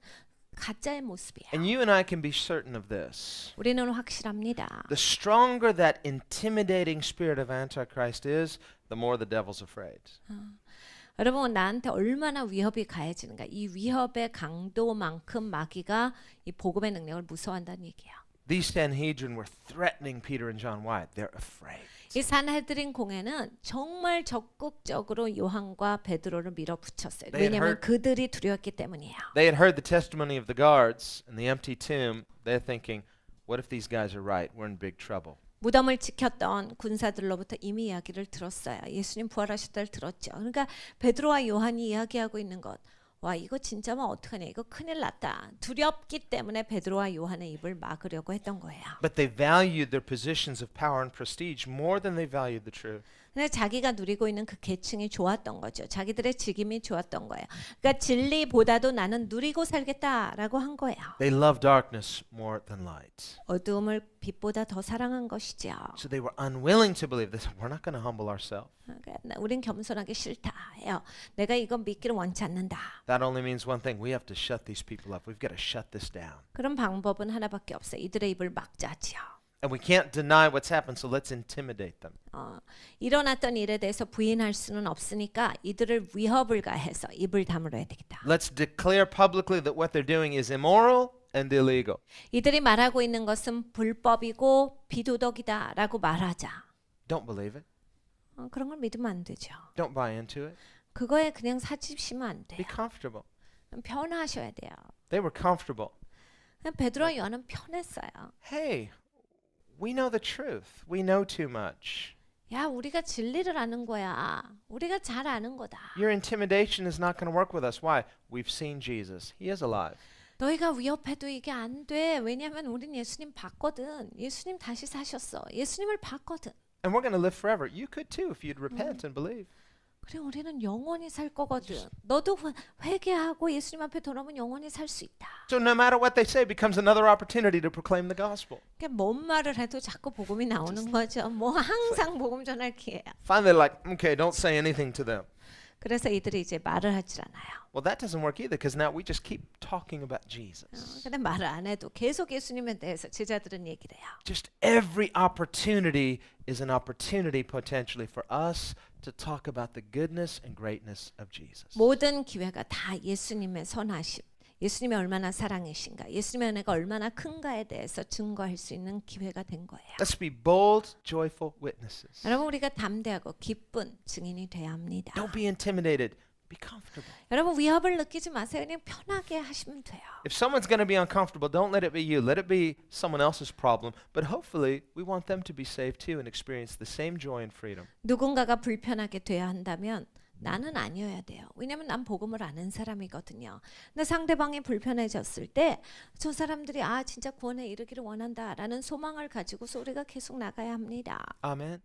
가짜의 모습이에요. And you and I can be certain of this. 우리는 확실합니다. The stronger that intimidating spirit of Antichrist is, the more the devil's afraid. 여러분 나한테 얼마나 위협이 가해지는가. 이 위협의 강도만큼 마귀가 이 복음의 능력을 무서워한다는 얘기예요. These Sanhedrin were threatening Peter and John. Why? They're afraid. 이 산헤드린 공회는 정말 적극적으로 요한과 베드로를 밀어붙였어요. They had 왜냐하면 heard- 그들이 두려웠기 때문이에요. They had heard the testimony of the guards in the empty tomb. They're thinking, what if these guys are right? We're in big trouble. 무덤을 지켰던 군사들로부터 이미 이야기를 들었어요. 예수님 부활하셨다를 들었죠. 그러니까 베드로와 요한이 이야기하고 있는 것. 와 이거 진짜면 어떡하냐. 이거 큰일 났다. 두렵기 때문에 베드로와 요한의 입을 막으려고 했던 거예요. But they valued their positions of power and prestige more than they valued the truth. 근데 자기가 누리고 있는 그 계층이 좋았던 거죠. 자기들의 직임이 좋았던 거예요. 그러니까 진리보다도 나는 누리고 살겠다라고 한 거예요. They loved darkness more than light. 어두움을 빛보다 더 사랑한 것이죠. So they were unwilling to believe this. We're not going to humble ourselves. 그러니까 우린 겸손하기 싫다 해요. 내가 이건 믿기를 원치 않는다. That only means one thing. We have to shut these people up. We've got to shut this down. 그런 방법은 하나밖에 없어요. 이들의 입을 막자지요. And we can't deny what's happened, so let's intimidate them. 일어났던 일에 대해서 부인할 수는 없으니까 이들을 위협을 가해서 입을 다물어야 되겠다. Let's declare publicly that what they're doing is immoral and illegal. 이들이 말하고 있는 것은 불법이고 비도덕이다라고 말하자. Don't believe it. 그런 걸 믿으면 안 되죠. Don't buy into it. 그거에 그냥 사집시면 안 돼요. Be comfortable. 편하셔야 돼요. They were comfortable. 베드로와 요한은 편했어요. Hey, we know the truth. We know too much. 야, 우리가 진리를 아는 거야. 우리가 잘 아는 거다. Your intimidation is not going to work with us. Why? We've seen Jesus. He is alive. 너희가 위협해도 이게 안 돼. 왜냐하면 우린 예수님 봤거든. 예수님 다시 사셨어. 예수님을 봤거든. And we're going to live forever. You could too if you'd repent and believe. 그래 우리는 영원히 살 거거든. 너도 회개하고 예수님 앞에 돌아오면 영원히 살 수 있다. So no matter what they say, it becomes another opportunity to proclaim the gospel. 그러니까 뭔 말을 해도 자꾸 복음이 나오는 거죠. 뭐 항상 복음 전할 기회야. Finally, they're like, okay, don't say anything to them. 그래서 이들이 이제 말을 하질 않아요. Well, that doesn't work either because now we just keep talking about Jesus. 근데 말을 안 해도 계속 예수님에 대해서 제자들은 얘기를 해요. Just every opportunity is an opportunity potentially for us to talk about the goodness and greatness of Jesus. 모든 기회가 다 예수님의 선하심, 예수님이 얼마나 사랑이신가, 예수님의 은혜가 얼마나 큰가에 대해서 증거할 수 있는 기회가 된 거예요. Let's be bold, joyful witnesses. 여러분 우리가 담대하고 기쁜 증인이 돼야 합니다. Don't be intimidated. Be comfortable. 여러분 위협을 느끼지 마세요. 그냥 편하게 하시면 돼요. If someone's going to be uncomfortable, don't let it be you. Let it be someone else's problem. But hopefully, we want them to be saved too and experience the same joy and freedom. 누군가가 불편하게 돼야 한다면 나는 아니어야 돼요. 왜냐하면 난 복음을 아는 사람이거든요. 근데 상대방이 불편해졌을 때 저 사람들이 아 진짜 구원에 이르기를 원한다라는 소망을 가지고서 우리가 계속 나가야 합니다. Amen.